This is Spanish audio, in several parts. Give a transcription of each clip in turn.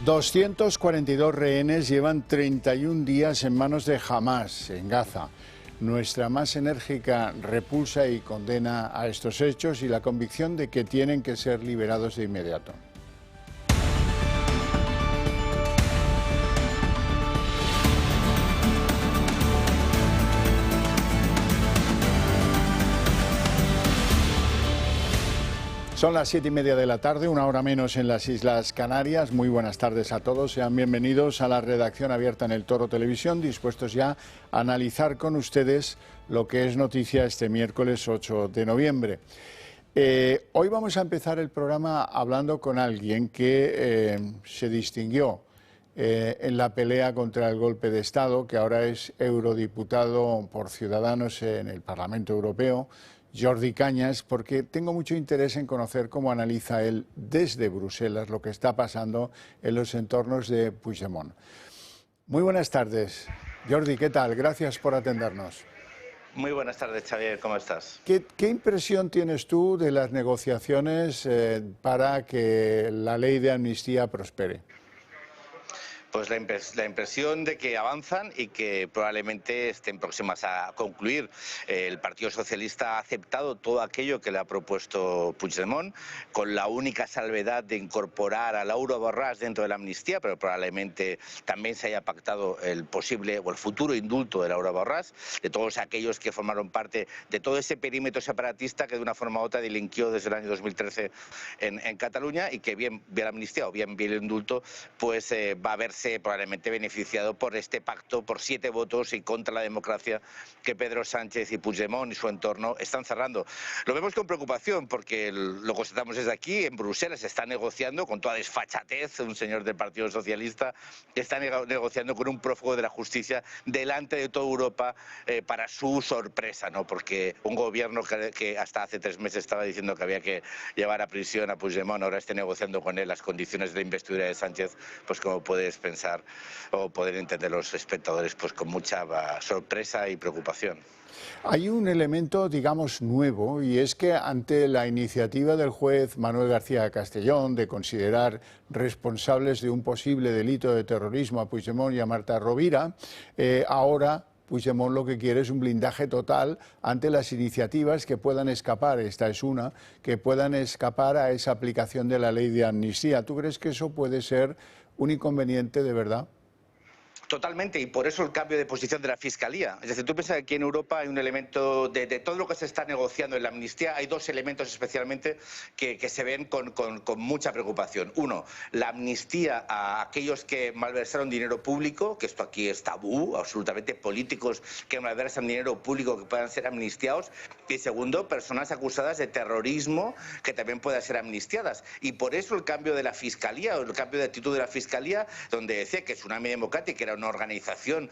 242 rehenes llevan 31 días en manos de Hamás, en Gaza. Nuestra más enérgica repulsa y condena a estos hechos y la convicción de que tienen que ser liberados de inmediato. Son las 7:30 de la tarde, una hora menos en las Islas Canarias. Muy buenas tardes a todos, sean bienvenidos a la redacción abierta en El Toro Televisión, dispuestos ya a analizar con ustedes lo que es noticia este miércoles 8 de noviembre. Hoy vamos a empezar el programa hablando con alguien que se distinguió en la pelea contra el golpe de Estado, que ahora es eurodiputado por Ciudadanos en el Parlamento Europeo, Jordi Cañas, porque tengo mucho interés en conocer cómo analiza él desde Bruselas lo que está pasando en los entornos de Puigdemont. Muy buenas tardes, Jordi, ¿qué tal? Gracias por atendernos. Muy buenas tardes, Xavier, ¿cómo estás? ¿Qué impresión tienes tú de las negociaciones para que la ley de amnistía prospere? Pues la impresión de que avanzan y que probablemente estén próximas a concluir. El Partido Socialista ha aceptado todo aquello que le ha propuesto Puigdemont, con la única salvedad de incorporar a Laura Borràs dentro de la amnistía, pero probablemente también se haya pactado el posible o el futuro indulto de Laura Borràs, de todos aquellos que formaron parte de todo ese perímetro separatista que de una forma u otra delinquió desde el año 2013 en Cataluña y que bien la amnistía o bien el indulto, pues va a verse probablemente beneficiado por este pacto por 7 votos y contra la democracia que Pedro Sánchez y Puigdemont y su entorno están cerrando. Lo vemos con preocupación porque lo constatamos desde aquí, en Bruselas se está negociando con toda desfachatez, un señor del Partido Socialista está negociando con un prófugo de la justicia delante de toda Europa para su sorpresa, ¿no? Porque un gobierno que hasta hace 3 meses estaba diciendo que había que llevar a prisión a Puigdemont, ahora esté negociando con él las condiciones de la investidura de Sánchez, pues como puedes pensar o poder entender los espectadores, pues con mucha sorpresa y preocupación. Hay un elemento, digamos, nuevo, y es que ante la iniciativa del juez Manuel García Castellón de considerar responsables de un posible delito de terrorismo a Puigdemont y a Marta Rovira, ahora Puigdemont lo que quiere es un blindaje total ante las iniciativas que puedan escapar, esta es una, que puedan escapar a esa aplicación de la ley de amnistía. ¿Tú crees que eso puede ser un inconveniente de verdad? Totalmente, y por eso el cambio de posición de la Fiscalía. Es decir, tú piensas que aquí en Europa hay un elemento de todo lo que se está negociando en la amnistía, hay 2 elementos especialmente que se ven con mucha preocupación. Uno, la amnistía a aquellos que malversaron dinero público, que esto aquí es tabú, absolutamente, políticos que malversan dinero público que puedan ser amnistiados. Y segundo, personas acusadas de terrorismo que también puedan ser amnistiadas. Y por eso el cambio de la Fiscalía, o el cambio de actitud de la Fiscalía, donde decía que Tsunami Democrática era una organización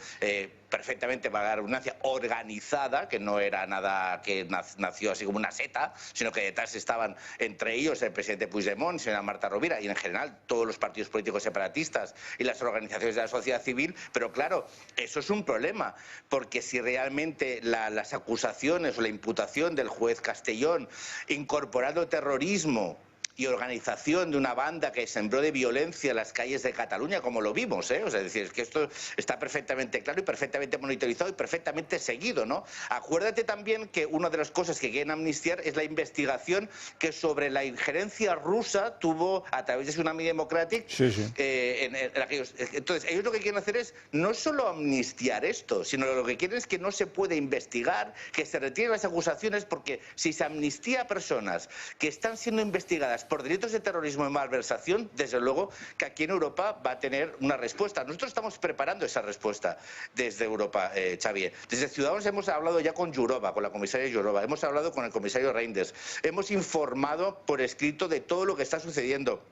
perfectamente, para la redundancia, organizada, que no era nada que nació así como una seta, sino que detrás estaban entre ellos el presidente Puigdemont, señora Marta Rovira y en general todos los partidos políticos separatistas y las organizaciones de la sociedad civil. Pero claro, eso es un problema, porque si realmente las acusaciones o la imputación del juez Castellón incorporando terrorismo y organización de una banda que sembró de violencia en las calles de Cataluña, como lo vimos, ¿eh? O sea, es decir, es que esto está perfectamente claro y perfectamente monitorizado y perfectamente seguido, ¿no? Acuérdate también que una de las cosas que quieren amnistiar es la investigación que sobre la injerencia rusa tuvo a través de Tsunami Democratic. Sí, sí. En aquellos. Entonces, ellos lo que quieren hacer es no solo amnistiar esto, sino lo que quieren es que no se puede investigar, que se retiren las acusaciones, porque si se amnistía a personas que están siendo investigadas por delitos de terrorismo y malversación, desde luego que aquí en Europa va a tener una respuesta. Nosotros estamos preparando esa respuesta desde Europa, Xavier. Desde Ciudadanos hemos hablado ya con Jourova, con la comisaria Jourova, hemos hablado con el comisario Reinders, hemos informado por escrito de todo lo que está sucediendo.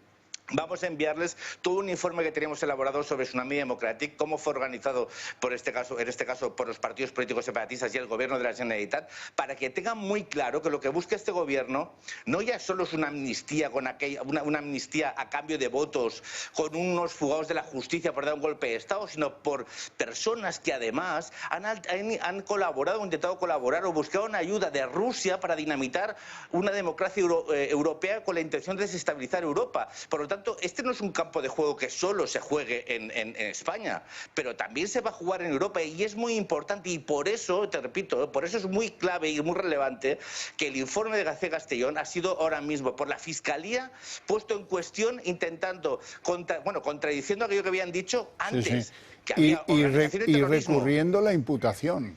Vamos a enviarles todo un informe que teníamos elaborado sobre Tsunami Democratic, cómo fue organizado en este caso por los partidos políticos separatistas y el gobierno de la Generalitat, para que tengan muy claro que lo que busca este gobierno no ya solo es una amnistía, una amnistía a cambio de votos, con unos fugados de la justicia por dar un golpe de Estado, sino por personas que además han colaborado, intentado colaborar o buscaron ayuda de Rusia para dinamitar una democracia europea con la intención de desestabilizar Europa. Por lo tanto, tanto, este no es un campo de juego que solo se juegue en España, pero también se va a jugar en Europa y es muy importante y por eso, te repito, por eso es muy clave y muy relevante que el informe de García Castellón ha sido ahora mismo por la Fiscalía puesto en cuestión intentando, contradiciendo aquello que habían dicho antes, Sí. que había organización de Y terrorismo. recurriendo la imputación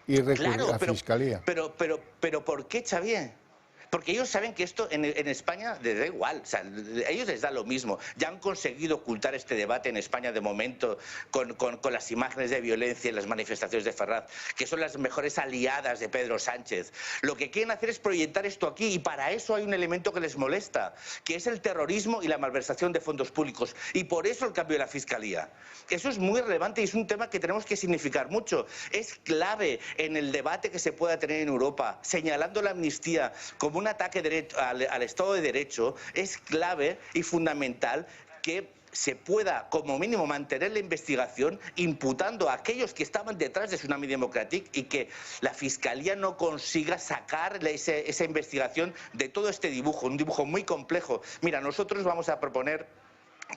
y recurrir Claro, a la Fiscalía. pero ¿por qué, Xavier? Porque ellos saben que esto en España les da igual, o sea, a ellos les da lo mismo. Ya han conseguido ocultar este debate en España de momento con las imágenes de violencia y las manifestaciones de Ferraz, que son las mejores aliadas de Pedro Sánchez. Lo que quieren hacer es proyectar esto aquí y para eso hay un elemento que les molesta, que es el terrorismo y la malversación de fondos públicos. Y por eso el cambio de la Fiscalía. Eso es muy relevante y es un tema que tenemos que significar mucho. Es clave en el debate que se pueda tener en Europa, señalando la amnistía como un ataque al Estado de Derecho. Es clave y fundamental que se pueda, como mínimo, mantener la investigación imputando a aquellos que estaban detrás de Tsunami Democratic y que la Fiscalía no consiga sacar esa investigación de todo este dibujo, un dibujo muy complejo. Mira, nosotros vamos a proponer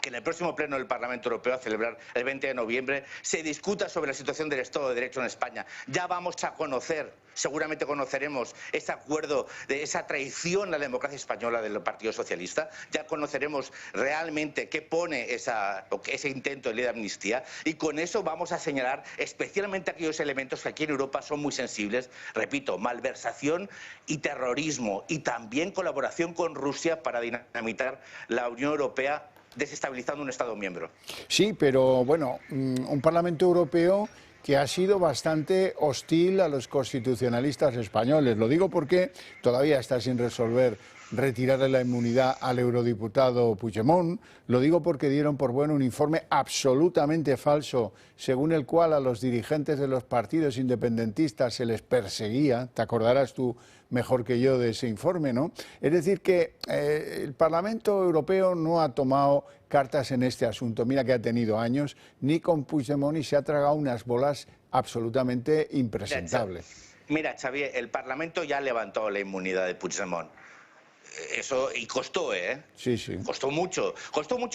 que en el próximo pleno del Parlamento Europeo, a celebrar el 20 de noviembre, se discuta sobre la situación del Estado de Derecho en España. Ya vamos a conocer, seguramente conoceremos ese acuerdo, de esa traición a la democracia española del Partido Socialista. Ya conoceremos realmente qué pone ese intento de ley de amnistía y con eso vamos a señalar especialmente aquellos elementos que aquí en Europa son muy sensibles. Repito, malversación y terrorismo y también colaboración con Rusia para dinamitar la Unión Europea, desestabilizando un Estado miembro. Sí, pero bueno, un Parlamento Europeo que ha sido bastante hostil a los constitucionalistas españoles. Lo digo porque todavía está sin resolver retirarle la inmunidad al eurodiputado Puigdemont. Lo digo porque dieron por bueno un informe absolutamente falso, según el cual a los dirigentes de los partidos independentistas se les perseguía. Te acordarás tú mejor que yo de ese informe, ¿no? Es decir, que el Parlamento Europeo no ha tomado cartas en este asunto. Mira que ha tenido años, ni con Puigdemont, y se ha tragado unas bolas absolutamente impresentables. Mira, Xavier, el Parlamento ya levantó la inmunidad de Puigdemont. Eso, y costó, ¿eh? Sí, sí. Costó mucho,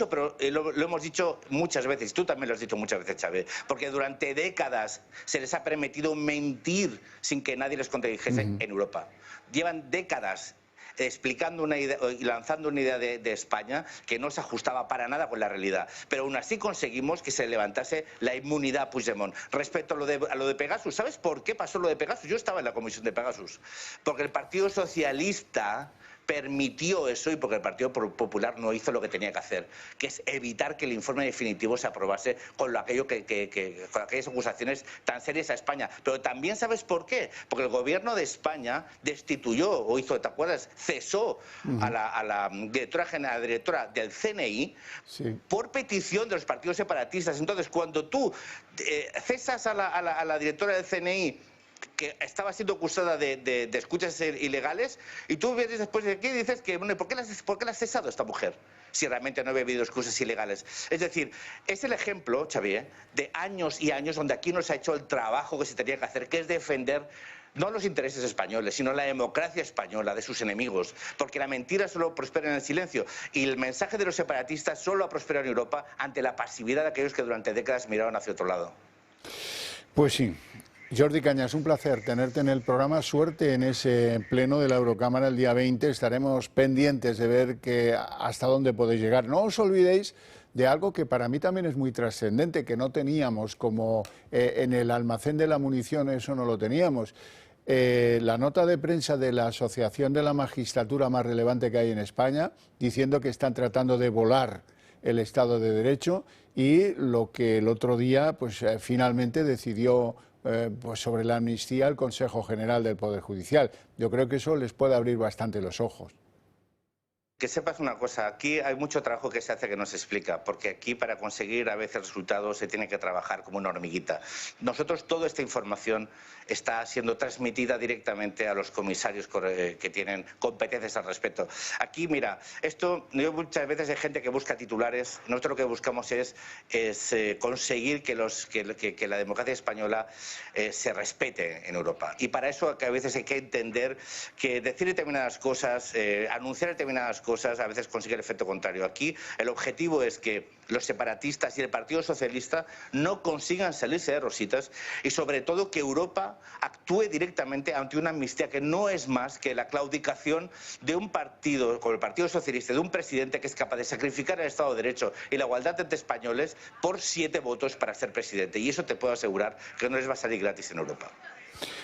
pero lo hemos dicho muchas veces, tú también lo has dicho muchas veces, Xavier, porque durante décadas se les ha permitido mentir sin que nadie les contradijese en Europa. Llevan décadas explicando una idea y lanzando una idea de España que no se ajustaba para nada con la realidad. Pero aún así conseguimos que se levantase la inmunidad a Puigdemont. Respecto a lo de Pegasus, ¿sabes por qué pasó lo de Pegasus? Yo estaba en la comisión de Pegasus. Porque el Partido Socialista permitió eso y porque el Partido Popular no hizo lo que tenía que hacer, que es evitar que el informe definitivo se aprobase con con aquellas acusaciones tan serias a España. Pero también ¿sabes por qué? Porque el gobierno de España destituyó o hizo, ¿te acuerdas? Cesó a la directora general, directora del CNI, por petición de los partidos separatistas. Entonces, cuando tú cesas a la directora del CNI, que estaba siendo acusada de escuchas ilegales, y tú vienes después de aquí y dices que, bueno, ¿por qué la has cesado esta mujer? Si realmente no había habido excusas ilegales. Es decir, es el ejemplo, Xavier, de años y años donde aquí no se ha hecho el trabajo que se tenía que hacer, que es defender no los intereses españoles, sino la democracia española de sus enemigos, porque la mentira solo prospera en el silencio y el mensaje de los separatistas solo ha prosperado en Europa ante la pasividad de aquellos que durante décadas miraron hacia otro lado. Pues sí. Jordi Cañas, un placer tenerte en el programa. Suerte en ese pleno de la Eurocámara el día 20. Estaremos pendientes de ver hasta dónde podéis llegar. No os olvidéis de algo que para mí también es muy trascendente, que no teníamos, como en el almacén de la munición, eso no lo teníamos. La nota de prensa de la asociación de la magistratura más relevante que hay en España, diciendo que están tratando de volar el Estado de Derecho, y lo que el otro día pues finalmente decidió pues sobre la amnistía el Consejo General del Poder Judicial. Yo creo que eso les puede abrir bastante los ojos. Que sepas una cosa, aquí hay mucho trabajo que se hace que no se explica, porque aquí para conseguir a veces resultados se tiene que trabajar como una hormiguita. Nosotros toda esta información está siendo transmitida directamente a los comisarios que tienen competencias al respecto. Aquí, mira, yo muchas veces hay gente que busca titulares, nosotros lo que buscamos es conseguir que la democracia española se respete en Europa. Y para eso a veces hay que entender que decir determinadas cosas, anunciar determinadas cosas, cosas a veces consigue el efecto contrario. Aquí el objetivo es que los separatistas y el Partido Socialista no consigan salirse de rositas y sobre todo que Europa actúe directamente ante una amnistía que no es más que la claudicación de un partido como el Partido Socialista, de un presidente que es capaz de sacrificar el Estado de Derecho y la igualdad entre españoles por 7 votos para ser presidente. Y eso te puedo asegurar que no les va a salir gratis en Europa.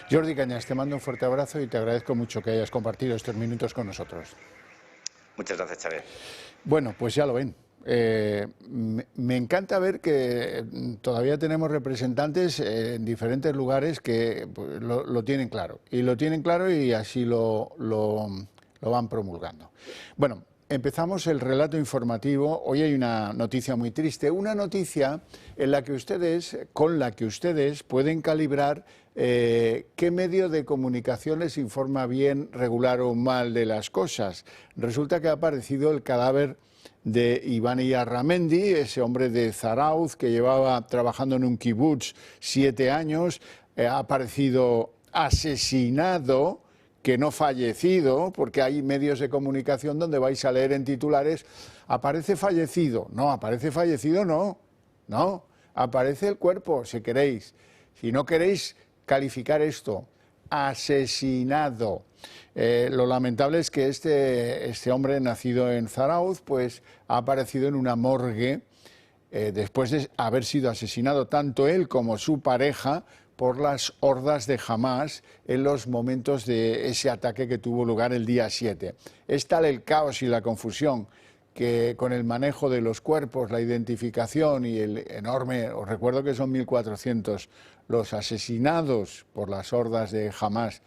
Jordi Cañas, te mando un fuerte abrazo y te agradezco mucho que hayas compartido estos minutos con nosotros. Muchas gracias, Xavier. Bueno, pues ya lo ven. Me encanta ver que todavía tenemos representantes en diferentes lugares que pues, lo tienen claro. Y lo tienen claro y así lo van promulgando. Bueno, empezamos el relato informativo. Hoy hay una noticia muy triste. Una noticia en la que con la que ustedes pueden calibrar qué medio de comunicación les informa bien, regular o mal de las cosas. Resulta que ha aparecido el cadáver de Iván Iyarramendi, ese hombre de Zarauz que llevaba trabajando en un kibutz 7 años, ha aparecido asesinado, que no fallecido, porque hay medios de comunicación donde vais a leer en titulares, aparece fallecido. No, aparece fallecido no, aparece el cuerpo, si queréis. Si no queréis calificar esto, asesinado. Lo lamentable es que este hombre nacido en Zarauz pues ha aparecido en una morgue después de haber sido asesinado tanto él como su pareja por las hordas de Hamás en los momentos de ese ataque que tuvo lugar el día 7. Es tal el caos y la confusión que con el manejo de los cuerpos, la identificación y el enorme, os recuerdo que son 1.400 los asesinados por las hordas de Hamás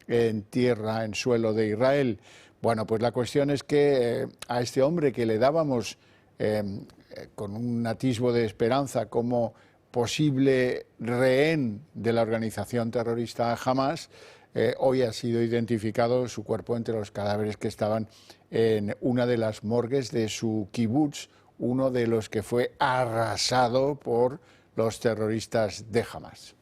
en tierra, en suelo de Israel. Bueno, pues la cuestión es que a este hombre que le dábamos con un atisbo de esperanza como posible rehén de la organización terrorista Hamás, hoy ha sido identificado su cuerpo entre los cadáveres que estaban en una de las morgues de su kibutz, uno de los que fue arrasado por los terroristas de Hamás.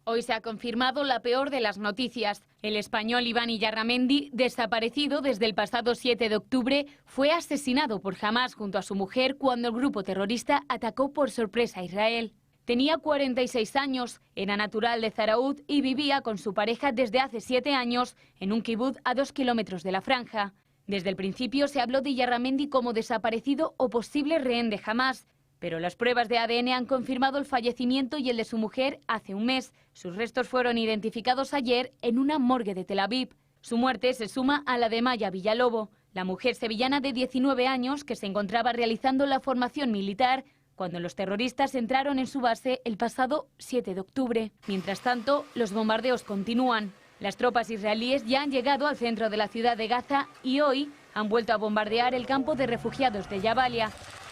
Hoy se ha confirmado la peor de las noticias. El español Iván Iyarramendi, desaparecido desde el pasado 7 de octubre, fue asesinado por Hamás junto a su mujer cuando el grupo terrorista atacó por sorpresa a Israel. Tenía 46 años, era natural de Zarauz y vivía con su pareja desde hace 7 años en un kibutz a 2 kilómetros de la franja. Desde el principio se habló de Iyarramendi como desaparecido o posible rehén de Hamás, pero las pruebas de ADN han confirmado el fallecimiento y el de su mujer hace un mes. Sus restos fueron identificados ayer en una morgue de Tel Aviv. Su muerte se suma a la de Maya Villalobos, la mujer sevillana de 19 años que se encontraba realizando la formación militar cuando los terroristas entraron en su base el pasado 7 de octubre. Mientras tanto, los bombardeos continúan. Las tropas israelíes ya han llegado al centro de la ciudad de Gaza y hoy han vuelto a bombardear el campo de refugiados de Jabalia,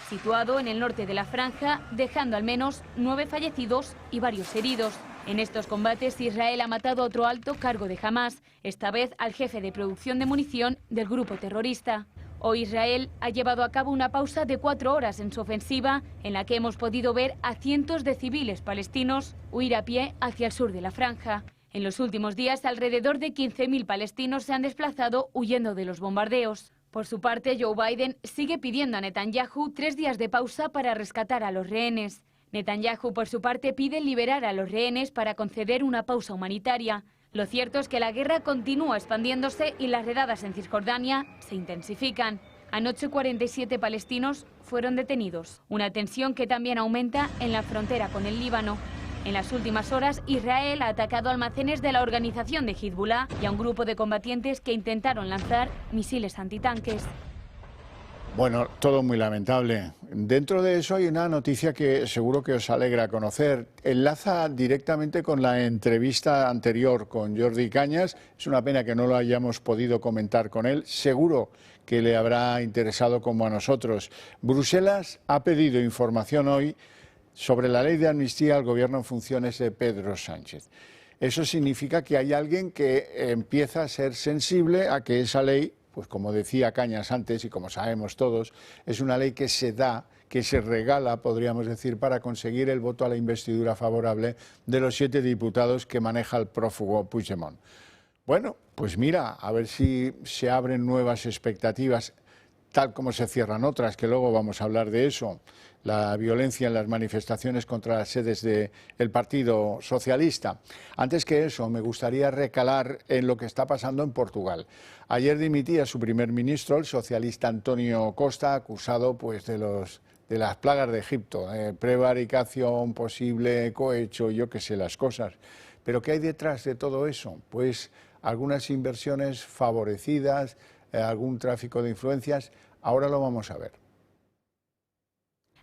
situado en el norte de la franja, dejando al menos 9 fallecidos y varios heridos. En estos combates, Israel ha matado a otro alto cargo de Hamás, esta vez al jefe de producción de munición del grupo terrorista. Hoy Israel ha llevado a cabo una pausa de 4 horas en su ofensiva, en la que hemos podido ver a cientos de civiles palestinos huir a pie hacia el sur de la franja. En los últimos días, alrededor de 15.000 palestinos se han desplazado huyendo de los bombardeos. Por su parte, Joe Biden sigue pidiendo a Netanyahu 3 días de pausa para rescatar a los rehenes. Netanyahu, por su parte, pide liberar a los rehenes para conceder una pausa humanitaria. Lo cierto es que la guerra continúa expandiéndose y las redadas en Cisjordania se intensifican. Anoche 47 palestinos fueron detenidos, una tensión que también aumenta en la frontera con el Líbano. En las últimas horas, Israel ha atacado almacenes de la organización de Hezbollah y a un grupo de combatientes que intentaron lanzar misiles antitanques. Bueno, todo muy lamentable. Dentro de eso hay una noticia que seguro que os alegra conocer. Enlaza directamente con la entrevista anterior con Jordi Cañas. Es una pena que no lo hayamos podido comentar con él. Seguro que le habrá interesado como a nosotros. Bruselas ha pedido información hoy sobre la ley de amnistía al gobierno en funciones de Pedro Sánchez. Eso significa que hay alguien que empieza a ser sensible a que esa ley, pues como decía Cañas antes y como sabemos todos, es una ley que se da, que se regala, podríamos decir, para conseguir el voto a la investidura favorable de los 7 diputados que maneja el prófugo Puigdemont. Bueno, Pues mira, a ver si se abren nuevas expectativas, tal como se cierran otras, que luego vamos a hablar de eso. La violencia en las manifestaciones contra las sedes del Partido Socialista. Antes que eso, me gustaría recalar en lo que está pasando en Portugal. Ayer dimitía su primer ministro, el socialista António Costa, acusado pues de las plagas de Egipto, prevaricación, posible cohecho, yo qué sé, las cosas. Pero ¿qué hay detrás de todo eso? Pues algunas inversiones favorecidas, algún tráfico de influencias. Ahora lo vamos a ver.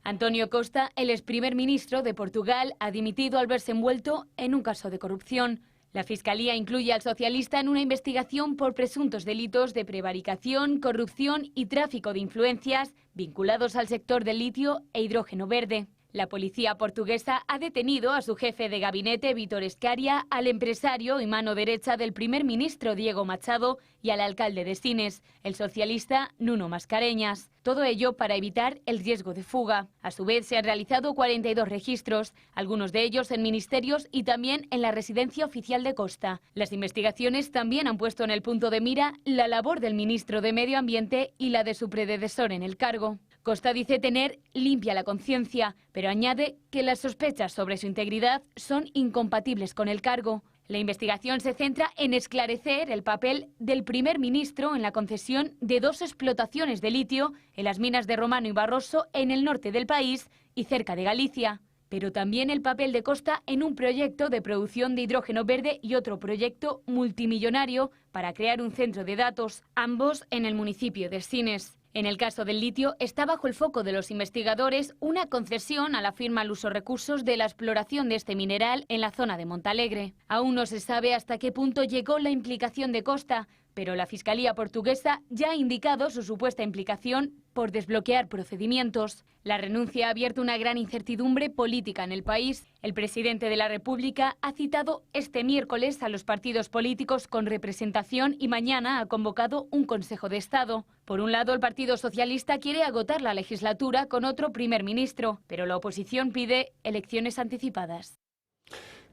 António Costa, el ex primer ministro de Portugal, ha dimitido al verse envuelto en un caso de corrupción. La Fiscalía incluye al socialista en una investigación por presuntos delitos de prevaricación, corrupción y tráfico de influencias vinculados al sector del litio e hidrógeno verde. La policía portuguesa ha detenido a su jefe de gabinete, Vítor Escaria, al empresario y mano derecha del primer ministro, Diego Machado, y al alcalde de Sines, el socialista Nuno Mascareñas. Todo ello para evitar el riesgo de fuga. A su vez, se han realizado 42 registros, algunos de ellos en ministerios y también en la residencia oficial de Costa. Las investigaciones también han puesto en el punto de mira la labor del ministro de Medio Ambiente y la de su predecesor en el cargo. Costa dice tener limpia la conciencia, pero añade que las sospechas sobre su integridad son incompatibles con el cargo. La investigación se centra en esclarecer el papel del primer ministro en la concesión de 2 explotaciones de litio en las minas de Romano y Barroso en el norte del país y cerca de Galicia. Pero también el papel de Costa en un proyecto de producción de hidrógeno verde y otro proyecto multimillonario para crear un centro de datos, ambos en el municipio de Sines. En el caso del litio, está bajo el foco de los investigadores una concesión a la firma Luso Recursos de la exploración de este mineral en la zona de Montalegre. Aún no se sabe hasta qué punto llegó la implicación de Costa, pero la Fiscalía portuguesa ya ha indicado su supuesta implicación por desbloquear procedimientos. La renuncia ha abierto una gran incertidumbre política en el país. El presidente de la República ha citado este miércoles a los partidos políticos con representación y mañana ha convocado un Consejo de Estado. Por un lado, el Partido Socialista quiere agotar la legislatura con otro primer ministro, pero la oposición pide elecciones anticipadas.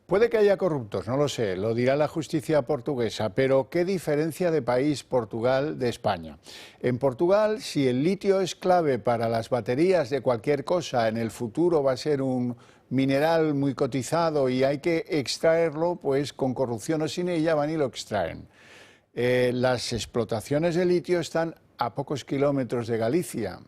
Puede que haya corruptos, no lo sé, lo dirá la justicia portuguesa, pero ¿qué diferencia de país Portugal de España? En Portugal, si el litio es clave para las baterías de cualquier cosa, en el futuro va a ser un mineral muy cotizado y hay que extraerlo, pues con corrupción o sin ella van y lo extraen. Las explotaciones de litio están a pocos kilómetros de Galicia.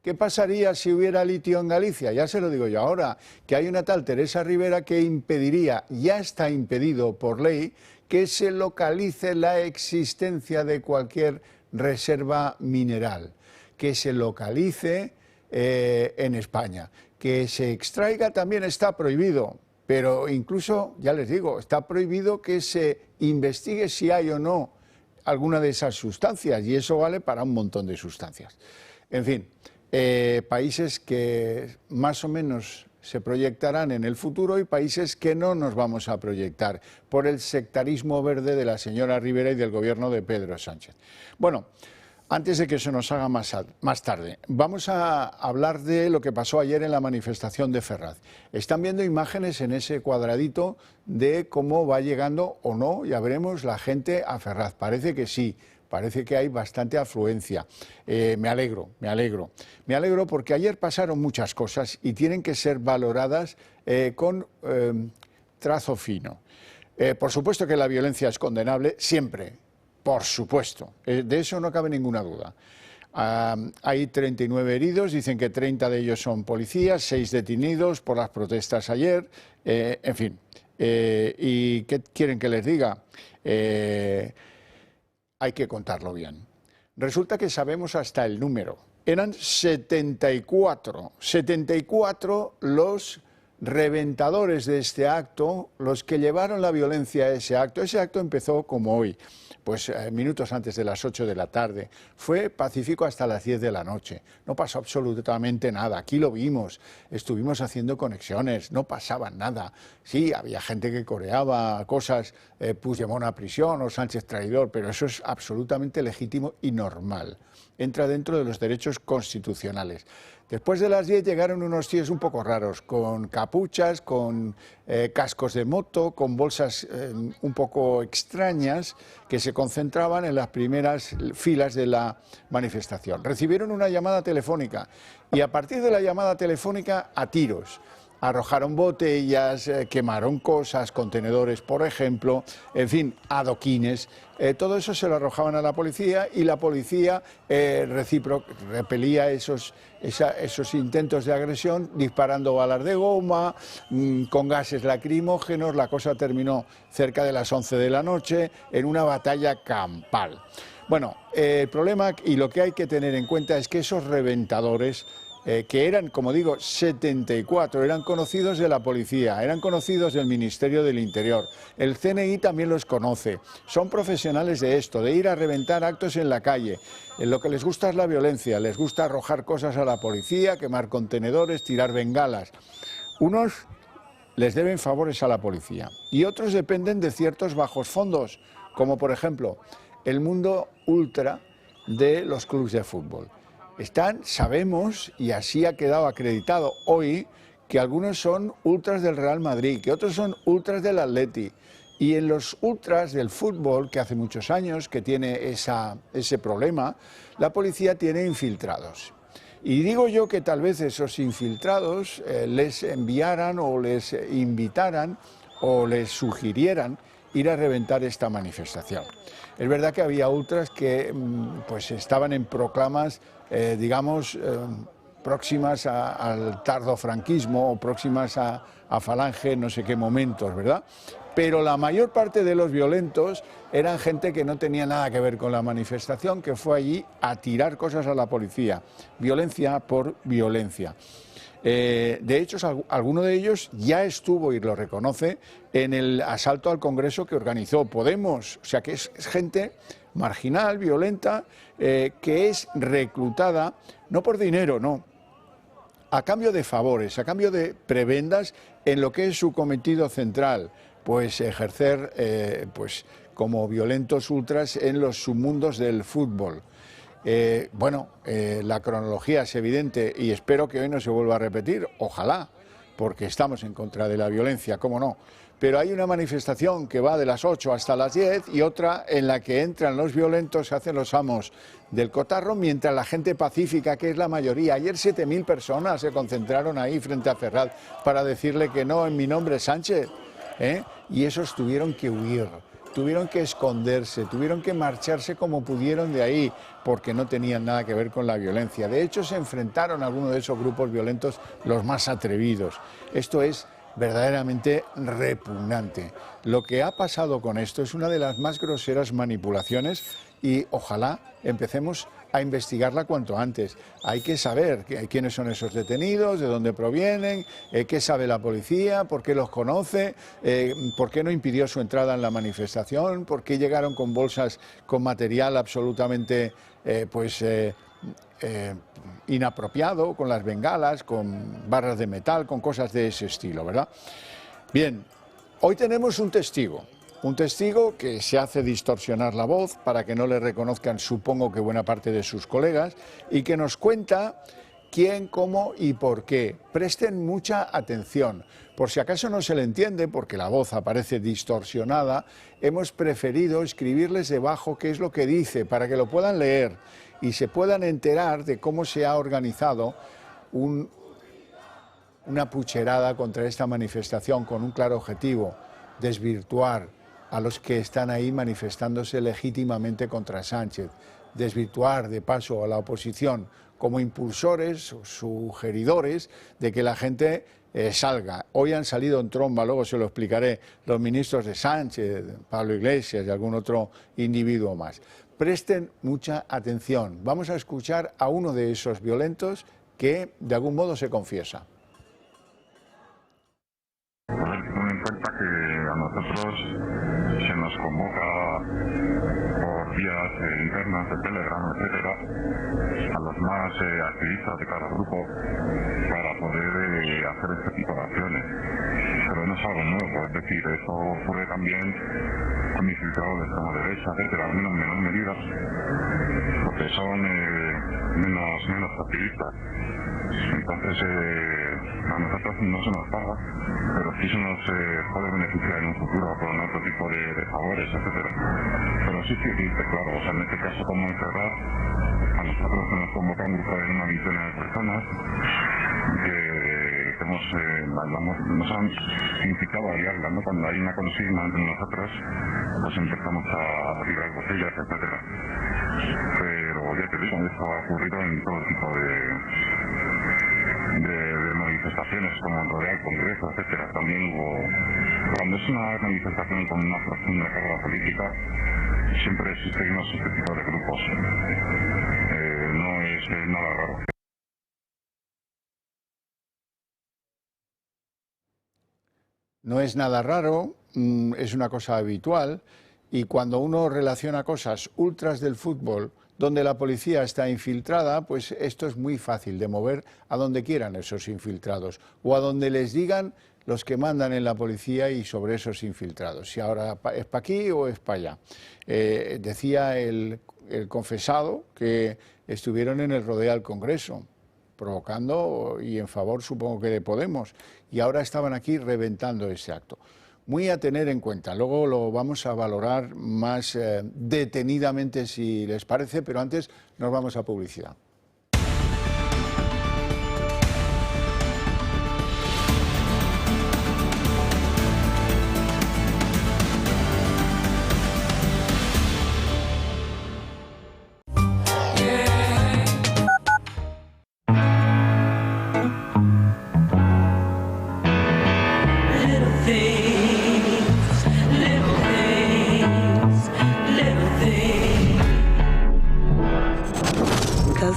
¿Qué pasaría si hubiera litio en Galicia? Ya se lo digo yo ahora, que hay una tal Teresa Rivera que impediría, ya está impedido por ley, que se localice la existencia de cualquier reserva mineral, que se localice en España, que se extraiga también está prohibido, pero incluso, ya les digo, está prohibido que se investigue si hay o no alguna de esas sustancias, y eso vale para un montón de sustancias. En fin, países que más o menos se proyectarán en el futuro y países que no nos vamos a proyectar por el sectarismo verde de la señora Rivera y del gobierno de Pedro Sánchez. Bueno, antes de que se nos haga más tarde, vamos a hablar de lo que pasó ayer en la manifestación de Ferraz. Están viendo imágenes en ese cuadradito de cómo va llegando o no, ya veremos, la gente a Ferraz. Parece que sí. Parece que hay bastante afluencia. Me alegro porque ayer pasaron muchas cosas y tienen que ser valoradas con trazo fino. Por supuesto que la violencia es condenable, siempre, por supuesto, de eso no cabe ninguna duda. Hay 39 heridos, dicen que 30 de ellos son policías, 6 detenidos por las protestas ayer, en fin. ¿Y qué quieren que les diga? Hay que contarlo bien. Resulta que sabemos hasta el número. Eran 74 los reventadores de este acto, los que llevaron la violencia a ese acto. Ese acto empezó como hoy, pues minutos antes de las 8 de la tarde. Fue pacífico hasta las 10 de la noche. No pasó absolutamente nada. Aquí lo vimos, estuvimos haciendo conexiones, no pasaba nada. Sí, había gente que coreaba cosas, Puigdemont a prisión o Sánchez traidor, pero eso es absolutamente legítimo y normal. Entra dentro de los derechos constitucionales. Después de las 10 llegaron unos tíos un poco raros, con capuchas, con cascos de moto, con bolsas un poco extrañas, que se concentraban en las primeras filas de la manifestación. Recibieron una llamada telefónica y a partir de la llamada telefónica a tiros. Arrojaron botellas, quemaron cosas, contenedores, por ejemplo, en fin, adoquines. Todo eso se lo arrojaban a la policía y la policía repelía esos intentos de agresión disparando balas de goma, con gases lacrimógenos. La cosa terminó cerca de las 11 de la noche en una batalla campal. Bueno, el problema y lo que hay que tener en cuenta es que esos reventadores, que eran, como digo, 74, eran conocidos de la policía, eran conocidos del Ministerio del Interior. El CNI también los conoce. Son profesionales de esto, de ir a reventar actos en la calle. Lo que les gusta es la violencia, les gusta arrojar cosas a la policía, quemar contenedores, tirar bengalas. Unos les deben favores a la policía y otros dependen de ciertos bajos fondos, como por ejemplo el mundo ultra de los clubes de fútbol. Sabemos, y así ha quedado acreditado hoy, que algunos son ultras del Real Madrid, que otros son ultras del Atleti. Y en los ultras del fútbol, que hace muchos años que tiene ese problema, la policía tiene infiltrados. Y digo yo que tal vez esos infiltrados les enviaran o les invitaran o les sugirieran ir a reventar esta manifestación. Es verdad que había ultras que pues estaban en proclamas, próximas al tardofranquismo o próximas a Falange, no sé qué momentos, ¿verdad? Pero la mayor parte de los violentos eran gente que no tenía nada que ver con la manifestación, que fue allí a tirar cosas a la policía, violencia por violencia. De hecho, alguno de ellos ya estuvo, y lo reconoce, en el asalto al Congreso que organizó Podemos. O sea que es gente marginal, violenta, que es reclutada, no por dinero, no, a cambio de favores, a cambio de prebendas en lo que es su cometido central, pues ejercer como violentos ultras en los submundos del fútbol. La cronología es evidente y espero que hoy no se vuelva a repetir, ojalá, porque estamos en contra de la violencia, cómo no. Pero hay una manifestación que va de las 8 hasta las 10 y otra en la que entran los violentos, se hacen los amos del cotarro, mientras la gente pacífica, que es la mayoría, ayer 7.000 personas se concentraron ahí frente a Ferraz para decirle que no, en mi nombre Sánchez, y esos tuvieron que huir. Tuvieron que esconderse, tuvieron que marcharse como pudieron de ahí, porque no tenían nada que ver con la violencia. De hecho, se enfrentaron a algunos de esos grupos violentos, los más atrevidos. Esto es verdaderamente repugnante. Lo que ha pasado con esto es una de las más groseras manipulaciones y ojalá empecemos a investigarla cuanto antes. Hay que saber quiénes son esos detenidos, de dónde provienen, qué sabe la policía, por qué los conoce, por qué no impidió su entrada en la manifestación, por qué llegaron con bolsas con material absolutamente inapropiado, con las bengalas, con barras de metal, con cosas de ese estilo, ¿verdad? Bien, hoy tenemos un testigo que se hace distorsionar la voz para que no le reconozcan, supongo que buena parte de sus colegas, y que nos cuenta quién, cómo y por qué. Presten mucha atención. Por si acaso no se le entiende, porque la voz aparece distorsionada, hemos preferido escribirles debajo qué es lo que dice, para que lo puedan leer y se puedan enterar de cómo se ha organizado una pucherada contra esta manifestación con un claro objetivo: desvirtuar a los que están ahí manifestándose legítimamente contra Sánchez, desvirtuar de paso a la oposición como impulsores o sugeridores de que la gente salga. Hoy han salido en tromba, luego se lo explicaré, los ministros de Sánchez, Pablo Iglesias y algún otro individuo más. Presten mucha atención. Vamos a escuchar a uno de esos violentos que de algún modo se confiesa. Ten en cuenta que a nosotros se nos convoca por vías internas de Telegram, etcétera, a los más activistas de cada grupo para poder hacer este tipo de acciones. Pero no es algo nuevo, es decir, eso ocurre también con infiltrados de extrema derecha, etcétera, en menor medida, porque son menos activistas. Entonces, a nosotros no se nos paga, pero sí se nos puede beneficiar en un futuro con otro tipo de favores, etcétera. Pero sí existe, claro, o sea, en este caso como en Ferraz, a nosotros se nos convoca un grupo de una veintena de personas que nos han invitado a diarla, ¿no? Cuando hay una consigna entre nosotros, pues empezamos a tirar botellas, etcétera. Pero ya te digo, esto ha ocurrido en todo tipo de manifestaciones, como en Rodeal, Congreso, etcétera. También hubo, cuando es una manifestación con una profunda carga política, siempre existen este tipo de grupos. No es nada raro. No es nada raro, es una cosa habitual, y cuando uno relaciona cosas ultras del fútbol donde la policía está infiltrada, pues esto es muy fácil de mover a donde quieran esos infiltrados o a donde les digan los que mandan en la policía y sobre esos infiltrados, si ahora es para aquí o es para allá. Decía el confesado que estuvieron en el Rodeal Congreso, provocando y en favor, supongo que de Podemos, y ahora estaban aquí reventando ese acto. Muy a tener en cuenta, luego lo vamos a valorar más detenidamente si les parece, pero antes nos vamos a publicidad.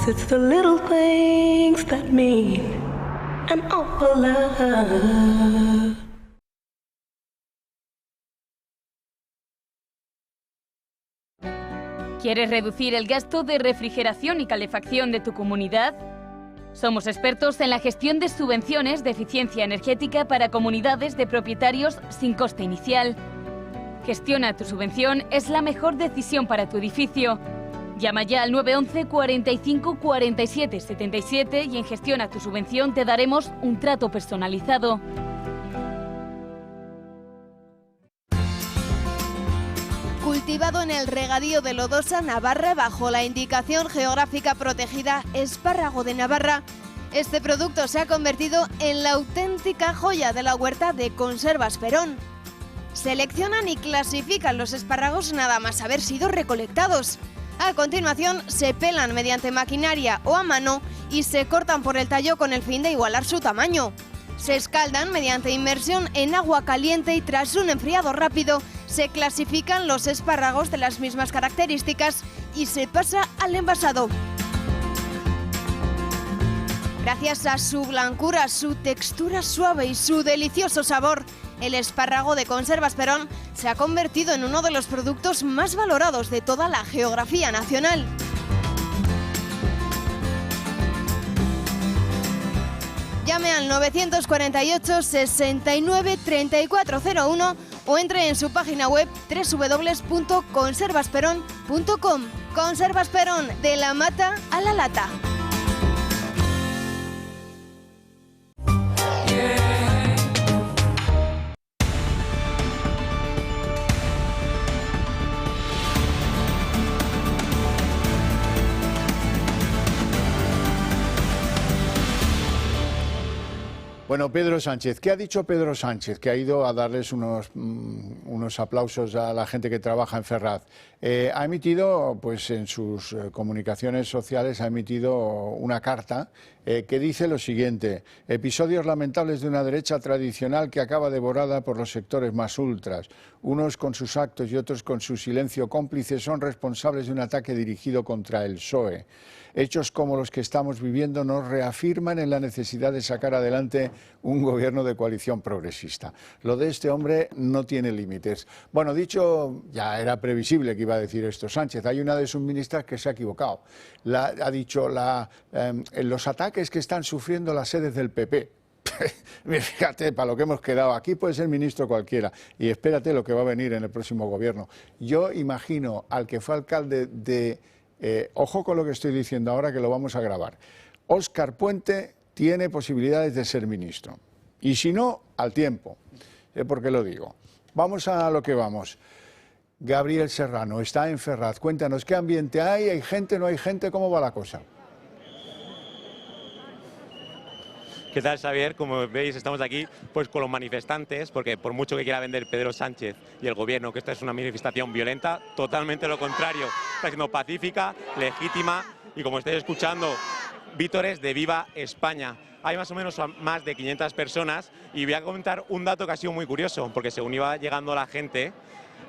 It's the little things that mean an awful lot. ¿Quieres reducir el gasto de refrigeración y calefacción de tu comunidad? Somos expertos en la gestión de subvenciones de eficiencia energética para comunidades de propietarios sin coste inicial. Gestiona tu subvención, es la mejor decisión para tu edificio. Llama ya al 911 45 47 77 y en Gestiona tu subvención te daremos un trato personalizado. Cultivado en el regadío de Lodosa, Navarra, bajo la indicación geográfica protegida Espárrago de Navarra, este producto se ha convertido en la auténtica joya de la huerta de Conservas Perón. Seleccionan y clasifican los espárragos nada más haber sido recolectados. A continuación, se pelan mediante maquinaria o a mano y se cortan por el tallo con el fin de igualar su tamaño. Se escaldan mediante inmersión en agua caliente y tras un enfriado rápido, se clasifican los espárragos de las mismas características y se pasa al envasado. Gracias a su blancura, su textura suave y su delicioso sabor, el espárrago de Conservas Perón se ha convertido en uno de los productos más valorados de toda la geografía nacional. Llame al 948 69 3401 o entre en su página web www.conservasperón.com. Conservas Perón, de la mata a la lata. Bueno, Pedro Sánchez, ¿qué ha dicho Pedro Sánchez? Que ha ido a darles unos aplausos a la gente que trabaja en Ferraz. Ha emitido, pues en sus comunicaciones sociales, ha emitido una carta que dice lo siguiente: episodios lamentables de una derecha tradicional que acaba devorada por los sectores más ultras. Unos con sus actos y otros con su silencio cómplice son responsables de un ataque dirigido contra el PSOE. Hechos como los que estamos viviendo nos reafirman en la necesidad de sacar adelante un gobierno de coalición progresista. Lo de este hombre no tiene límites. Bueno, dicho, ya era previsible que iba a decir esto Sánchez. Hay una de sus ministras que se ha equivocado. Ha dicho los ataques que están sufriendo las sedes del PP. Fíjate, para lo que hemos quedado, aquí puede ser ministro cualquiera y espérate lo que va a venir en el próximo gobierno. Yo imagino al que fue alcalde de... ojo con lo que estoy diciendo ahora, que lo vamos a grabar. Óscar Puente tiene posibilidades de ser ministro. Y si no, al tiempo. ¿Por qué lo digo? Vamos a lo que vamos. Gabriel Serrano está en Ferraz. Cuéntanos, ¿qué ambiente hay? ¿Hay gente, no hay gente? ¿Cómo va la cosa? ¿Qué tal, Xavier? Como veis, estamos aquí pues con los manifestantes, porque por mucho que quiera vender Pedro Sánchez y el gobierno que esta es una manifestación violenta, totalmente lo contrario. Está siendo pacífica, legítima y, como estáis escuchando, vítores de Viva España. Hay más o menos más de 500 personas y voy a comentar un dato que ha sido muy curioso, porque según iba llegando la gente,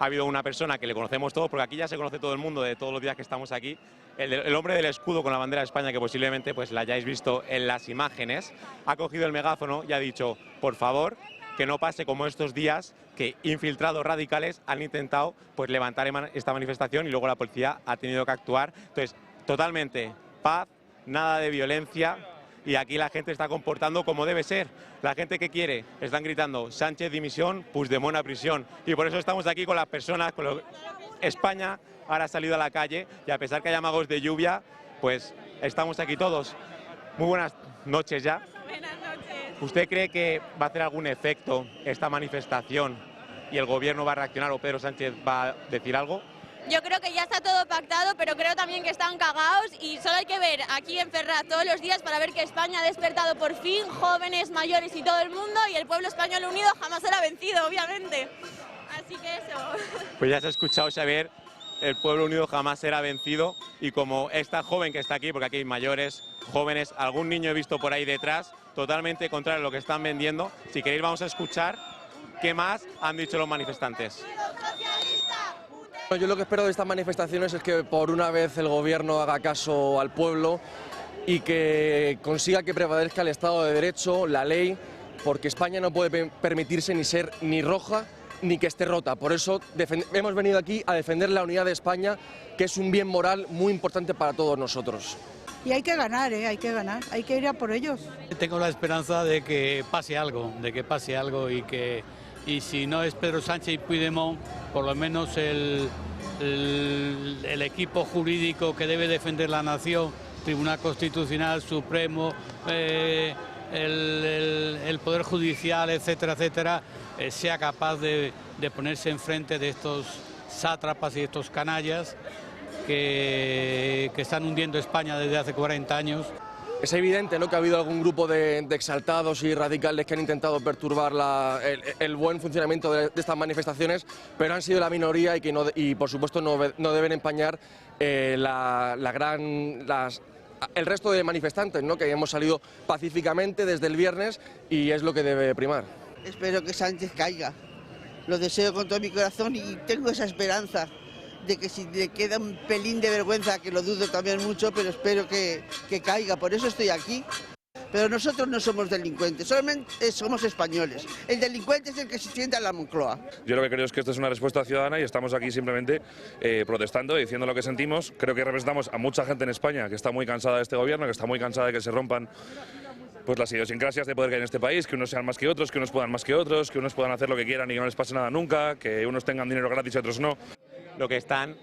ha habido una persona que le conocemos todos, porque aquí ya se conoce todo el mundo de todos los días que estamos aquí, el hombre del escudo con la bandera de España, que posiblemente pues la hayáis visto en las imágenes, ha cogido el megáfono y ha dicho, por favor, que no pase como estos días que infiltrados radicales han intentado pues levantar esta manifestación y luego la policía ha tenido que actuar. Entonces, totalmente paz, nada de violencia. Y aquí la gente está comportando como debe ser. La gente que quiere, están gritando Sánchez dimisión, Puigdemont a prisión. Y por eso estamos aquí con las personas, España ahora ha salido a la calle y a pesar que haya magos de lluvia, pues estamos aquí todos. Muy buenas noches ya. Buenas noches. ¿Usted cree que va a hacer algún efecto esta manifestación y el gobierno va a reaccionar o Pedro Sánchez va a decir algo? Yo creo que ya está todo pactado, pero creo también que están cagados y solo hay que ver aquí en Ferraz todos los días para ver que España ha despertado por fin, jóvenes, mayores y todo el mundo, y el pueblo español unido jamás será vencido, obviamente. Así que eso. Pues ya se ha escuchado, Xavier, el pueblo unido jamás será vencido, y como esta joven que está aquí, porque aquí hay mayores, jóvenes, algún niño he visto por ahí detrás, totalmente contrario a lo que están vendiendo. Si queréis vamos a escuchar qué más han dicho los manifestantes. Yo lo que espero de estas manifestaciones es que por una vez el gobierno haga caso al pueblo y que consiga que prevalezca el Estado de Derecho, la ley, porque España no puede permitirse ni ser ni roja ni que esté rota. Por eso hemos venido aquí a defender la unidad de España, que es un bien moral muy importante para todos nosotros. Y hay que ganar, hay que ganar, hay que ir a por ellos. Tengo la esperanza de que pase algo, y si no es Pedro Sánchez y Puigdemont, por lo menos el equipo jurídico que debe defender la nación, Tribunal Constitucional, Supremo, el Poder Judicial, etcétera, etcétera, sea capaz de ponerse enfrente de estos sátrapas y estos canallas que están hundiendo España desde hace 40 años. Es evidente, ¿no?, que ha habido algún grupo de exaltados y radicales que han intentado perturbar el buen funcionamiento de estas manifestaciones, pero han sido la minoría y por supuesto no deben empañar el resto de manifestantes, ¿no?, que hemos salido pacíficamente desde el viernes y es lo que debe primar. Espero que Sánchez caiga, lo deseo con todo mi corazón y tengo esa esperanza de que si le queda un pelín de vergüenza, que lo dudo también mucho, pero espero que caiga, por eso estoy aquí. Pero nosotros no somos delincuentes, solamente somos españoles. El delincuente es el que se sienta en la Moncloa. Yo lo que creo es que esto es una respuesta ciudadana y estamos aquí simplemente protestando y diciendo lo que sentimos. Creo que representamos a mucha gente en España que está muy cansada de este gobierno, que está muy cansada de que se rompan pues las idiosincrasias de poder que hay en este país, que unos sean más que otros, que unos puedan más que otros, que unos puedan hacer lo que quieran y que no les pase nada nunca, que unos tengan dinero gratis y otros no. Lo que están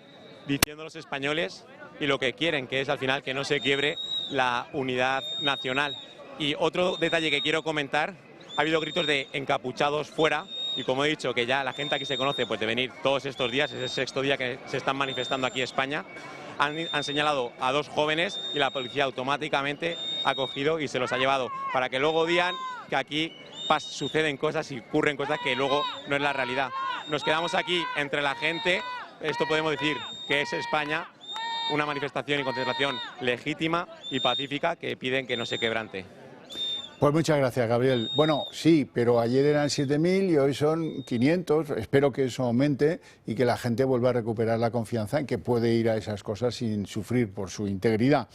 diciendo los españoles y lo que quieren, que es al final que no se quiebre la unidad nacional. Y otro detalle que quiero comentar, ha habido gritos de encapuchados fuera y como he dicho que ya la gente aquí se conoce pues de venir todos estos días, es el sexto día que se están manifestando aquí en España, han señalado a dos jóvenes y la policía automáticamente ha cogido y se los ha llevado para que luego digan que aquí suceden cosas y ocurren cosas que luego no es la realidad. Nos quedamos aquí entre la gente. Esto podemos decir que es España, una manifestación y concentración legítima y pacífica que piden que no se quebrante. Pues muchas gracias, Gabriel. Bueno, sí, pero ayer eran 7.000 y hoy son 500. Espero que eso aumente y que la gente vuelva a recuperar la confianza en que puede ir a esas cosas sin sufrir por su integridad.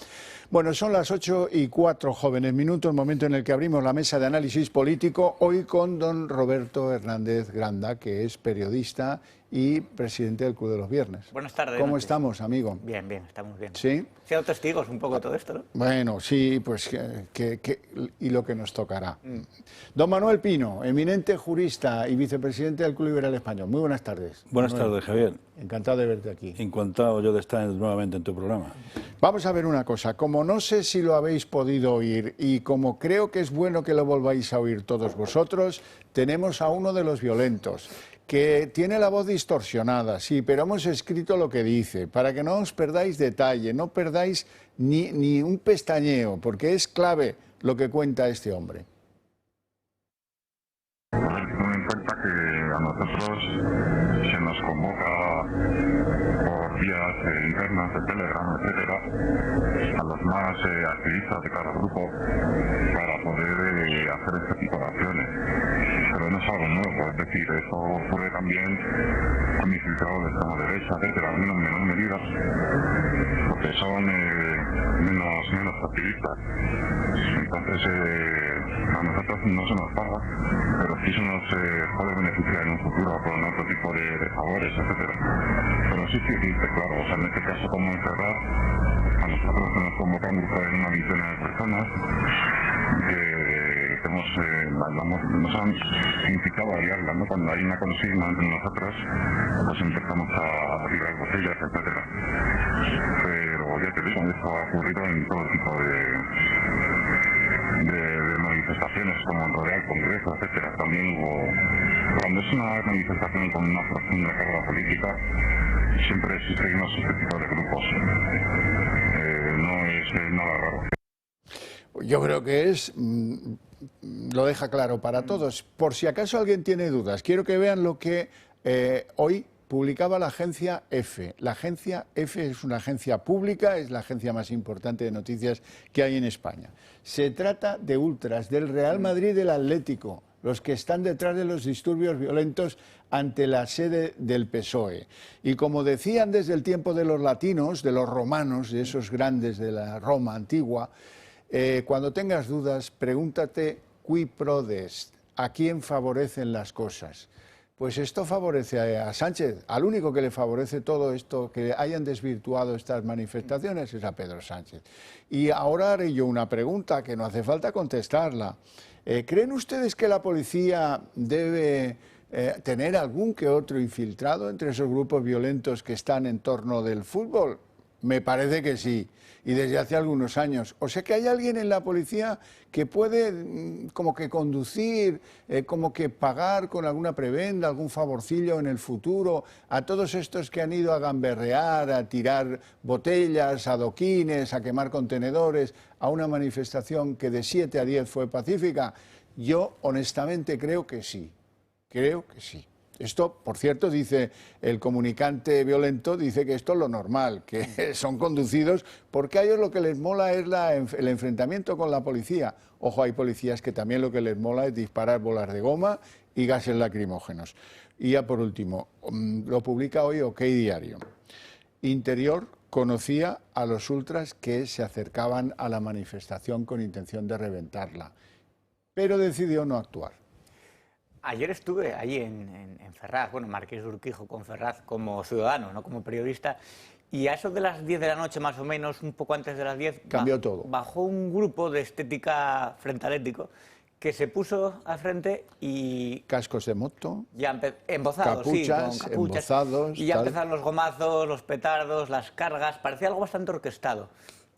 Bueno, son las 8:04 jóvenes minutos, momento en el que abrimos la mesa de análisis político, hoy con don Roberto Hernández Granda, que es periodista y presidente del Club de los Viernes. Buenas tardes. ¿Cómo estamos, amigo? Bien, bien, estamos bien. ¿Sí? Siendo testigos un poco de todo esto, ¿no? Bueno, sí, pues y lo que nos tocará. Don Manuel Pino, eminente jurista y vicepresidente del Club Liberal Español. Muy buenas tardes. Buenas Manuel, tardes, Javier. Encantado de verte aquí. Encantado yo de estar nuevamente en tu programa. Vamos a ver una cosa, como no sé si lo habéis podido oír y como creo que es bueno que lo volváis a oír todos vosotros, tenemos a uno de los violentos, que tiene la voz distorsionada, sí, pero hemos escrito lo que dice, para que no os perdáis detalle, no perdáis ni un pestañeo, porque es clave lo que cuenta este hombre. Ten en cuenta que a nosotros se nos convoca por vías internas de Telegram, etcétera, a los más activistas de cada grupo para poder hacer este tipo de acciones. Pero no es algo nuevo, es decir, eso ocurre también con infiltrados de extrema derecha, etcétera, en menor medida, porque son menos activistas. Entonces, a nosotros no se nos paga, pero sí se nos puede beneficiar en un futuro con otro tipo de favores, etcétera. Pero sí existe, claro, o sea, en este caso como en Ferraz, a nosotros se nos convoca un grupo de una veintena de personas que nos han incitado a liarla, ¿no? Cuando hay una consigna entre nosotros, pues empezamos a tirar botellas, etcétera. Pero ya te digo, esto ha ocurrido en todo tipo de manifestaciones, como en Rodeal, Congreso, etcétera. También hubo, cuando es una manifestación con una profunda carga política, siempre existen este tipo de grupos. No es nada raro. Yo creo que lo deja claro para todos. Por si acaso alguien tiene dudas, quiero que vean lo que hoy publicaba la agencia EFE. La agencia EFE es una agencia pública, es la agencia más importante de noticias que hay en España. Se trata de ultras del Real Madrid y del Atlético, los que están detrás de los disturbios violentos ante la sede del PSOE. Y como decían desde el tiempo de los latinos, de los romanos, de esos grandes de la Roma antigua, cuando tengas dudas, pregúntate qui prodest, ¿a quién favorecen las cosas? Pues esto favorece a Sánchez. Al único que le favorece todo esto, que hayan desvirtuado estas manifestaciones, es a Pedro Sánchez. Y ahora haré yo una pregunta que no hace falta contestarla. ¿Creen ustedes que la policía debe tener algún que otro infiltrado entre esos grupos violentos que están en torno del fútbol? Me parece que sí, y desde hace algunos años. O sea que hay alguien en la policía que puede como que conducir, como que pagar con alguna prebenda, algún favorcillo en el futuro a todos estos que han ido a gamberrear, a tirar botellas, adoquines, a quemar contenedores, a una manifestación que de 7 a 10 fue pacífica. Yo honestamente creo que sí, creo que sí. Esto, por cierto, dice el comunicante violento, dice que esto es lo normal, que son conducidos porque a ellos lo que les mola es el enfrentamiento con la policía. Ojo, hay policías que también lo que les mola es disparar bolas de goma y gases lacrimógenos. Y ya por último, lo publica hoy OK Diario. Interior conocía a los ultras que se acercaban a la manifestación con intención de reventarla, pero decidió no actuar. Ayer estuve allí en Ferraz, bueno, Marqués de Urquijo con Ferraz como ciudadano, no como periodista, y a eso de las 10 de la noche más o menos, un poco antes de las 10, cambió todo. Bajó un grupo de estética frente atlético que se puso al frente y... Cascos de moto, ya embozados, capuchas, sí, con capuchas, embozados, y ya tal. empezaron los gomazos, los petardos, las cargas, parecía algo bastante orquestado.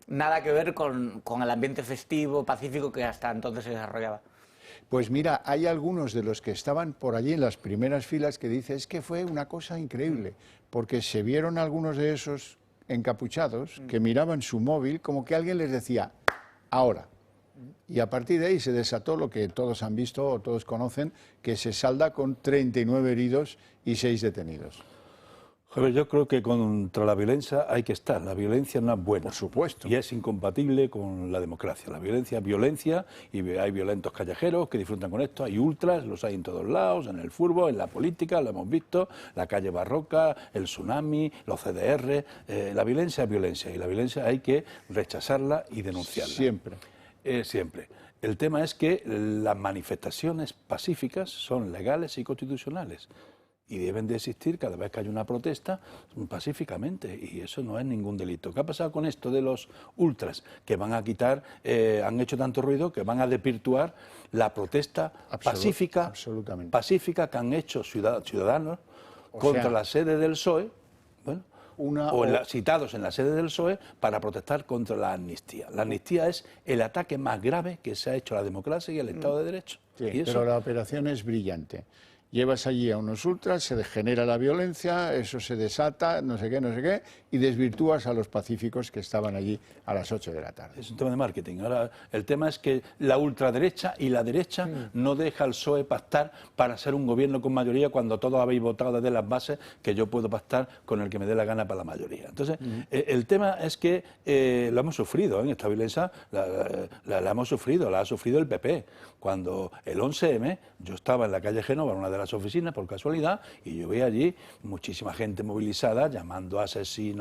Nada que ver con el ambiente festivo, pacífico que hasta entonces se desarrollaba. Pues mira, hay algunos de los que estaban por allí en las primeras filas que dicen, es que fue una cosa increíble, porque se vieron algunos de esos encapuchados que miraban su móvil como que alguien les decía, ahora. Y a partir de ahí se desató lo que todos han visto o todos conocen, que se salda con 39 heridos y 6 detenidos. Javier, yo creo que contra la violencia hay que estar. La violencia no es buena. Por supuesto. Y es incompatible con la democracia. La violencia es violencia y hay violentos callejeros que disfrutan con esto. Hay ultras, los hay en todos lados, en el fútbol, en la política, lo hemos visto, la calle Barroca, el tsunami, los CDR. La violencia es violencia y la violencia hay que rechazarla y denunciarla. Siempre. Siempre. El tema es que las manifestaciones pacíficas son legales y constitucionales. y deben de existir cada vez que haya una protesta pacíficamente, y eso no es ningún delito. ¿Qué ha pasado con esto de los ultras? Que van a quitar, han hecho tanto ruido que van a desvirtuar la protesta pacífica que han hecho ciudadanos contra la sede del PSOE, bueno, citados en la sede del PSOE para protestar contra la amnistía. La amnistía es el ataque más grave que se ha hecho a la democracia y al Estado de Derecho. Sí, y eso, pero la operación es brillante. Llevas allí a unos ultras, se degenera la violencia, eso se desata, no sé qué, y desvirtúas a los pacíficos que estaban allí a las 8 de la tarde. Es un tema de marketing. Ahora, el tema es que la ultraderecha y la derecha no deja al PSOE pactar para ser un gobierno con mayoría cuando todos habéis votado desde las bases que yo puedo pactar con el que me dé la gana para la mayoría. Entonces, el tema es que lo hemos sufrido, esta violencia la hemos sufrido, la ha sufrido el PP. Cuando el 11M, yo estaba en la calle Génova, en una de las oficinas, por casualidad, y yo veía allí muchísima gente movilizada llamando asesinos,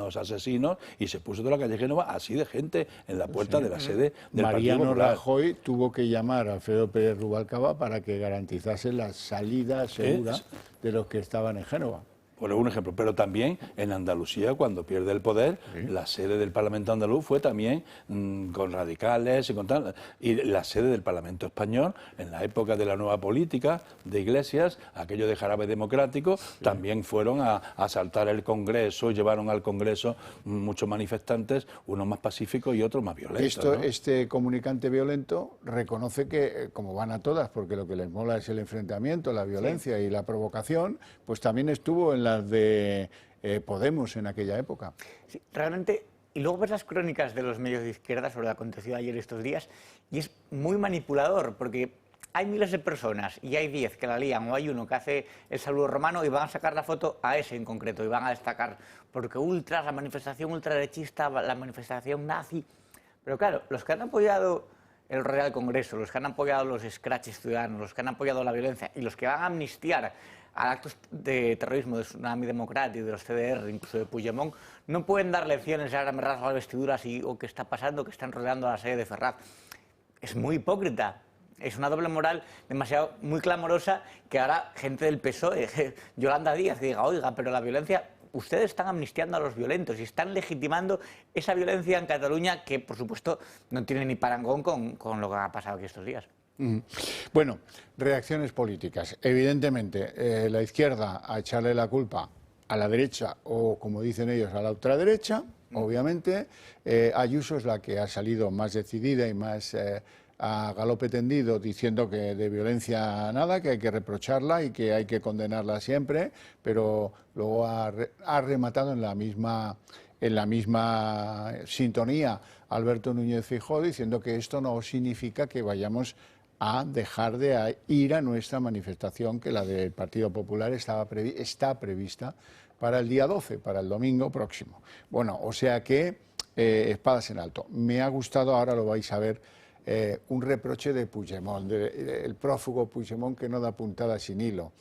y se puso toda la calle Génova así de gente en la puerta de la sede del Partido Popular. Mariano Rajoy tuvo que llamar a Alfredo Pérez Rubalcaba para que garantizase la salida segura de los que estaban en Génova. Por un ejemplo, pero también en Andalucía, cuando pierde el poder, la sede del Parlamento andaluz fue también con radicales y la sede del Parlamento español, en la época de la nueva política de Iglesias, aquello de jarabe democrático, también fueron a asaltar el Congreso, llevaron al Congreso muchos manifestantes, unos más pacíficos y otros más violentos. ¿No? Este comunicante violento reconoce que, como van a todas, porque lo que les mola es el enfrentamiento, la violencia y la provocación, pues también estuvo en las de Podemos en aquella época. Sí, realmente, y luego ves las crónicas de los medios de izquierda sobre lo acontecido ayer y estos días, y es muy manipulador, porque hay miles de personas y hay 10 que la lían, o hay uno que hace el saludo romano y van a sacar la foto a ese en concreto, y van a destacar, porque ultras, la manifestación ultraderechista, la manifestación nazi. Pero claro, los que han apoyado el Real Congreso, los que han apoyado los scratches ciudadanos, los que han apoyado la violencia y los que van a amnistiar a actos de terrorismo de Tsunami Democrático, de los CDR, incluso de Puigdemont, no pueden dar lecciones, ahora me rasgo las vestiduras o qué está pasando, que están rodeando a la sede de Ferraz. Es muy hipócrita, es una doble moral demasiado, muy clamorosa, que ahora gente del PSOE, Yolanda Díaz, diga, oiga, pero la violencia, ustedes están amnistiando a los violentos y están legitimando esa violencia en Cataluña que, por supuesto, no tiene ni parangón con lo que ha pasado aquí estos días. Bueno, reacciones políticas. Evidentemente, la izquierda a echarle la culpa a la derecha o, como dicen ellos, a la ultraderecha, obviamente. Ayuso es la que ha salido más decidida y más a galope tendido diciendo que de violencia nada, que hay que reprocharla y que hay que condenarla siempre, pero luego ha rematado en la misma sintonía Alberto Núñez Feijóo diciendo que esto no significa que vayamos a dejar de ir a nuestra manifestación, que la del Partido Popular está prevista para el día 12, para el domingo próximo. Bueno, o sea que espadas en alto. Me ha gustado, ahora lo vais a ver, un reproche de Puigdemont, el prófugo Puigdemont que no da puntada sin hilo.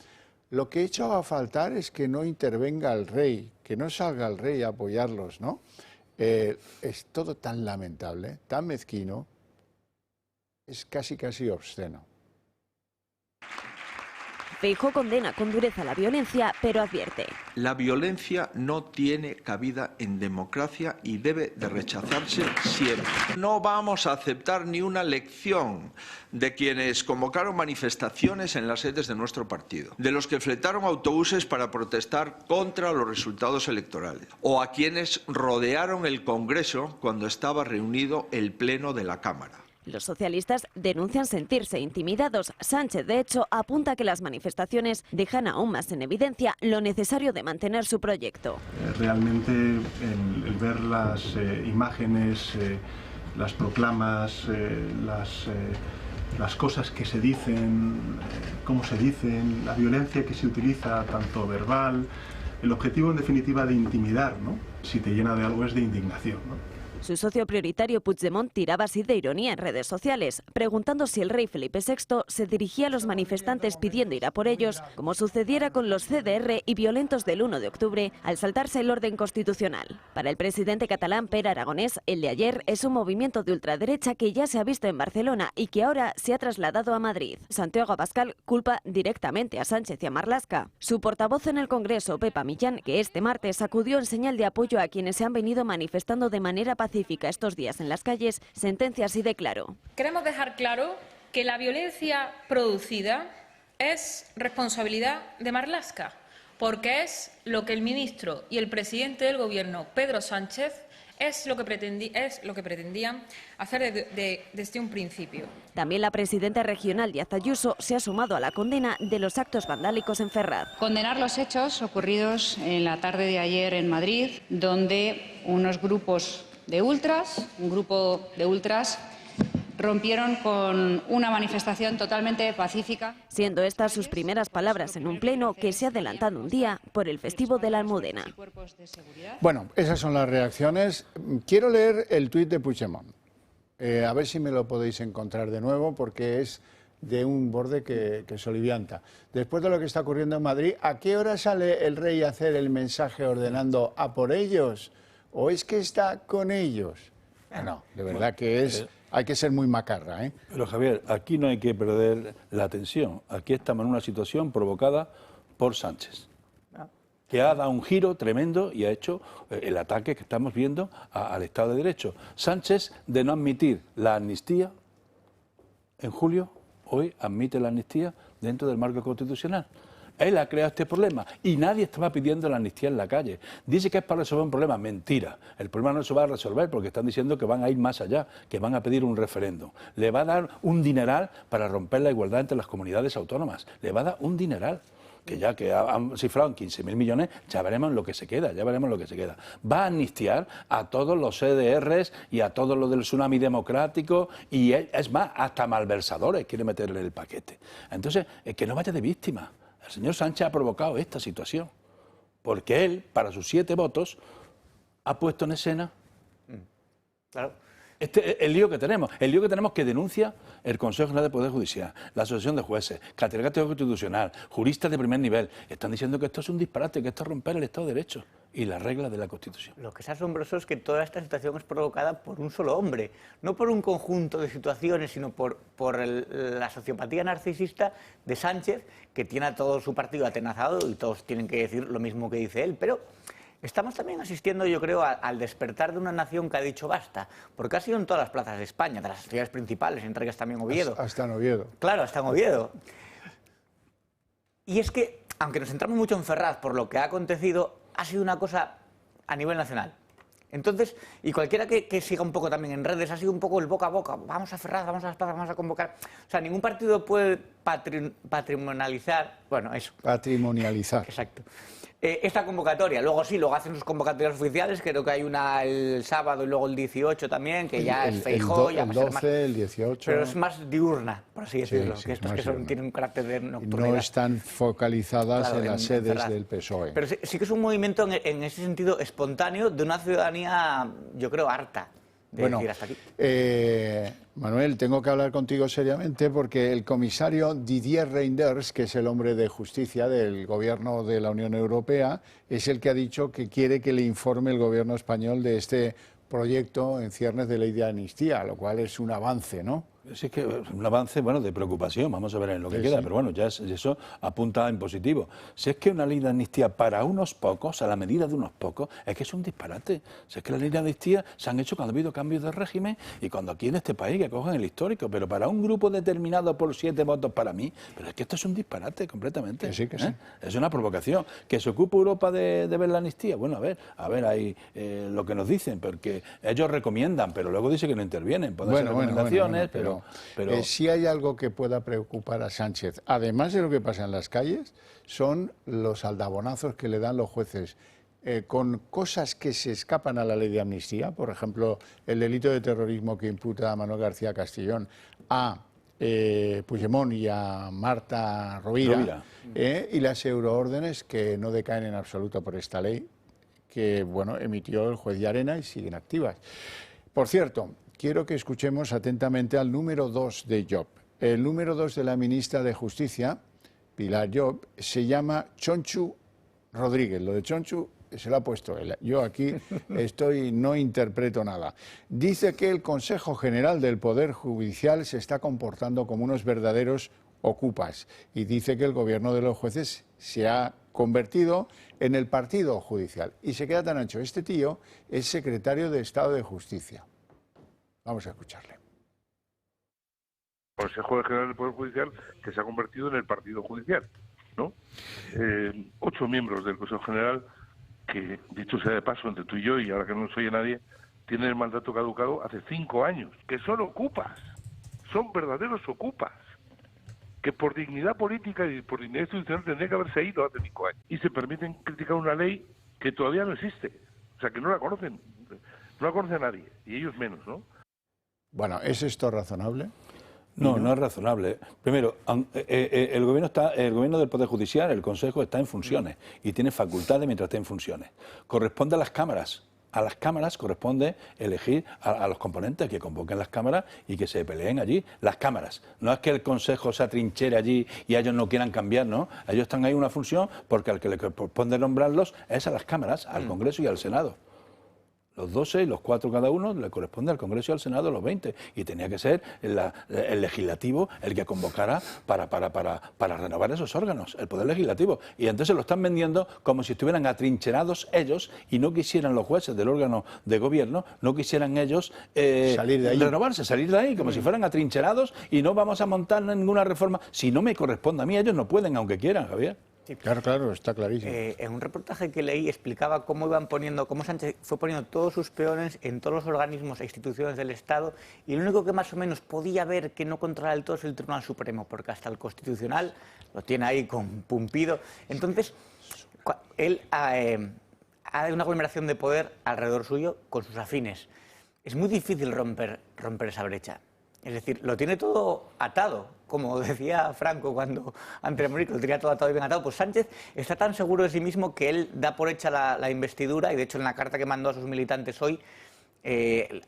Lo que he hecho a faltar es que no intervenga el rey, que no salga el rey a apoyarlos, ¿no? Es todo tan lamentable, tan mezquino, es casi obsceno. Feijóo condena con dureza la violencia, pero advierte: la violencia no tiene cabida en democracia y debe de rechazarse siempre. No vamos a aceptar ni una lección de quienes convocaron manifestaciones en las sedes de nuestro partido, de los que fletaron autobuses para protestar contra los resultados electorales, o a quienes rodearon el Congreso cuando estaba reunido el Pleno de la Cámara. Los socialistas denuncian sentirse intimidados. Sánchez, de hecho, apunta que las manifestaciones dejan aún más en evidencia lo necesario de mantener su proyecto. Realmente el ver las imágenes, las proclamas, las cosas que se dicen, cómo se dicen, la violencia que se utiliza, tanto verbal, el objetivo en definitiva de intimidar, ¿no? Si te llena de algo es de indignación, ¿no? Su socio prioritario Puigdemont tiraba así de ironía en redes sociales, preguntando si el rey Felipe VI se dirigía a los manifestantes pidiendo ir a por ellos, como sucediera con los CDR y violentos del 1 de octubre, al saltarse el orden constitucional. Para el presidente catalán Pere Aragonés, el de ayer es un movimiento de ultraderecha que ya se ha visto en Barcelona y que ahora se ha trasladado a Madrid. Santiago Abascal culpa directamente a Sánchez y a Marlaska. Su portavoz en el Congreso, Pepa Millán, que este martes acudió en señal de apoyo a quienes se han venido manifestando de manera pacífica estos días en las calles, sentencia así de claro. Queremos dejar claro que la violencia producida es responsabilidad de Marlaska, porque es lo que el ministro y el presidente del Gobierno, Pedro Sánchez, es lo que pretendían hacer desde un principio. También la presidenta regional Díaz Ayuso se ha sumado a la condena de los actos vandálicos en Ferraz. Condenar los hechos ocurridos en la tarde de ayer en Madrid, donde unos grupos de ultras, un grupo de ultras, rompieron con una manifestación totalmente pacífica. Siendo estas sus primeras palabras en un pleno que se ha adelantado un día por el festivo de la Almudena. Bueno, esas son las reacciones. Quiero leer el tuit de Puigdemont. A ver si me lo podéis encontrar de nuevo, porque es de un borde que solivianta. Después de lo que está ocurriendo en Madrid, ¿a qué hora sale el rey a hacer el mensaje ordenando a por ellos? ¿O es que está con ellos? No, de verdad que es... Hay que ser muy macarra, ¿eh? Pero Javier, aquí no hay que perder la atención. Aquí estamos en una situación provocada por Sánchez, que ha dado un giro tremendo y ha hecho el ataque que estamos viendo al Estado de Derecho. Sánchez, de no admitir la amnistía en julio, hoy admite la amnistía dentro del marco constitucional. Él ha creado este problema y nadie estaba pidiendo la amnistía en la calle. Dice que es para resolver un problema. Mentira. El problema no se va a resolver porque están diciendo que van a ir más allá, que van a pedir un referéndum. Le va a dar un dineral para romper la igualdad entre las comunidades autónomas. Le va a dar un dineral. Que ya que han cifrado en 15.000 millones, ya veremos lo que se queda, Va a amnistiar a todos los CDRs y a todos los del tsunami democrático y es más, hasta malversadores quiere meterle en el paquete. Entonces, que no vaya de víctima. El señor Sánchez ha provocado esta situación, porque él, para sus 7 votos, ha puesto en escena el lío que tenemos que denuncia el Consejo General de Poder Judicial, la Asociación de Jueces, Catedrático Constitucional, juristas de primer nivel. Están diciendo que esto es un disparate, que esto es romper el Estado de Derecho y las reglas de la Constitución. Lo que es asombroso es que toda esta situación es provocada por un solo hombre, no por un conjunto de situaciones, sino por la sociopatía narcisista de Sánchez, que tiene a todo su partido atenazado y todos tienen que decir lo mismo que dice él, pero... Estamos también asistiendo, yo creo, al despertar de una nación que ha dicho basta, porque ha sido en todas las plazas de España, de las ciudades principales, entre ellas también Oviedo. Hasta en Oviedo. Claro, hasta en Oviedo. Y es que, aunque nos centramos mucho en Ferraz por lo que ha acontecido, ha sido una cosa a nivel nacional. Entonces, y cualquiera que siga un poco también en redes, ha sido un poco el boca a boca. Vamos a Ferraz, vamos a las plazas, vamos a convocar. O sea, ningún partido puede patrimonializar, bueno, eso. Patrimonializar. Exacto. Esta convocatoria, luego hacen sus convocatorias oficiales, creo que hay una el sábado y luego el 18 también, que ya es Feijóo, ya el 12, el 18... Pero es más diurna, por así decirlo, sí, que estos que tienen un carácter de nocturnidad. No están focalizadas en las sedes del PSOE. Pero sí que es un movimiento en ese sentido espontáneo de una ciudadanía, yo creo, harta. Bueno, Manuel, tengo que hablar contigo seriamente porque el comisario Didier Reynders, que es el hombre de justicia del gobierno de la Unión Europea, es el que ha dicho que quiere que le informe el gobierno español de este proyecto en ciernes de ley de amnistía, lo cual es un avance, ¿no? Sí, es que es un avance, bueno, de preocupación, vamos a ver en lo que queda, pero bueno, ya eso apunta en positivo. Si es que una ley de amnistía para unos pocos, a la medida de unos pocos, es que es un disparate. Si es que las leyes de amnistía se han hecho cuando ha habido cambios de régimen y cuando aquí en este país que cogen el histórico, pero para un grupo determinado por 7 votos para mí, pero es que esto es un disparate completamente. Que sí. Es una provocación. ¿Que se ocupa Europa de ver la amnistía? Bueno, a ver ahí lo que nos dicen, porque ellos recomiendan, pero luego dicen que no intervienen. Pueden ser recomendaciones, pero si hay algo que pueda preocupar a Sánchez, además de lo que pasa en las calles, son los aldabonazos que le dan los jueces con cosas que se escapan a la ley de amnistía, por ejemplo, el delito de terrorismo que imputa a Manuel García Castellón, a Puigdemont y a Marta Rovira. Y las euroórdenes que no decaen en absoluto por esta ley que emitió el juez Llarena y siguen activas. Por cierto, quiero que escuchemos atentamente al número 2 de Job. El número 2 de la ministra de Justicia, Pilar Job, se llama Chonchu Rodríguez. Lo de Chonchu se lo ha puesto él. Yo aquí no interpreto nada. Dice que el Consejo General del Poder Judicial se está comportando como unos verdaderos ocupas y dice que el gobierno de los jueces se ha convertido en el partido judicial. Y se queda tan ancho. Este tío es secretario de Estado de Justicia. Vamos a escucharle. Consejo General del Poder Judicial que se ha convertido en el partido judicial, ¿no? 8 miembros del Consejo General que, dicho sea de paso, entre tú y yo, y ahora que no nos oye nadie, tienen el mandato caducado hace 5 años, que son ocupas, son verdaderos ocupas, que por dignidad política y por dignidad institucional tendría que haberse ido hace 5 años. Y se permiten criticar una ley que todavía no existe, o sea, que no la conoce a nadie, y ellos menos, ¿no? Bueno, ¿es esto razonable? No, no es razonable. Primero, el gobierno del Poder Judicial, el Consejo, está en funciones y tiene facultades mientras esté en funciones. Corresponde a las cámaras. A las cámaras corresponde elegir a los componentes que convoquen las cámaras y que se peleen allí. Las cámaras. No es que el Consejo se atrinchere allí y ellos no quieran cambiar, ¿no? Ellos están ahí en una función porque al que le corresponde nombrarlos es a las cámaras, al Congreso y al Senado. Los 12 y los 4 cada uno le corresponde al Congreso y al Senado los 20. Y tenía que ser el legislativo el que convocara para renovar esos órganos, el Poder Legislativo. Y entonces lo están vendiendo como si estuvieran atrincherados ellos y no quisieran los jueces del órgano de gobierno, no quisieran ellos salir de ahí. Renovarse, salir de ahí, como si fueran atrincherados y no vamos a montar ninguna reforma. Si no me corresponde a mí, ellos no pueden, aunque quieran, Javier. Sí, claro, está clarísimo. En un reportaje que leí explicaba cómo Sánchez fue poniendo todos sus peones en todos los organismos e instituciones del Estado y lo único que más o menos podía ver que no controla del todo es el Tribunal Supremo, porque hasta el Constitucional lo tiene ahí con Pumpido. Entonces, él ha una aglomeración de poder alrededor suyo con sus afines. Es muy difícil romper esa brecha. Es decir, lo tiene todo atado, como decía Franco cuando antes de morir, que lo tenía todo atado y bien atado. Pues Sánchez está tan seguro de sí mismo que él da por hecha la investidura y de hecho en la carta que mandó a sus militantes hoy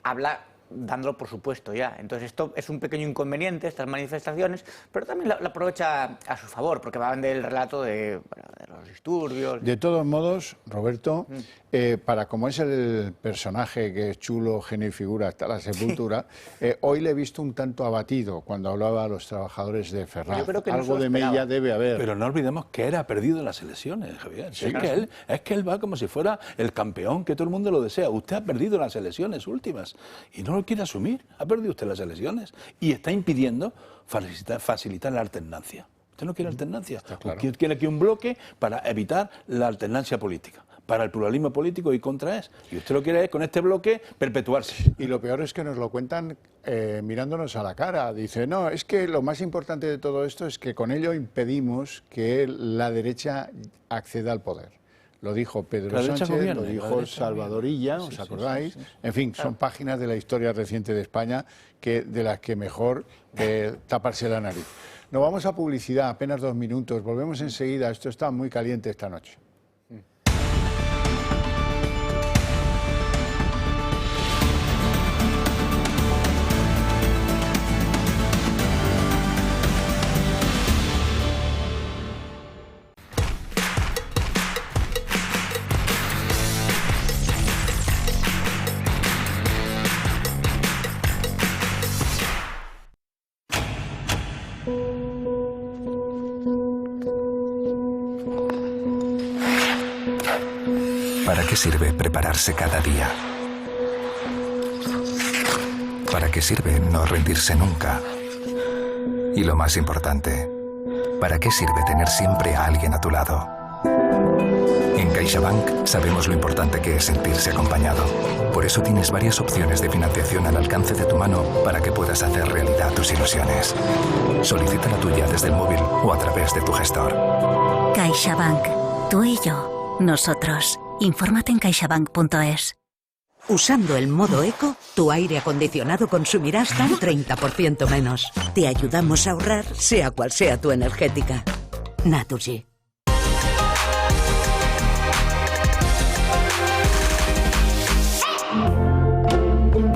habla dándolo por supuesto ya. Entonces esto es un pequeño inconveniente, estas manifestaciones, pero también la aprovecha a su favor, porque va a vender el relato de los disturbios. De todos modos, Roberto, para como es el personaje que es chulo, genio y figura hasta la sepultura, hoy le he visto un tanto abatido cuando hablaba a los trabajadores de Ferraz. Yo creo que algo de mella debe haber. Pero no olvidemos que él ha perdido las elecciones, Javier. Sí, es que él va como si fuera el campeón, que todo el mundo lo desea. Usted ha perdido las elecciones últimas y no lo quiere asumir. Ha perdido usted las elecciones y está impidiendo facilitar la alternancia. Usted no quiere alternancia. Claro. Quiere aquí un bloque para evitar la alternancia política, para el pluralismo político y contra es. Y usted lo quiere con este bloque perpetuarse. Y lo peor es que nos lo cuentan mirándonos a la cara. Dice, no, es que lo más importante de todo esto es que con ello impedimos que la derecha acceda al poder. Lo dijo Pedro Sánchez, lo dijo Salvador Illa, ¿os acordáis? Sí. En fin, son páginas de la historia reciente de España de las que mejor taparse la nariz. Nos vamos a publicidad, apenas 2 minutos, volvemos enseguida, esto está muy caliente esta noche. ¿Para qué sirve prepararse cada día? ¿Para qué sirve no rendirse nunca? Y lo más importante, ¿para qué sirve tener siempre a alguien a tu lado? En CaixaBank sabemos lo importante que es sentirse acompañado. Por eso tienes varias opciones de financiación al alcance de tu mano para que puedas hacer realidad tus ilusiones. Solicita la tuya desde el móvil o a través de tu gestor. CaixaBank. Tú y yo. Nosotros. Infórmate en caixabank.es. Usando el modo Eco, tu aire acondicionado consumirá hasta un 30% menos. Te ayudamos a ahorrar, sea cual sea tu energética. Naturgy.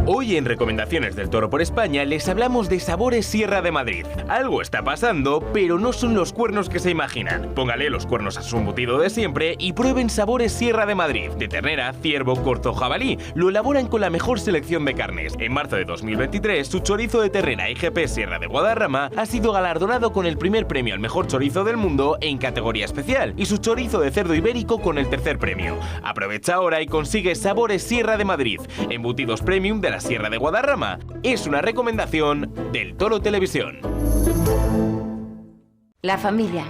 Hoy Hoy en Recomendaciones del Toro por España les hablamos de sabores Sierra de Madrid. Algo está pasando, pero no son los cuernos que se imaginan. Póngale los cuernos a su embutido de siempre y prueben sabores Sierra de Madrid. De ternera, ciervo, corzo o jabalí. Lo elaboran con la mejor selección de carnes. En marzo de 2023, su chorizo de ternera IGP Sierra de Guadarrama ha sido galardonado con el primer premio al mejor chorizo del mundo en categoría especial y su chorizo de cerdo ibérico con el tercer premio. Aprovecha ahora y consigue sabores Sierra de Madrid, embutidos premium de la Sierra de Guadarrama. Es una recomendación del Toro Televisión. La familia,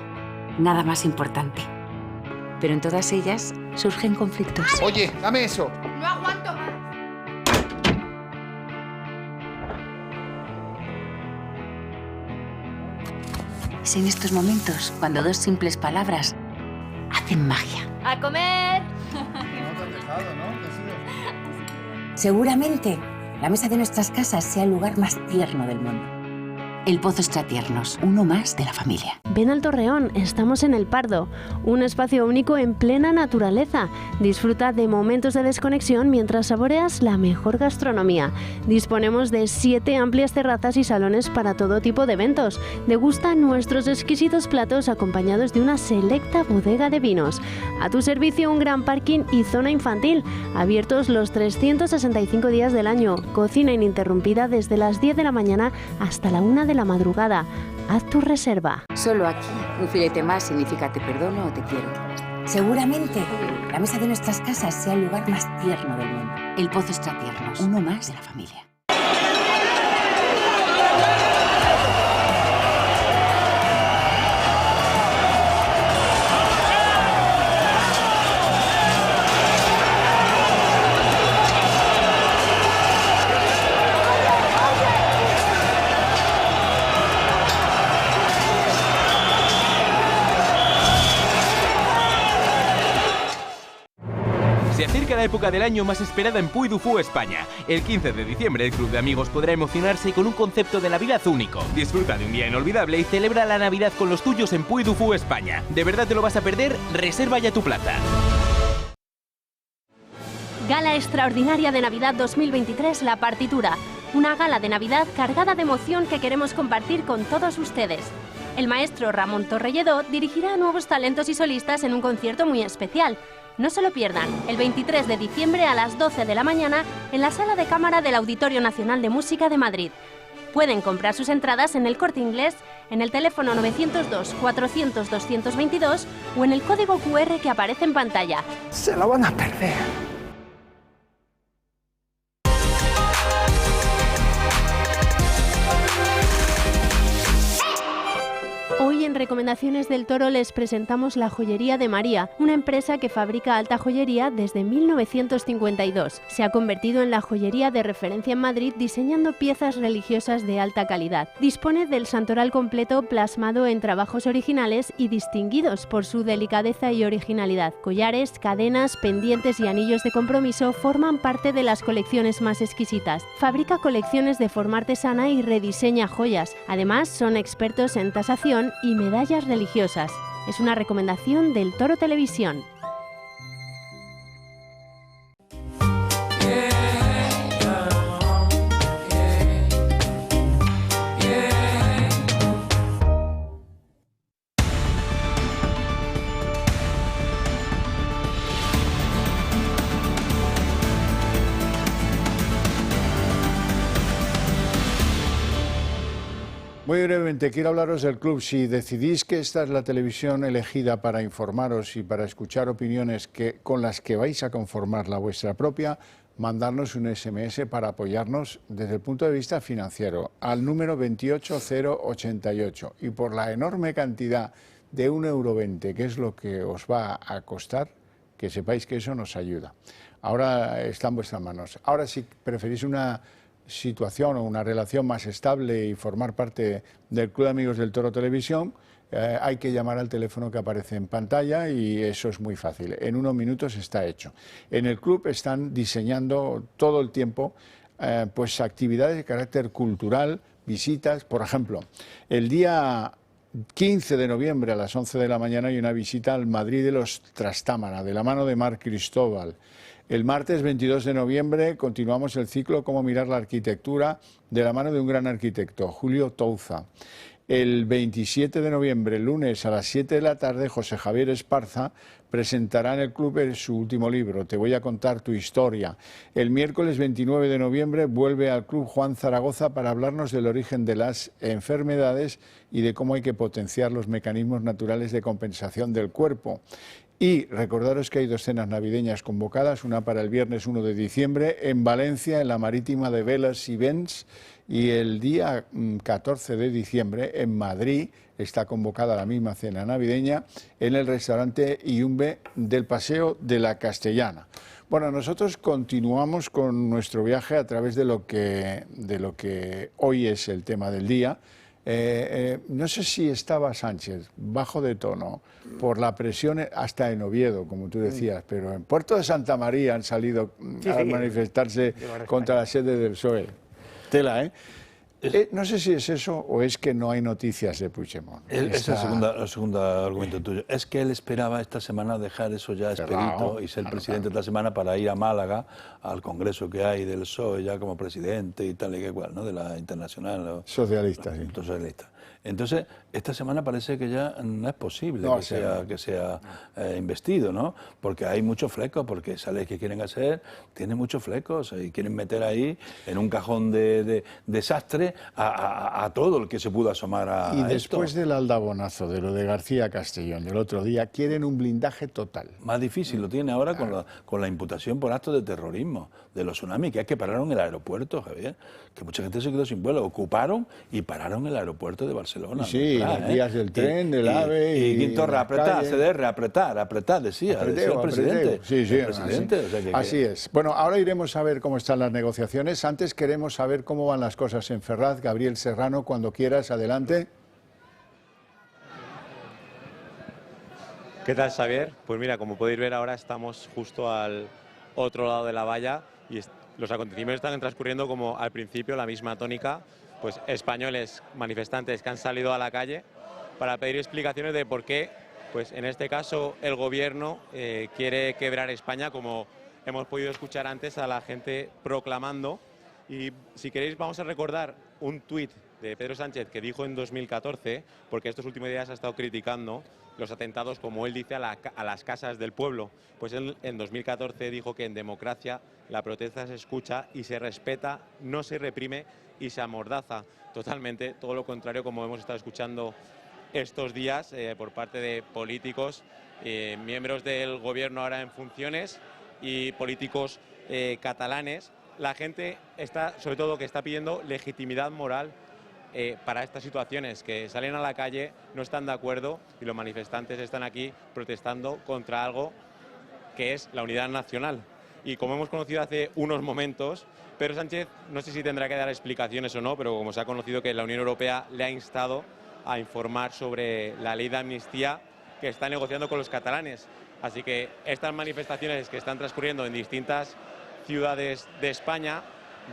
nada más importante. Pero en todas ellas surgen conflictos. Oye, dame eso. No aguanto más. Es en estos momentos cuando dos simples palabras hacen magia. ¡A comer! Seguramente la mesa de nuestras casas sea el lugar más tierno del mundo. El Pozo Extratiernos, uno más de la familia. Ven al Torreón, estamos en El Pardo, un espacio único en plena naturaleza. Disfruta de momentos de desconexión mientras saboreas la mejor gastronomía. Disponemos de 7 amplias terrazas y salones para todo tipo de eventos. Degusta nuestros exquisitos platos acompañados de una selecta bodega de vinos. A tu servicio un gran parking y zona infantil, abiertos los 365 días del año. Cocina ininterrumpida desde las 10 de la mañana hasta la 1 de la madrugada. Haz tu reserva. Solo aquí, un filete más significa te perdono o te quiero. Seguramente la mesa de nuestras casas sea el lugar más tierno del mundo. El Pozo Extratiernos, uno más de la familia. Se acerca la época del año más esperada en Puy du Fou, España. El 15 de diciembre el Club de Amigos podrá emocionarse con un concepto de Navidad único. Disfruta de un día inolvidable y celebra la Navidad con los tuyos en Puy du Fou, España. ¿De verdad te lo vas a perder? Reserva ya tu plaza. Gala extraordinaria de Navidad 2023, La Partitura. Una gala de Navidad cargada de emoción que queremos compartir con todos ustedes. El maestro Ramón Torrelledó dirigirá a nuevos talentos y solistas en un concierto muy especial. No se lo pierdan, el 23 de diciembre a las 12 de la mañana en la Sala de Cámara del Auditorio Nacional de Música de Madrid. Pueden comprar sus entradas en El Corte Inglés, en el teléfono 902 400 222 o en el código QR que aparece en pantalla. Se la van a perder. Hoy en Recomendaciones del Toro les presentamos la Joyería de María, una empresa que fabrica alta joyería desde 1952. Se ha convertido en la joyería de referencia en Madrid diseñando piezas religiosas de alta calidad. Dispone del santoral completo plasmado en trabajos originales y distinguidos por su delicadeza y originalidad. Collares, cadenas, pendientes y anillos de compromiso forman parte de las colecciones más exquisitas. Fabrica colecciones de forma artesana y rediseña joyas. Además, son expertos en tasación y medallas religiosas. Es una recomendación del Toro Televisión. Muy brevemente, quiero hablaros del club. Si decidís que esta es la televisión elegida para informaros y para escuchar opiniones con las que vais a conformar la vuestra propia, mandarnos un SMS para apoyarnos desde el punto de vista financiero al número 28088. Y por la enorme cantidad de 1,20 €, que es lo que os va a costar, que sepáis que eso nos ayuda. Ahora está en vuestras manos. Ahora, si preferís una situación o una relación más estable y formar parte del Club de Amigos del Toro Televisión, hay que llamar al teléfono que aparece en pantalla y eso es muy fácil. En unos minutos está hecho. En el club están diseñando todo el tiempo pues actividades de carácter cultural, visitas. Por ejemplo, el día 15 de noviembre a las 11 de la mañana hay una visita al Madrid de los Trastámara, de la mano de Marc Cristóbal. El martes 22 de noviembre continuamos el ciclo Cómo mirar la arquitectura de la mano de un gran arquitecto, Julio Touza. El 27 de noviembre, el lunes a las 7 de la tarde, José Javier Esparza presentará en el club su último libro, Te voy a contar tu historia. El miércoles 29 de noviembre vuelve al club Juan Zaragoza para hablarnos del origen de las enfermedades y de cómo hay que potenciar los mecanismos naturales de compensación del cuerpo. Y recordaros que hay 2 cenas navideñas convocadas, una para el viernes 1 de diciembre en Valencia, en la Marítima de Velas y Vents, y el día 14 de diciembre en Madrid está convocada la misma cena navideña en el restaurante Iumbe del Paseo de la Castellana. Bueno, nosotros continuamos con nuestro viaje a través de lo que hoy es el tema del día. No sé si estaba Sánchez bajo de tono por la presión hasta en Oviedo, como tú decías, pero en Puerto de Santa María han salido a manifestarse contra la sede del PSOE. Tela, ¿eh? No sé si es eso o es que no hay noticias de Puigdemont. Es el segundo argumento tuyo. Es que él esperaba esta semana dejar eso ya expedito y ser presidente esta semana para ir a Málaga, al congreso que hay del PSOE ya como presidente y tal y que cual, ¿no? De la Internacional Socialista, sí. Socialista. Entonces, esta semana parece que ya no es posible que sea investido, ¿no? Porque hay muchos flecos, porque esa ley que quieren hacer tiene muchos flecos y quieren meter ahí en un cajón de desastre a todo el que se pudo asomar a esto. Y después del aldabonazo de lo de García Castellón del otro día, quieren un blindaje total. Más difícil lo tiene ahora con la imputación por actos de terrorismo de los tsunamis, que es que pararon el aeropuerto, Javier, que mucha gente se quedó sin vuelo, ocuparon y pararon el aeropuerto de Barcelona. Sí, las vías del tren, del AVE y Quinto reapretar, ceder, reapretar, decía el presidente. Sí, el presidente. Así, o sea así es. Bueno, ahora iremos a ver cómo están las negociaciones. Antes queremos saber cómo van las cosas en Ferraz. Gabriel Serrano, cuando quieras, adelante. ¿Qué tal, Xavier? Pues mira, como podéis ver ahora estamos justo al otro lado de la valla y los acontecimientos están transcurriendo como al principio, la misma tónica, pues españoles manifestantes que han salido a la calle para pedir explicaciones de por qué, pues en este caso el gobierno quiere quebrar España, como hemos podido escuchar antes a la gente proclamando. Y si queréis vamos a recordar un tuit de Pedro Sánchez que dijo en 2014, porque estos últimos días ha estado criticando los atentados, como él dice, a las casas del pueblo. Pues él en 2014 dijo que en democracia la protesta se escucha y se respeta, no se reprime y se amordaza. Totalmente, todo lo contrario, como hemos estado escuchando estos días por parte de políticos, miembros del gobierno ahora en funciones y políticos catalanes. La gente está, sobre todo, que está pidiendo legitimidad moral para estas situaciones, que salen a la calle, no están de acuerdo y los manifestantes están aquí protestando contra algo que es la unidad nacional. Y como hemos conocido hace unos momentos, Pedro Sánchez, no sé si tendrá que dar explicaciones o no, pero como se ha conocido que la Unión Europea le ha instado a informar sobre la ley de amnistía que está negociando con los catalanes. Así que estas manifestaciones que están transcurriendo en distintas ciudades de España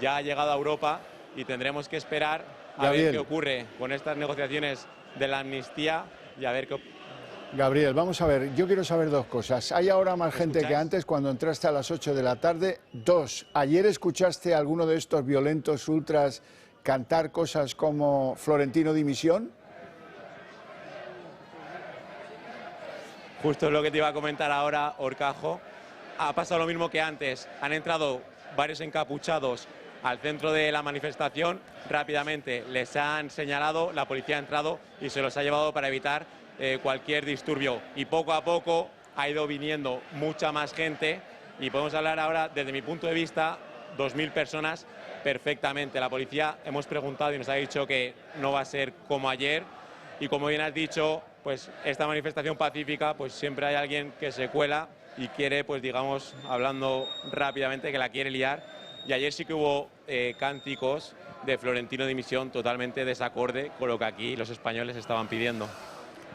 ya ha llegado a Europa y tendremos que esperar a ver qué ocurre con estas negociaciones de la amnistía y a ver qué... Gabriel, vamos a ver, yo quiero saber dos cosas. ¿Hay ahora más gente que antes cuando entraste a las 8 de la tarde? Dos, ¿ayer escuchaste a alguno de estos violentos ultras cantar cosas como Florentino dimisión? Justo es lo que te iba a comentar ahora, Horcajo. Ha pasado lo mismo que antes. Han entrado varios encapuchados al centro de la manifestación. Rápidamente les han señalado, la policía ha entrado y se los ha llevado para evitar cualquier disturbio. Y poco a poco ha ido viniendo mucha más gente y podemos hablar ahora, desde mi punto de vista, 2.000 personas perfectamente. La policía, hemos preguntado y nos ha dicho que no va a ser como ayer y como bien has dicho, pues esta manifestación pacífica, pues siempre hay alguien que se cuela y quiere, pues digamos, hablando rápidamente, que la quiere liar. Y ayer sí que hubo cánticos de Florentino dimisión totalmente desacorde con lo que aquí los españoles estaban pidiendo.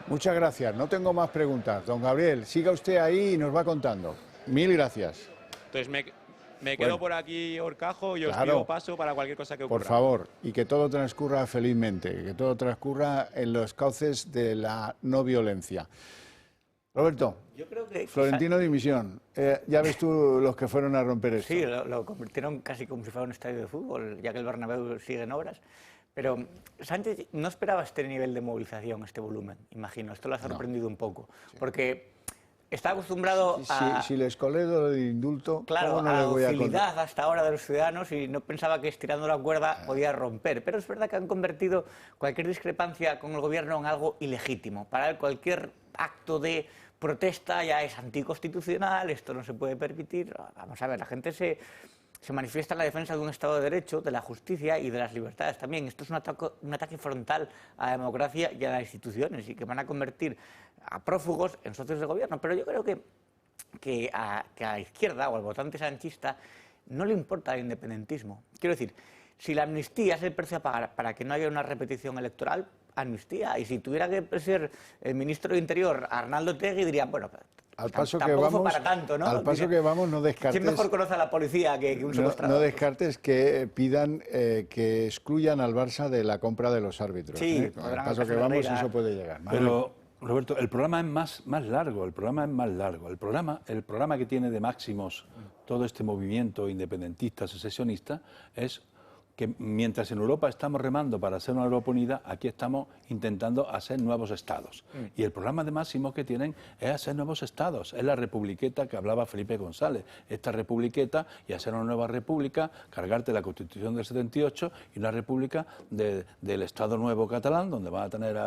Muchas gracias, no tengo más preguntas. Don Gabriel, siga usted ahí y nos va contando. Mil gracias. Entonces me quedo por aquí, Horcajo, y os pido paso para cualquier cosa que ocurra. Por favor, y que todo transcurra felizmente, que todo transcurra en los cauces de la no violencia. Roberto, yo creo que Florentino dimisión. Ya ves tú los que fueron a romper esto. Sí, lo convirtieron casi como si fuera un estadio de fútbol, ya que el Bernabéu sigue en obras. Pero Sánchez no esperaba este nivel de movilización, este volumen, imagino. Esto lo ha sorprendido un poco. Sí. Porque está acostumbrado a... Si les coledo el indulto, claro, ¿cómo no a la le voy a docilidad hasta ahora de los ciudadanos y no pensaba que estirando la cuerda podía romper. Pero es verdad que han convertido cualquier discrepancia con el gobierno en algo ilegítimo. Para él cualquier acto de protesta ya es anticonstitucional, esto no se puede permitir. Vamos a ver, la gente se manifiesta en la defensa de un Estado de Derecho, de la justicia y de las libertades también. Esto es un ataque frontal a la democracia y a las instituciones y que van a convertir a prófugos en socios de gobierno. Pero yo creo que a la izquierda o al votante sanchista no le importa el independentismo. Quiero decir, si la amnistía es el precio a pagar para que no haya una repetición electoral, amnistía. Y si tuviera que ser el ministro de Interior Arnaldo Otegi, diría, bueno, al paso que vamos, para tanto, ¿no? Al paso que vamos, no descartes... ¿Quién mejor conoce a la policía que un secuestrador? No descartes que pidan que excluyan al Barça de la compra de los árbitros. Sí, al paso que vamos, eso puede llegar. Pero, Roberto, el programa es más largo, el programa que tiene de máximos todo este movimiento independentista, secesionista, es que mientras en Europa estamos remando para hacer una Europa unida, aquí estamos intentando hacer nuevos estados. Y el programa de máximos que tienen es hacer nuevos estados. Es la republiqueta que hablaba Felipe González. Esta republiqueta y hacer una nueva república, cargarte la Constitución del 78 y una república del Estado Nuevo catalán, donde van a tener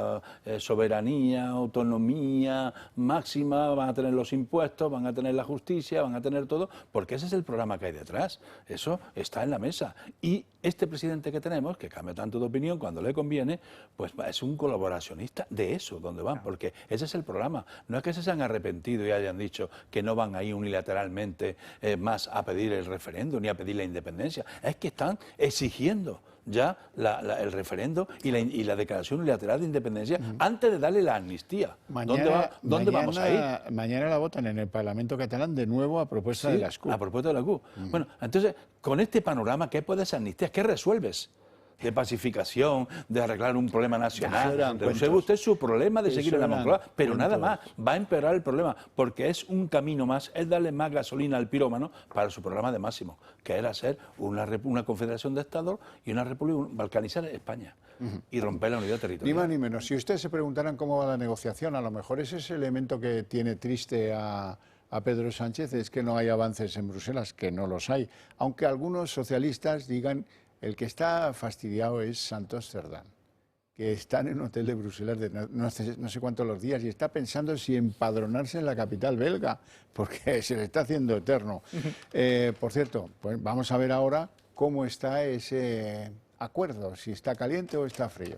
soberanía, autonomía máxima, van a tener los impuestos, van a tener la justicia, van a tener todo, porque ese es el programa que hay detrás. Eso está en la mesa. Y este presidente que tenemos, que cambia tanto de opinión cuando le conviene, pues es un colaboracionista de eso, donde van, porque ese es el programa. No es que se hayan arrepentido y hayan dicho que no van ahí unilateralmente más a pedir el referéndum ni a pedir la independencia, es que están exigiendo ya el referendo y la declaración unilateral de independencia antes de darle la amnistía. ¿Dónde vamos a ir? Mañana la votan en el Parlamento catalán de nuevo a propuesta de la CUP. A propuesta de la CUP. Bueno, entonces, con este panorama, ¿qué puedes amnistiar? ¿Qué resuelves? De pacificación, de arreglar un problema nacional. Resuelve usted su problema de seguir en la Moncloa, pero nada más, va a empeorar el problema, porque es un camino más, es darle más gasolina al pirómano para su programa de máximo, que era hacer una confederación de estados y una república, balcanizar España y romper la unidad territorial. Ni más ni menos. Si ustedes se preguntaran cómo va la negociación, a lo mejor ese es el elemento que tiene triste a Pedro Sánchez, es que no hay avances en Bruselas, que no los hay, aunque algunos socialistas digan el que está fastidiado es Santos Cerdán, que está en un hotel de Bruselas de no sé cuántos los días y está pensando si empadronarse en la capital belga, porque se le está haciendo eterno. Por cierto, pues vamos a ver ahora cómo está ese acuerdo, si está caliente o está frío.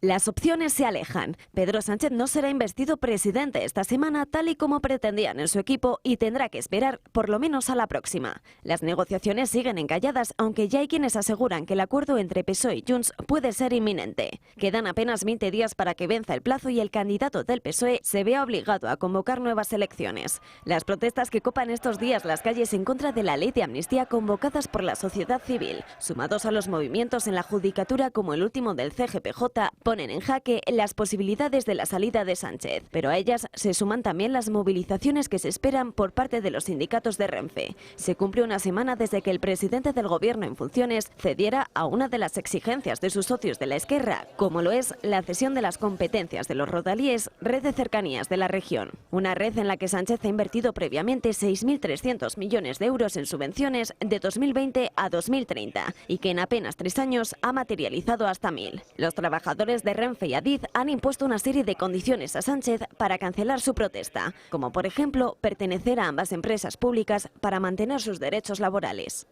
Las opciones se alejan. Pedro Sánchez no será investido presidente esta semana tal y como pretendían en su equipo y tendrá que esperar por lo menos a la próxima. Las negociaciones siguen encalladas, aunque ya hay quienes aseguran que el acuerdo entre PSOE y Junts puede ser inminente. Quedan apenas 20 días para que venza el plazo y el candidato del PSOE se vea obligado a convocar nuevas elecciones. Las protestas que copan estos días las calles en contra de la ley de amnistía convocadas por la sociedad civil, sumados a los movimientos en la judicatura como el último del CGPJ, ponen en jaque las posibilidades de la salida de Sánchez, pero a ellas se suman también las movilizaciones que se esperan por parte de los sindicatos de Renfe. Se cumple una semana desde que el presidente del gobierno en funciones cediera a una de las exigencias de sus socios de la Esquerra, como lo es la cesión de las competencias de los rodalíes, red de cercanías de la región. Una red en la que Sánchez ha invertido previamente 6.300 millones de euros en subvenciones de 2020 a 2030 y que en apenas 3 años ha materializado hasta 1.000. Los trabajadores de Renfe y Adif han impuesto una serie de condiciones a Sánchez para cancelar su protesta, como por ejemplo pertenecer a ambas empresas públicas para mantener sus derechos laborales.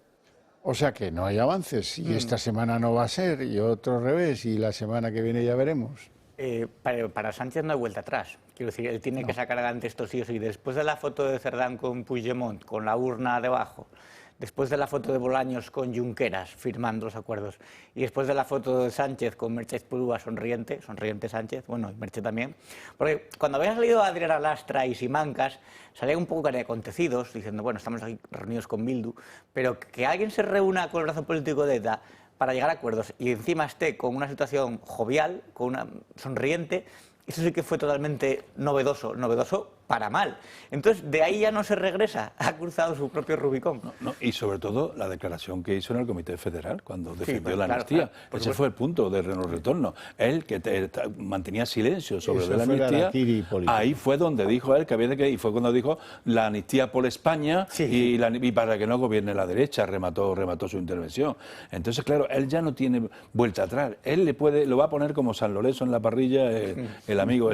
O sea que no hay avances y esta semana no va a ser y otro revés y la semana que viene ya veremos. Para Sánchez no hay vuelta atrás. Quiero decir, él tiene que sacar adelante estos sí o sí. Después de la foto de Cerdán con Puigdemont, con la urna debajo, después de la foto de Bolaños con Junqueras firmando los acuerdos y después de la foto de Sánchez con Merche Espurúa sonriente Sánchez, bueno, y Merche también, porque cuando había salido Adriana Lastra y Simancas salían un poco acontecidos diciendo, bueno, estamos aquí reunidos con Bildu, pero que alguien se reúna con el brazo político de ETA para llegar a acuerdos y encima esté con una situación jovial, con una sonriente, eso sí que fue totalmente novedoso para mal. Entonces, de ahí ya no se regresa, ha cruzado su propio Rubicón. Y sobre todo la declaración que hizo en el Comité Federal cuando defendió la claro, amnistía. claro, Ese fue el punto de no retorno. Él, que mantenía silencio sobre Eso la fue amnistía, ahí fue donde dijo él que había que... Y fue cuando dijo la amnistía por España y para que no gobierne la derecha, remató su intervención. Entonces, claro, él ya no tiene vuelta atrás. Él lo va a poner como San Lorenzo en la parrilla el amigo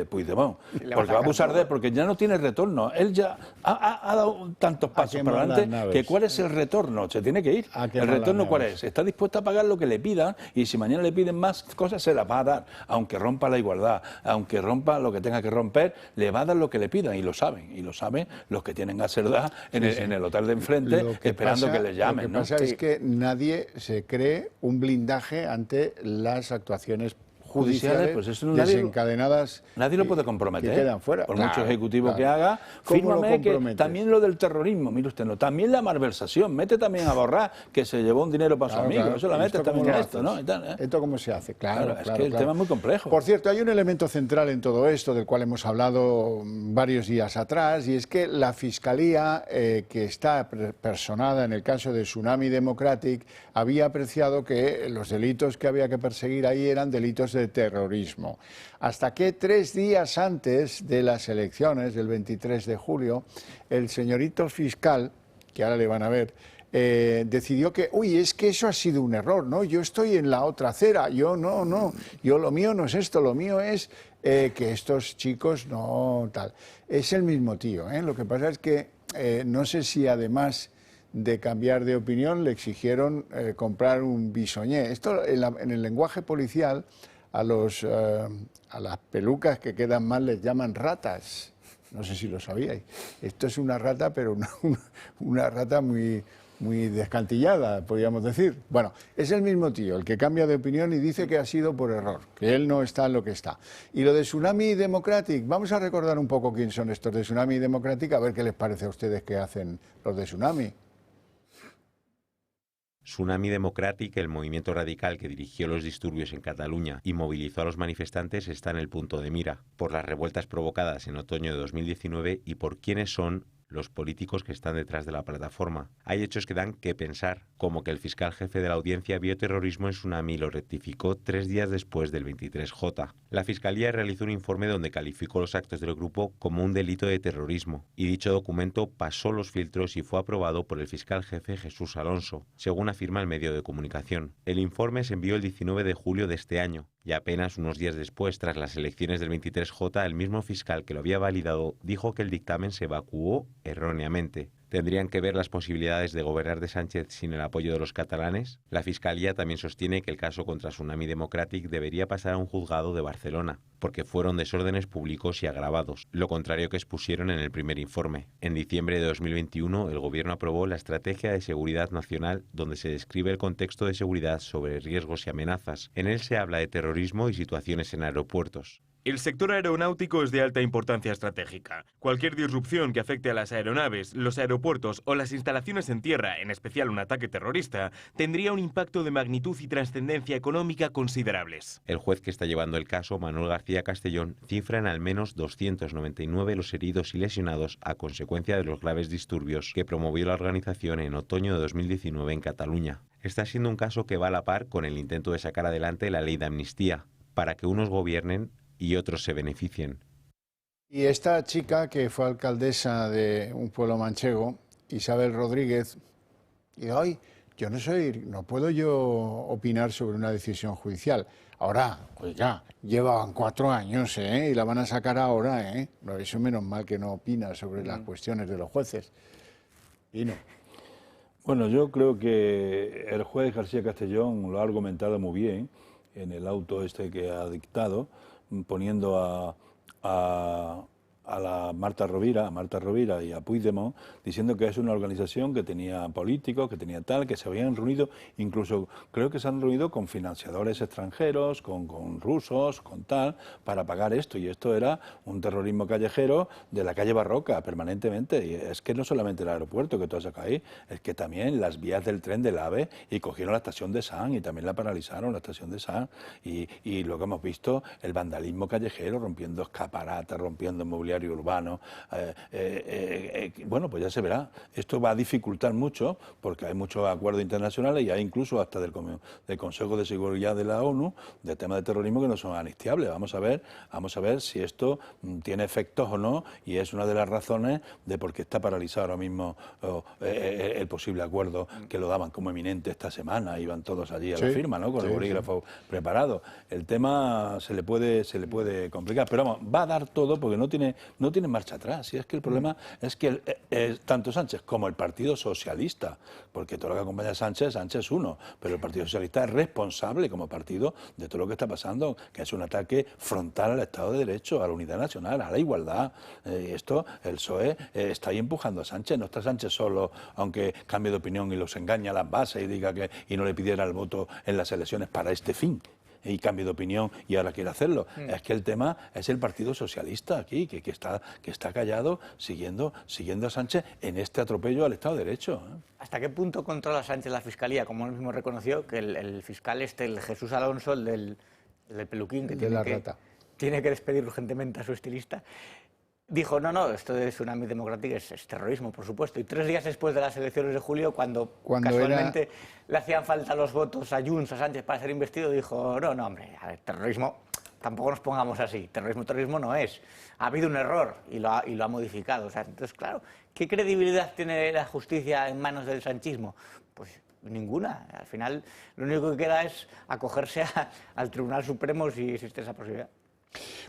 Puigdemont. Porque va a abusar de él, porque ya no tiene retorno. Él ya ha dado tantos pasos para adelante que ¿cuál es el retorno? Se tiene que ir. ¿El retorno cuál es? Está dispuesto a pagar lo que le pidan y si mañana le piden más cosas se las va a dar, aunque rompa la igualdad, aunque rompa lo que tenga que romper, le va a dar lo que le pidan y lo saben los que tienen a Cerdá en el hotel de enfrente esperando que les llamen. Lo que pasa es que nadie se cree un blindaje ante las actuaciones judiciales pues eso desencadenadas. Nadie lo puede comprometer. Que quedan fuera. Por mucho ejecutivo que haga, fírmame que también lo del terrorismo, mire usted, no, también la malversación, mete también a Borrás, que se llevó un dinero para su amigo, eso la mete también a esto, ¿no? ¿Esto cómo se hace? Claro, es que el tema es muy complejo. Por cierto, hay un elemento central en todo esto, del cual hemos hablado varios días atrás, y es que la Fiscalía, que está personada en el caso de Tsunami Democratic, había apreciado que los delitos que había que perseguir ahí eran delitos de terrorismo. Hasta que 3 días antes de las elecciones, del 23 de julio, el señorito fiscal, que ahora le van a ver, decidió que, es que eso ha sido un error, ¿no? Yo estoy en la otra acera, yo lo mío no es esto, lo mío es que estos chicos no tal. Es el mismo tío, ¿eh? Lo que pasa es que no sé si además de cambiar de opinión le exigieron comprar un bisoñé. Esto en el lenguaje policial a las pelucas que quedan mal les llaman ratas. No sé si lo sabíais. Esto es una rata, pero una rata muy descantillada, podríamos decir. Bueno, es el mismo tío el que cambia de opinión y dice que ha sido por error, que él no está en lo que está. Y lo de Tsunami Democratic, vamos a recordar un poco quién son estos de Tsunami Democratic, a ver qué les parece a ustedes que hacen los de Tsunami. Tsunami Democratic, el movimiento radical que dirigió los disturbios en Cataluña y movilizó a los manifestantes, está en el punto de mira por las revueltas provocadas en otoño de 2019 y por quiénes son los políticos que están detrás de la plataforma. Hay hechos que dan que pensar, como que el fiscal jefe de la audiencia vio terrorismo en Tsunami y lo rectificó 3 días después del 23J. La Fiscalía realizó un informe donde calificó los actos del grupo como un delito de terrorismo, y dicho documento pasó los filtros y fue aprobado por el fiscal jefe Jesús Alonso, según afirma el medio de comunicación. El informe se envió el 19 de julio de este año, y apenas unos días después, tras las elecciones del 23J, el mismo fiscal que lo había validado dijo que el dictamen se evacuó erróneamente. ¿Tendrían que ver las posibilidades de gobernar de Sánchez sin el apoyo de los catalanes? La Fiscalía también sostiene que el caso contra Tsunami Democratic debería pasar a un juzgado de Barcelona, porque fueron desórdenes públicos y agravados, lo contrario que expusieron en el primer informe. En diciembre de 2021, el Gobierno aprobó la Estrategia de Seguridad Nacional, donde se describe el contexto de seguridad sobre riesgos y amenazas. En él se habla de terrorismo y situaciones en aeropuertos. El sector aeronáutico es de alta importancia estratégica. Cualquier disrupción que afecte a las aeronaves, los aeropuertos o las instalaciones en tierra, en especial un ataque terrorista, tendría un impacto de magnitud y trascendencia económica considerables. El juez que está llevando el caso, Manuel García Castellón, cifra en al menos 299 los heridos y lesionados a consecuencia de los graves disturbios que promovió la organización en otoño de 2019 en Cataluña. Está siendo un caso que va a la par con el intento de sacar adelante la ley de amnistía, para que unos gobiernen y otros se beneficien. Y esta chica que fue alcaldesa de un pueblo manchego, Isabel Rodríguez, y hoy yo no puedo yo opinar sobre una decisión judicial. Ahora, pues ya, llevaban 4 años, y la van a sacar ahora, Eso menos mal que no opina sobre las cuestiones de los jueces. Y no. Bueno, yo creo que el juez García Castellón lo ha argumentado muy bien en el auto que ha dictado, poniendo a a la Marta Rovira y a Puigdemont, diciendo que es una organización que tenía políticos, que tenía tal, que se habían reunido, incluso creo que se han reunido con financiadores extranjeros, con rusos, con tal, para pagar esto. Y esto era un terrorismo callejero de la calle Barroca, permanentemente. Y es que no solamente el aeropuerto que todo se cae, es que también las vías del tren del AVE, y cogieron la estación de Sants y también la paralizaron, la estación de Sants. Y lo que hemos visto, el vandalismo callejero, rompiendo escaparates, rompiendo mobiliario urbano, bueno, pues ya se verá. Esto va a dificultar mucho porque hay muchos acuerdos internacionales y hay incluso hasta del Consejo de Seguridad de la ONU de temas de terrorismo que no son anistiables. Vamos a ver si esto tiene efectos o no, y es una de las razones de por qué está paralizado ahora mismo el posible acuerdo que lo daban como eminente esta semana. Iban todos allí a la firma, ¿no? Con el bolígrafo preparado. El tema se le puede complicar, pero vamos, va a dar todo porque no tiene marcha atrás. Y es que el problema es que tanto Sánchez como el Partido Socialista, porque todo lo que acompaña a Sánchez es uno, pero el Partido Socialista es responsable como partido de todo lo que está pasando, que es un ataque frontal al Estado de Derecho, a la unidad nacional, a la igualdad. Esto, el PSOE está ahí empujando a Sánchez. No está Sánchez solo, aunque cambie de opinión y los engañe a las bases y diga que y no le pidiera el voto en las elecciones para este fin, y cambio de opinión y ahora quiere hacerlo. Es que el tema es el Partido Socialista aquí, que está callado siguiendo a Sánchez en este atropello al Estado de Derecho. ¿Hasta qué punto controla Sánchez la Fiscalía? Como él mismo reconoció, que el fiscal el Jesús Alonso, el del peluquín, que tiene que despedir urgentemente a su estilista, dijo, no, esto de Tsunami Democratic es terrorismo, por supuesto. Y 3 días después de las elecciones de julio, cuando casualmente le hacían falta los votos a Junts, a Sánchez para ser investido, dijo, no, hombre, a ver, terrorismo, tampoco nos pongamos así. Terrorismo no es. Ha habido un error y lo ha modificado. O sea, entonces, claro, ¿qué credibilidad tiene la justicia en manos del sanchismo? Pues ninguna. Al final, lo único que queda es acogerse al Tribunal Supremo si existe esa posibilidad.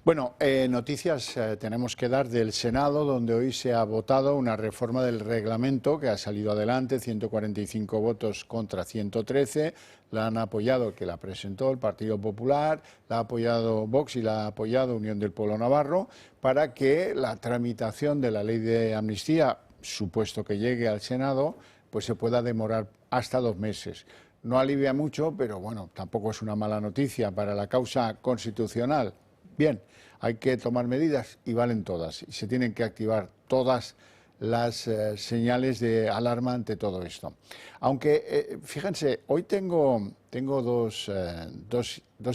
Bueno, noticias tenemos que dar del Senado, donde hoy se ha votado una reforma del reglamento que ha salido adelante, 145 votos contra 113, la han apoyado, que la presentó el Partido Popular, la ha apoyado Vox y la ha apoyado Unión del Pueblo Navarro, para que la tramitación de la ley de amnistía, supuesto que llegue al Senado, pues se pueda demorar hasta 2 meses. No alivia mucho, pero bueno, tampoco es una mala noticia para la causa constitucional. Bien, hay que tomar medidas y valen todas. Y se tienen que activar todas las señales de alarma ante todo esto. Aunque, fíjense, hoy tengo dos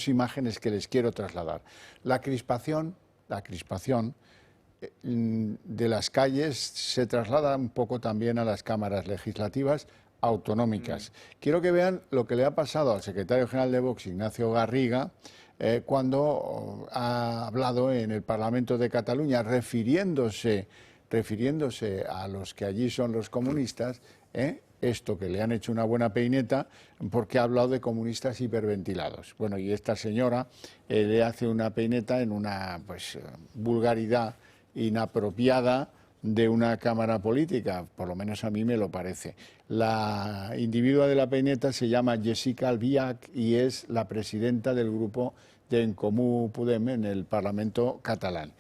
imágenes que les quiero trasladar. La crispación de las calles se traslada un poco también a las cámaras legislativas autonómicas. Quiero que vean lo que le ha pasado al secretario general de Vox, Ignacio Garriga, cuando ha hablado en el Parlamento de Cataluña, refiriéndose a los que allí son los comunistas, esto que le han hecho una buena peineta, porque ha hablado de comunistas hiperventilados. Bueno, y esta señora le hace una peineta en una vulgaridad inapropiada de una cámara política, por lo menos a mí me lo parece. La individua de la peineta se llama Jessica Albiach y es la presidenta del grupo de En Comú Podem en el Parlamento catalán.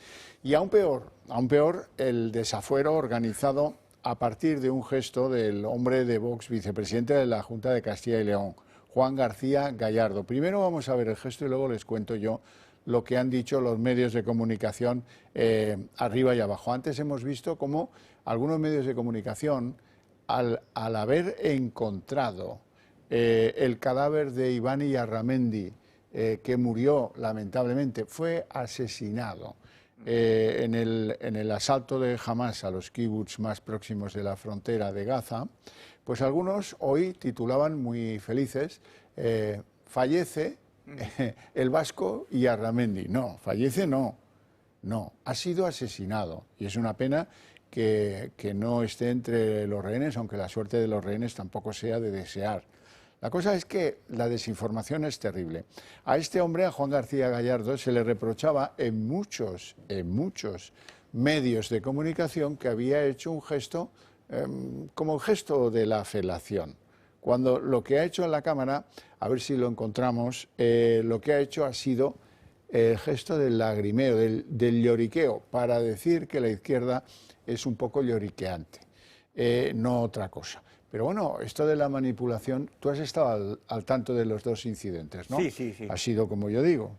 Y aún peor, el desafuero organizado a partir de un gesto del hombre de Vox, vicepresidente de la Junta de Castilla y León, Juan García Gallardo. Primero vamos a ver el gesto y luego les cuento yo lo que han dicho los medios de comunicación arriba y abajo. Antes hemos visto cómo algunos medios de comunicación, al haber encontrado el cadáver de Iván Iyarramendi, que murió lamentablemente, fue asesinado en el asalto de Hamás a los kibbutz más próximos de la frontera de Gaza, pues algunos hoy titulaban muy felices, fallece el vasco Iyarramendi. No, fallece no, ha sido asesinado y es una pena que no esté entre los rehenes, aunque la suerte de los rehenes tampoco sea de desear. La cosa es que la desinformación es terrible. A este hombre, a Juan García Gallardo, se le reprochaba en muchos medios de comunicación que había hecho un gesto como el gesto de la felación. Cuando lo que ha hecho en la Cámara, a ver si lo encontramos, lo que ha hecho ha sido el gesto del lagrimeo, del lloriqueo, para decir que la izquierda es un poco lloriqueante, no otra cosa. Pero bueno, esto de la manipulación, tú has estado al tanto de los dos incidentes, ¿no? Sí, sí, sí. Ha sido como yo digo.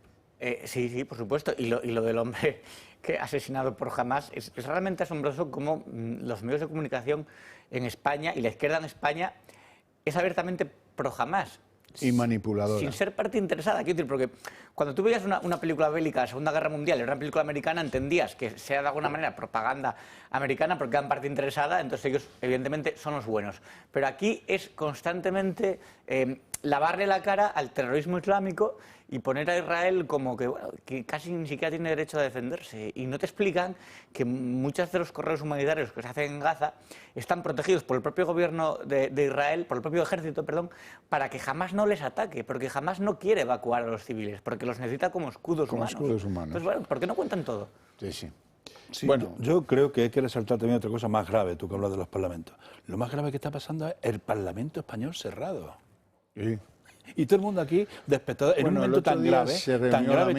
Sí, sí, por supuesto. Y lo del hombre que asesinado por Hamás es realmente asombroso cómo los medios de comunicación en España y la izquierda en España es abiertamente pro Hamás. Y manipuladora. Sin ser parte interesada, quiero decir, porque cuando tú veías una película bélica de la Segunda Guerra Mundial y una película americana, entendías que sea de alguna manera propaganda americana porque eran parte interesada, entonces ellos evidentemente son los buenos. Pero aquí es constantemente lavarle la cara al terrorismo islámico y poner a Israel como que, bueno, que casi ni siquiera tiene derecho a defenderse. Y no te explican que muchos de los correos humanitarios que se hacen en Gaza están protegidos por el propio gobierno de Israel, por el propio ejército, perdón, para que jamás no les ataque, porque jamás no quiere evacuar a los civiles, porque los necesita como escudos humanos. Como escudos humanos. Entonces, bueno, ¿por qué no cuentan todo? Sí, sí. Sí, bueno, yo creo que hay que resaltar también otra cosa más grave, tú que hablas de los parlamentos. Lo más grave que está pasando es el Parlamento español cerrado. Sí. Y todo el mundo aquí despertado en un momento tan grave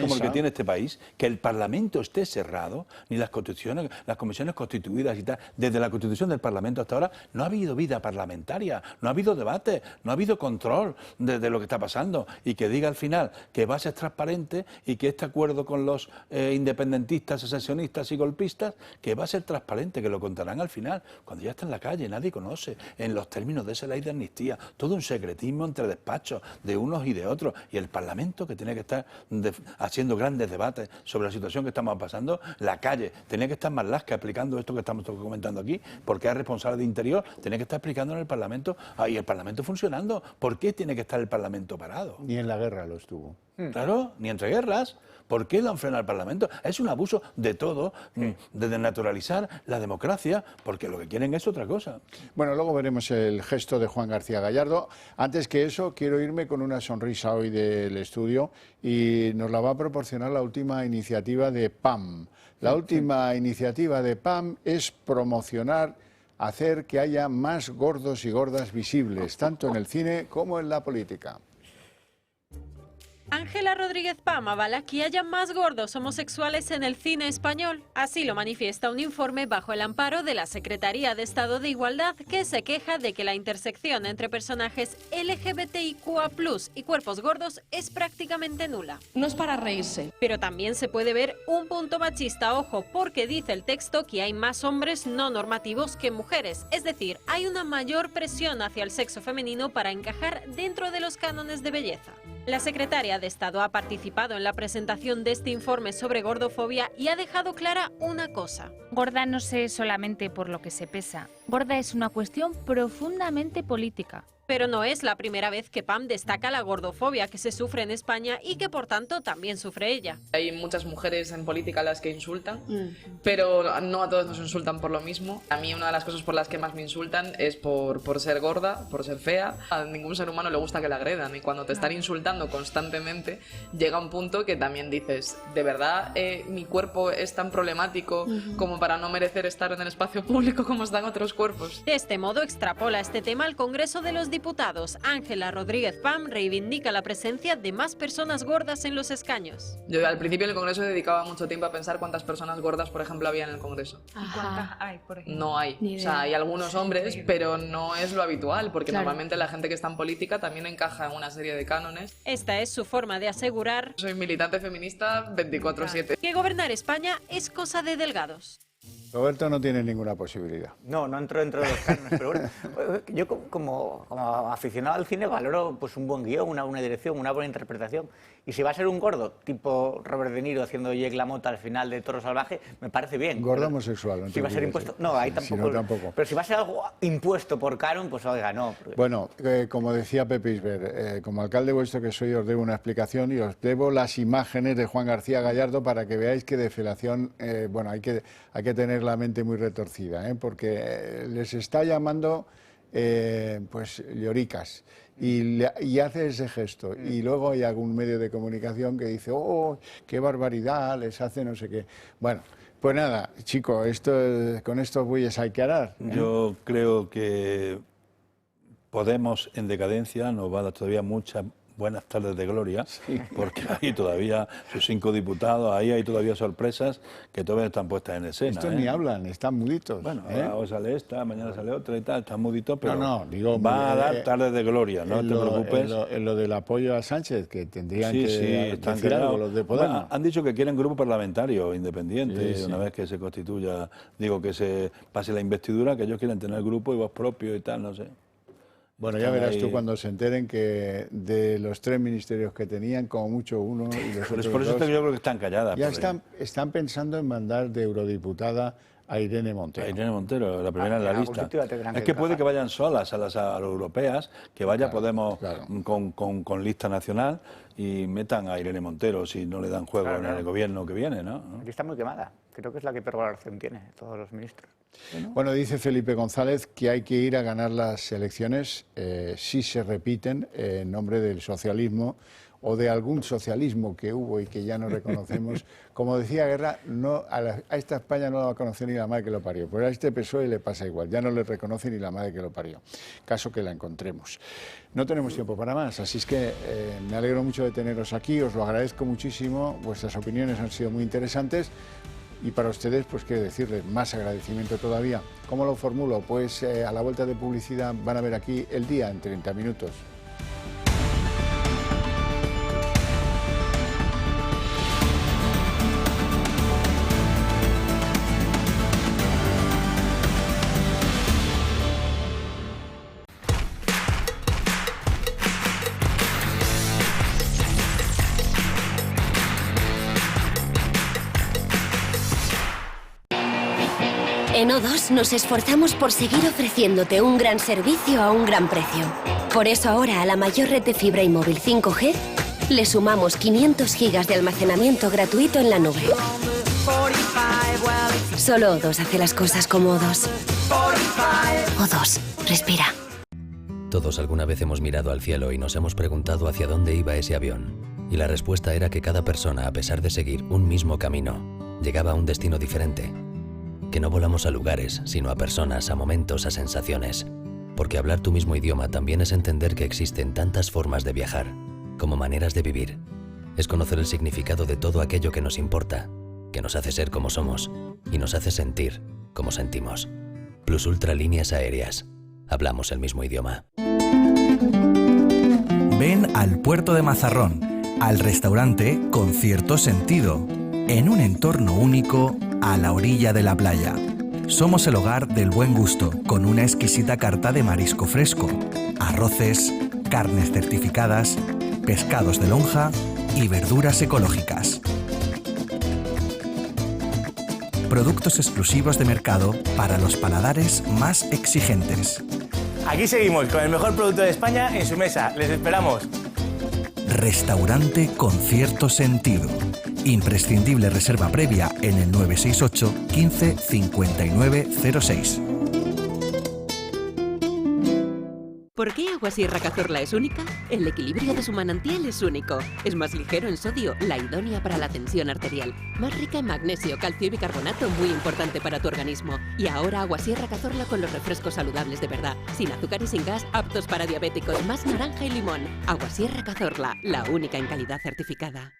como el que tiene este país, que el Parlamento esté cerrado, ni las constituciones, las comisiones constituidas y tal, desde la Constitución del Parlamento hasta ahora no ha habido vida parlamentaria, no ha habido debate, no ha habido control de lo que está pasando, y que diga al final que va a ser transparente y que este acuerdo con los independentistas, secesionistas y golpistas, que va a ser transparente, que lo contarán al final, cuando ya está en la calle, nadie conoce, en los términos de esa ley de amnistía, todo un secretismo entre despachos de unos y de otros, y el Parlamento, que tiene que estar haciendo grandes debates sobre la situación que estamos pasando, la calle, tenía que estar Marlaska explicando esto que estamos comentando aquí, porque es responsable de Interior, tiene que estar explicando en el Parlamento, y el Parlamento funcionando. ¿Por qué tiene que estar el Parlamento parado? Ni en la guerra lo estuvo. Claro, ni entre guerras. ¿Por qué lo han frenado al Parlamento? Es un abuso de todo, de desnaturalizar la democracia, porque lo que quieren es otra cosa. Bueno, luego veremos el gesto de Juan García Gallardo. Antes que eso, quiero irme con una sonrisa hoy del estudio, y nos la va a proporcionar la última iniciativa de PAM. La última iniciativa de PAM es promocionar, hacer que haya más gordos y gordas visibles, tanto en el cine como en la política. Ángela Rodríguez Pam avala que haya más gordos homosexuales en el cine español. Así lo manifiesta un informe bajo el amparo de la Secretaría de Estado de Igualdad, que se queja de que la intersección entre personajes LGBTIQA+ y cuerpos gordos es prácticamente nula. No es para reírse. Pero también se puede ver un punto machista, ojo, porque dice el texto que hay más hombres no normativos que mujeres. Es decir, hay una mayor presión hacia el sexo femenino para encajar dentro de los cánones de belleza. La secretaria de Estado ha participado en la presentación de este informe sobre gordofobia y ha dejado clara una cosa. Gorda no sé solamente por lo que se pesa. Gorda es una cuestión profundamente política. Pero no es la primera vez que PAM destaca la gordofobia que se sufre en España y que por tanto también sufre ella. Hay muchas mujeres en política a las que insultan, pero no a todos nos insultan por lo mismo. A mí una de las cosas por las que más me insultan es por ser gorda, por ser fea. A ningún ser humano le gusta que la agredan, y cuando te están insultando constantemente llega un punto que también dices, ¿de verdad mi cuerpo es tan problemático como para no merecer estar en el espacio público como están otros cuerpos? De este modo extrapola este tema al Congreso de los Diputados. Ángela Rodríguez Pam reivindica la presencia de más personas gordas en los escaños. Yo al principio en el Congreso dedicaba mucho tiempo a pensar cuántas personas gordas, por ejemplo, había en el Congreso. ¿Y cuántas hay, por ejemplo? No hay. O sea, hay algunos hombres, pero no es lo habitual, porque normalmente la gente que está en política también encaja en una serie de cánones. Esta es su forma de asegurar... Soy militante feminista 24/7. Que gobernar España es cosa de delgados. Roberto no tiene ninguna posibilidad. No entró dentro de los cánones, pero bueno, yo como aficionado al cine valoro pues un buen guión, una dirección, una buena interpretación. Y si va a ser un gordo, tipo Robert De Niro haciendo Jake LaMotta al final de Toro Salvaje, me parece bien. Gordo homosexual, no. Si va a ser impuesto, no, ahí tampoco. Si no, tampoco. Pero si va a ser algo impuesto por canon, pues oiga, no. Porque... Bueno, como decía Pepe Isber, como alcalde vuestro que soy, os debo una explicación y os debo las imágenes de Juan García Gallardo para que veáis que de felación, bueno, hay que tener la mente muy retorcida, porque les está llamando pues lloricas. Y hace ese gesto, y luego hay algún medio de comunicación que dice, oh, qué barbaridad, les hace no sé qué. Bueno, pues nada, chico, con estos bueyes hay que arar. Yo creo que Podemos en decadencia nos va a dar todavía muchas buenas tardes de gloria, porque hay todavía sus 5 diputados, ahí hay todavía sorpresas que todavía están puestas en escena. Estos ni hablan, están muditos. Bueno, ahora sale esta, mañana sale otra y tal, están muditos, pero digo, va a dar tardes de gloria, no te preocupes. En lo del apoyo a Sánchez, que tendrían sí, que están decir algo los de Podemos. Bueno, han dicho que quieren grupo parlamentario independiente, una vez que se constituya, digo, que se pase la investidura, que ellos quieren tener grupo y voz propio y tal, no sé. Bueno, ya verás tú cuando se enteren que de los 3 ministerios que tenían, como mucho uno y los otros por eso dos, yo creo que están calladas. Ya están pensando en mandar de eurodiputada a Irene Montero. A Irene Montero, la primera en la lista. Es que puede que vayan solas a las europeas, que vaya Podemos con lista nacional y metan a Irene Montero si no le dan juego en el gobierno que viene, ¿no? Aquí está muy quemada. Creo que es la que peor valoración tiene de todos los ministros. Bueno, dice Felipe González que hay que ir a ganar las elecciones si se repiten en nombre del socialismo o de algún socialismo que hubo y que ya no reconocemos. Como decía Guerra, a esta España no la va a conocer ni la madre que lo parió. Pues a este PSOE le pasa igual, ya no le reconoce ni la madre que lo parió. Caso que la encontremos. No tenemos tiempo para más, así es que me alegro mucho de teneros aquí, os lo agradezco muchísimo, vuestras opiniones han sido muy interesantes. Y para ustedes, pues quiero decirles, más agradecimiento todavía. ¿Cómo lo formulo? Pues a la vuelta de publicidad van a ver aquí El Día en 30 minutos. En O2 nos esforzamos por seguir ofreciéndote un gran servicio a un gran precio. Por eso ahora a la mayor red de fibra y móvil 5G le sumamos 500 gigas de almacenamiento gratuito en la nube. Solo O2 hace las cosas como O2. O2, respira. Todos alguna vez hemos mirado al cielo y nos hemos preguntado hacia dónde iba ese avión. Y la respuesta era que cada persona, a pesar de seguir un mismo camino, llegaba a un destino diferente. Que no volamos a lugares, sino a personas, a momentos, a sensaciones. Porque hablar tu mismo idioma también es entender que existen tantas formas de viajar, como maneras de vivir. Es conocer el significado de todo aquello que nos importa, que nos hace ser como somos, y nos hace sentir como sentimos. Plus Ultra Líneas Aéreas. Hablamos el mismo idioma. Ven al puerto de Mazarrón, al restaurante Con Cierto Sentido, en un entorno único a la orilla de la playa. Somos el hogar del buen gusto, con una exquisita carta de marisco fresco, arroces, carnes certificadas, pescados de lonja y verduras ecológicas. Productos exclusivos de mercado para los paladares más exigentes. Aquí seguimos con el mejor producto de España en su mesa. Les esperamos. Restaurante Con Cierto Sentido. Imprescindible reserva previa en el 968 15 59 06. ¿Por qué Agua Sierra Cazorla es única? El equilibrio de su manantial es único. Es más ligero en sodio, la idónea para la tensión arterial. Más rica en magnesio, calcio y bicarbonato, muy importante para tu organismo. Y ahora Agua Sierra Cazorla con los refrescos saludables de verdad. Sin azúcar y sin gas, aptos para diabéticos, más naranja y limón. Agua Sierra Cazorla, la única en calidad certificada.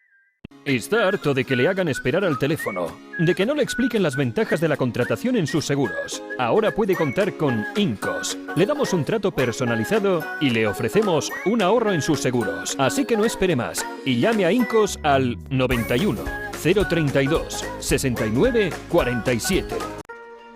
Está harto de que le hagan esperar al teléfono, de que no le expliquen las ventajas de la contratación en sus seguros. Ahora puede contar con Incos. Le damos un trato personalizado y le ofrecemos un ahorro en sus seguros. Así que no espere más y llame a Incos al 91 032 69 47.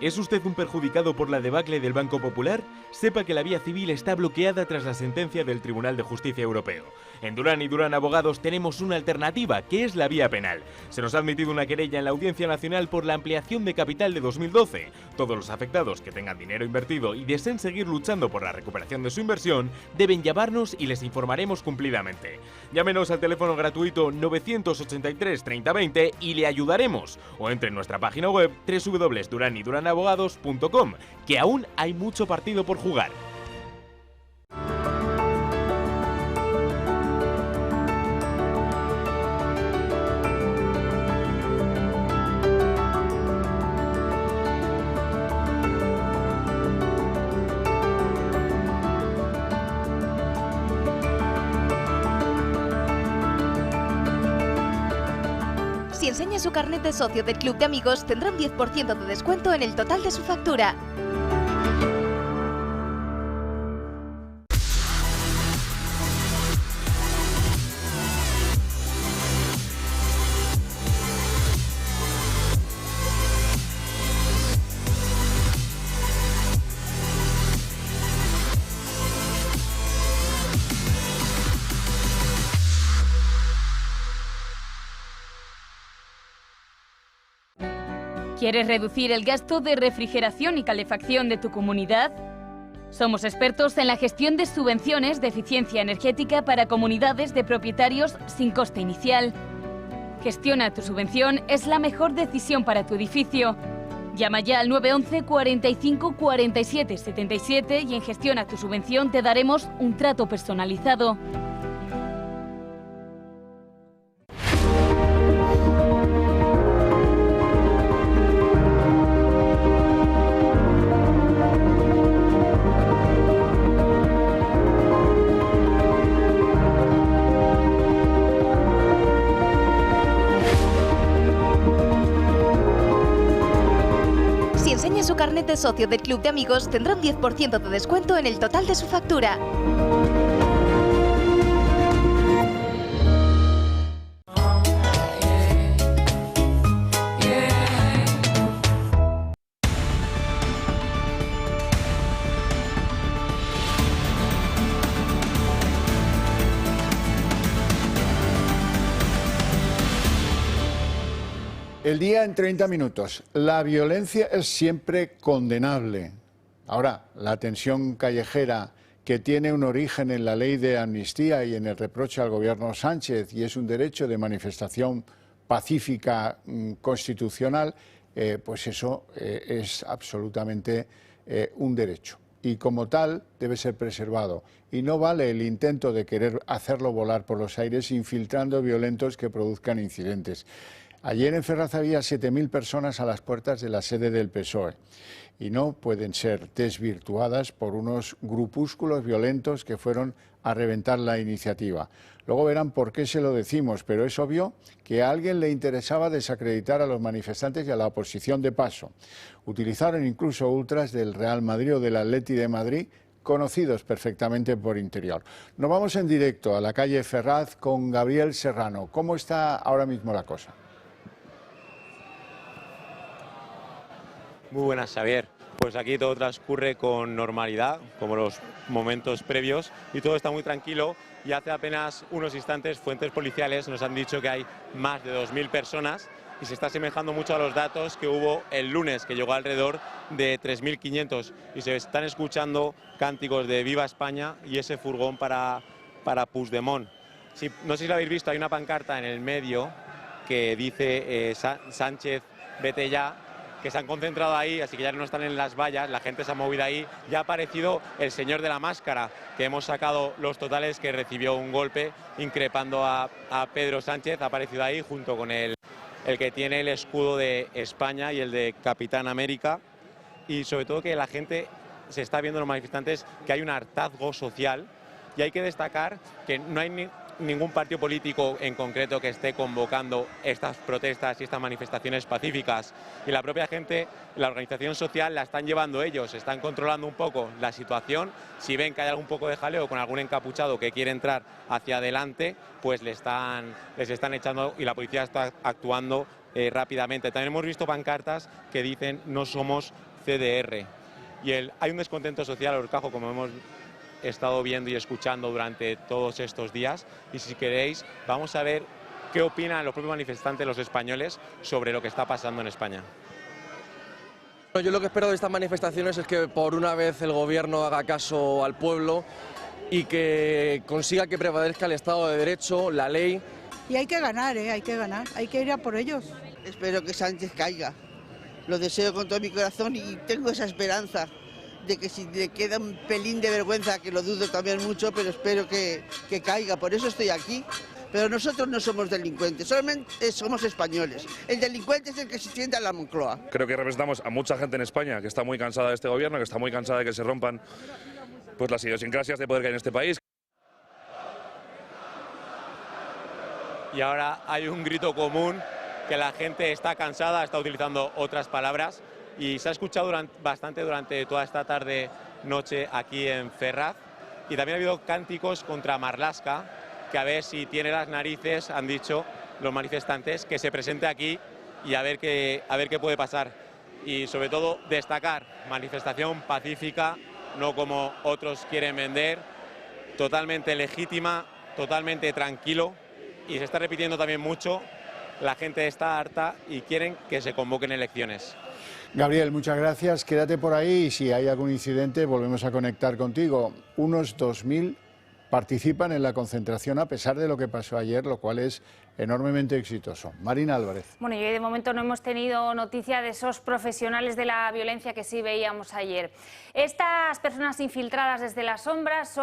¿Es usted un perjudicado por la debacle del Banco Popular? Sepa que la vía civil está bloqueada tras la sentencia del Tribunal de Justicia Europeo. En Durán y Durán Abogados tenemos una alternativa, que es la vía penal. Se nos ha admitido una querella en la Audiencia Nacional por la ampliación de capital de 2012. Todos los afectados que tengan dinero invertido y deseen seguir luchando por la recuperación de su inversión deben llamarnos y les informaremos cumplidamente. Llámenos al teléfono gratuito 983 3020 y le ayudaremos. O entre en nuestra página web www.duranyduranAbogados.com, que aún hay mucho partido por jugar. Si enseña su carnet de socio del Club de Amigos, tendrá un 10% de descuento en el total de su factura. ¿Quieres reducir el gasto de refrigeración y calefacción de tu comunidad? Somos expertos en la gestión de subvenciones de eficiencia energética para comunidades de propietarios sin coste inicial. Gestiona tu subvención, es la mejor decisión para tu edificio. Llama ya al 911 45 47 77 y en Gestiona tu subvención te daremos un trato personalizado. Si enseña su carnet de socio del Club de Amigos, tendrá un 10% de descuento en el total de su factura. El día en 30 minutos. La violencia es siempre condenable. Ahora, la tensión callejera que tiene un origen en la ley de amnistía y en el reproche al gobierno Sánchez y es un derecho de manifestación pacífica constitucional, pues eso es absolutamente un derecho. Y como tal debe ser preservado. Y no vale el intento de querer hacerlo volar por los aires infiltrando violentos que produzcan incidentes. Ayer en Ferraz había 7.000 personas a las puertas de la sede del PSOE y no pueden ser desvirtuadas por unos grupúsculos violentos que fueron a reventar la iniciativa. Luego verán por qué se lo decimos, pero es obvio que a alguien le interesaba desacreditar a los manifestantes y a la oposición de paso. Utilizaron incluso ultras del Real Madrid o del Atleti de Madrid, conocidos perfectamente por interior. Nos vamos en directo a la calle Ferraz con Gabriel Serrano. ¿Cómo está ahora mismo la cosa? Muy buenas, Xavier. Pues aquí todo transcurre con normalidad, como los momentos previos, y todo está muy tranquilo. Y hace apenas unos instantes fuentes policiales nos han dicho que hay más de 2.000 personas y se está asemejando mucho a los datos que hubo el lunes, que llegó alrededor de 3.500. Y se están escuchando cánticos de Viva España y ese furgón para Puigdemont. No sé si lo habéis visto, hay una pancarta en el medio que dice Sánchez, vete ya, que se han concentrado ahí, así que ya no están en las vallas, la gente se ha movido ahí. Ya ha aparecido el señor de la máscara, que hemos sacado los totales, que recibió un golpe increpando a Pedro Sánchez, ha aparecido ahí junto con el que tiene el escudo de España y el de Capitán América. Y sobre todo que la gente se está viendo, los manifestantes, que hay un hartazgo social, y hay que destacar que no hay ningún partido político en concreto que esté convocando estas protestas y estas manifestaciones pacíficas, y la propia gente, la organización social, la están llevando ellos, están controlando un poco la situación. Si ven que hay algún poco de jaleo con algún encapuchado que quiere entrar hacia adelante, pues les están echando, y la policía está actuando rápidamente. También hemos visto pancartas que dicen no somos CDR, y hay un descontento social, Horcajo, como hemos estado viendo y escuchando durante todos estos días, y si queréis vamos a ver qué opinan los propios manifestantes, los españoles, sobre lo que está pasando en España. Yo lo que espero de estas manifestaciones es que por una vez el gobierno haga caso al pueblo y que consiga que prevalezca el Estado de Derecho, la ley. Y hay que ganar, hay que ganar, hay que ir a por ellos. Espero que Sánchez caiga, lo deseo con todo mi corazón y tengo esa esperanza de que si le queda un pelín de vergüenza, que lo dudo también mucho, pero espero que caiga, por eso estoy aquí. Pero nosotros no somos delincuentes, solamente somos españoles. El delincuente es el que se sienta en la Moncloa. Creo que representamos a mucha gente en España que está muy cansada de este gobierno, que está muy cansada de que se rompan pues las idiosincrasias de poder que hay en este país. Y ahora hay un grito común que la gente está cansada, está utilizando otras palabras y se ha escuchado bastante durante toda esta tarde-noche aquí en Ferraz. Y también ha habido cánticos contra Marlaska, que a ver si tiene las narices, han dicho los manifestantes, que se presente aquí y a ver qué puede pasar. Y sobre todo destacar, manifestación pacífica, no como otros quieren vender, totalmente legítima, totalmente tranquilo, y se está repitiendo también mucho, la gente está harta y quieren que se convoquen elecciones. Gabriel, muchas gracias, quédate por ahí y si hay algún incidente volvemos a conectar contigo. Unos 2000 participan en la concentración a pesar de lo que pasó ayer, lo cual es enormemente exitoso. Marina Álvarez. Bueno, y hoy de momento no hemos tenido noticia de esos profesionales de la violencia que sí veíamos ayer. Estas personas infiltradas desde las sombras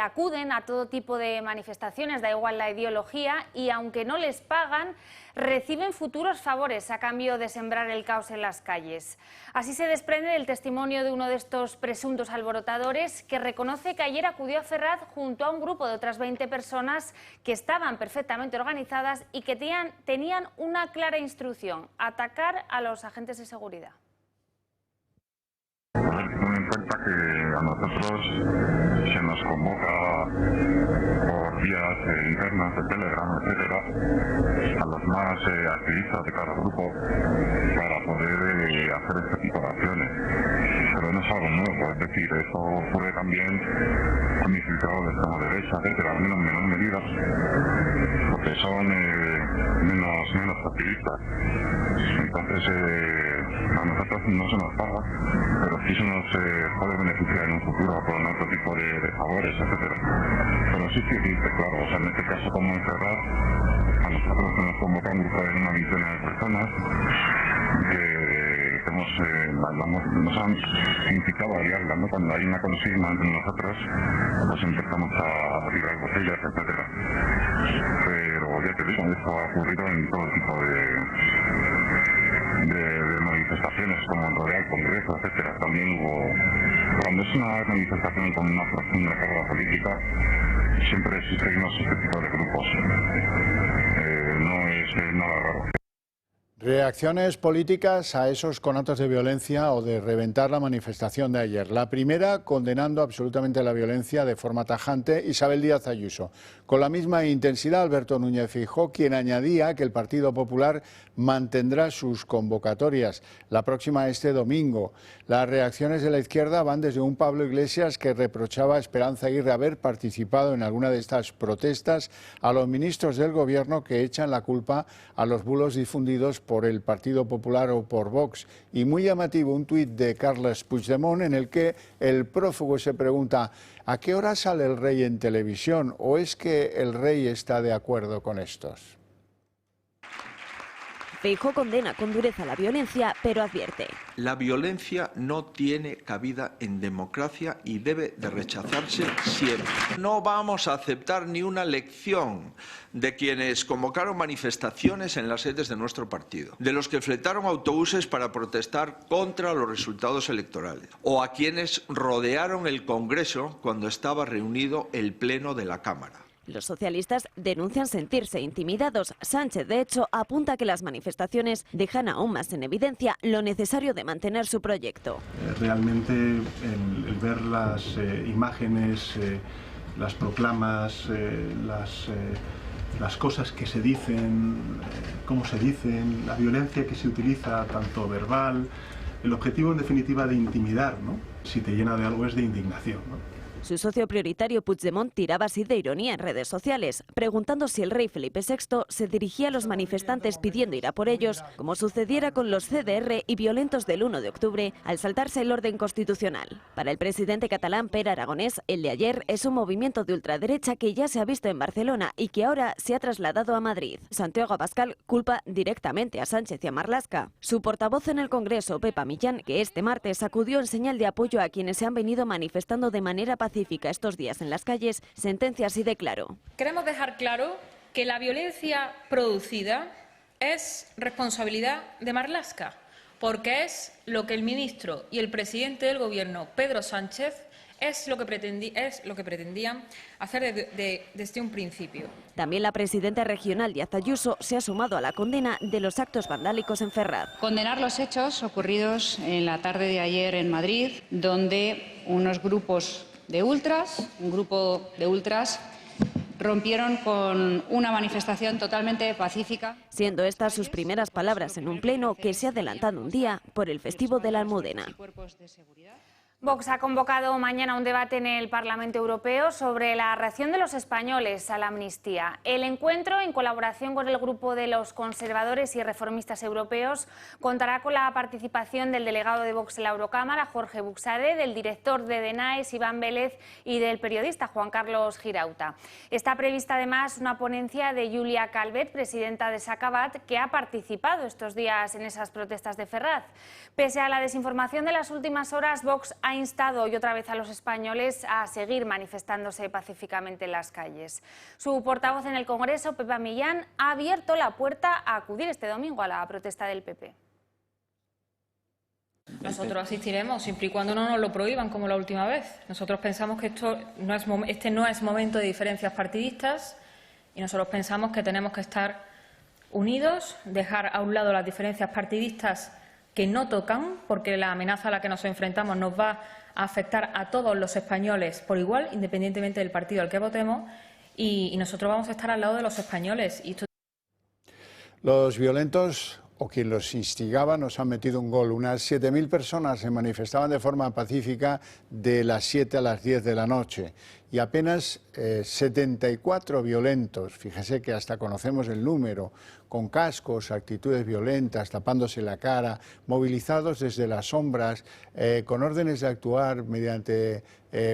acuden a todo tipo de manifestaciones, da igual la ideología, y aunque no les pagan, reciben futuros favores a cambio de sembrar el caos en las calles. Así se desprende del testimonio de uno de estos presuntos alborotadores, que reconoce que ayer acudió a Ferraz junto a un grupo de otras 20 personas que estaban perfectamente organizadas y que tenían una clara instrucción: atacar a los agentes de seguridad. Ten en cuenta que a nosotros se nos convoca por vías internas de Telegram, etcétera, a los más activistas de cada grupo para poder hacer este tipo de acciones. Pero no es algo nuevo, es decir, esto ocurre también con infiltrados de extrema derecha, etcétera, al menos en menor medida, porque son menos activistas. Entonces, a nosotros no se nos paga, pero sí se nos puede beneficiar en un futuro con otro tipo de favores, etcétera. Pero sí existe, claro, o sea, en este caso como en Ferraz, a nosotros nos convocan una veintena de personas que nos han incitado a liarla, ¿no? Cuando hay una consigna entre nosotros, pues empezamos a tirar botellas, etcétera. Pero ya te digo, esto ha ocurrido en todo tipo de manifestaciones, como en Rodeal, Congreso, etcétera. También hubo, cuando es una manifestación con una profunda carga política, siempre existen este tipo de grupos. No es nada raro. Reacciones políticas a esos conatos de violencia o de reventar la manifestación de ayer. La primera, condenando absolutamente la violencia de forma tajante, Isabel Díaz Ayuso. Con la misma intensidad, Alberto Núñez Feijóo, quien añadía que el Partido Popular mantendrá sus convocatorias. La próxima este domingo. Las reacciones de la izquierda van desde un Pablo Iglesias que reprochaba a Esperanza Aguirre haber participado en alguna de estas protestas, a los ministros del Gobierno que echan la culpa a los bulos difundidos por el Partido Popular o por Vox. Y muy llamativo un tuit de Carles Puigdemont en el que el prófugo se pregunta: ¿a qué hora sale el rey en televisión? ¿O es que el rey está de acuerdo con estos? Feijóo condena con dureza la violencia, pero advierte: la violencia no tiene cabida en democracia y debe de rechazarse siempre. No vamos a aceptar ni una lección de quienes convocaron manifestaciones en las sedes de nuestro partido, de los que fletaron autobuses para protestar contra los resultados electorales, o a quienes rodearon el Congreso cuando estaba reunido el Pleno de la Cámara. Los socialistas denuncian sentirse intimidados. Sánchez, de hecho, apunta que las manifestaciones dejan aún más en evidencia lo necesario de mantener su proyecto. Realmente el ver las imágenes, las proclamas, las cosas que se dicen, cómo se dicen, la violencia que se utiliza, tanto verbal, el objetivo en definitiva de intimidar, ¿no? Si te llena de algo es de indignación, ¿no? Su socio prioritario Puigdemont tiraba así de ironía en redes sociales, preguntando si el rey Felipe VI se dirigía a los manifestantes pidiendo ir a por ellos, como sucediera con los CDR y violentos del 1 de octubre, al saltarse el orden constitucional. Para el presidente catalán Pere Aragonés, el de ayer es un movimiento de ultraderecha que ya se ha visto en Barcelona y que ahora se ha trasladado a Madrid. Santiago Abascal culpa directamente a Sánchez y a Marlaska. Su portavoz en el Congreso, Pepa Millán, que este martes acudió en señal de apoyo a quienes se han venido manifestando de manera pacífica estos días en las calles, sentencia así de claro. Queremos dejar claro que la violencia producida es responsabilidad de Marlaska, porque es lo que el ministro y el presidente del Gobierno, Pedro Sánchez, es lo que pretendían hacer desde un principio. También la presidenta regional Díaz Ayuso se ha sumado a la condena de los actos vandálicos en Ferraz. Condenar los hechos ocurridos en la tarde de ayer en Madrid, donde unos grupos de ultras, un grupo de ultras, rompieron con una manifestación totalmente pacífica. Siendo estas sus primeras palabras en un pleno que se ha adelantado un día por el festivo de la Almudena. Vox ha convocado mañana un debate en el Parlamento Europeo sobre la reacción de los españoles a la amnistía. El encuentro, en colaboración con el grupo de los conservadores y reformistas europeos, contará con la participación del delegado de Vox en la Eurocámara, Jorge Buxade, del director de DENAES, Iván Vélez, y del periodista Juan Carlos Girauta. Está prevista además una ponencia de Julia Calvet, presidenta de Sacabat, que ha participado estos días en esas protestas de Ferraz. Pese a la desinformación de las últimas horas, Vox ha instado hoy otra vez a los españoles a seguir manifestándose pacíficamente en las calles. Su portavoz en el Congreso, Pepa Millán, ha abierto la puerta a acudir este domingo a la protesta del PP. Nosotros asistiremos siempre y cuando no nos lo prohíban como la última vez. Nosotros pensamos que este no es momento de diferencias partidistas y nosotros pensamos que tenemos que estar unidos, dejar a un lado las diferencias partidistas que no tocan, porque la amenaza a la que nos enfrentamos nos va a afectar a todos los españoles por igual, independientemente del partido al que votemos, y nosotros vamos a estar al lado de los españoles. Los violentos o quien los instigaba nos han metido un gol. Unas 7.000 personas se manifestaban de forma pacífica de las 7 a las 10 de la noche y apenas 74 violentos, fíjese que hasta conocemos el número, con cascos, actitudes violentas, tapándose la cara, movilizados desde las sombras, con órdenes de actuar mediante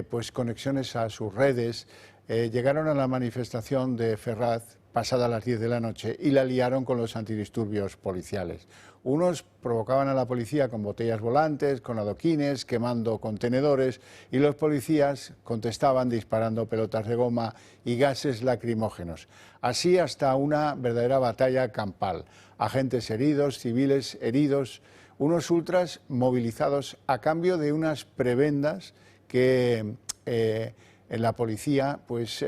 pues conexiones a sus redes, llegaron a la manifestación de Ferraz pasada las 10 de la noche y la liaron con los antidisturbios policiales. Unos provocaban a la policía con botellas volantes, con adoquines, quemando contenedores, y los policías contestaban disparando pelotas de goma y gases lacrimógenos. Así hasta una verdadera batalla campal. Agentes heridos, civiles heridos, unos ultras movilizados a cambio de unas prebendas que en la policía pues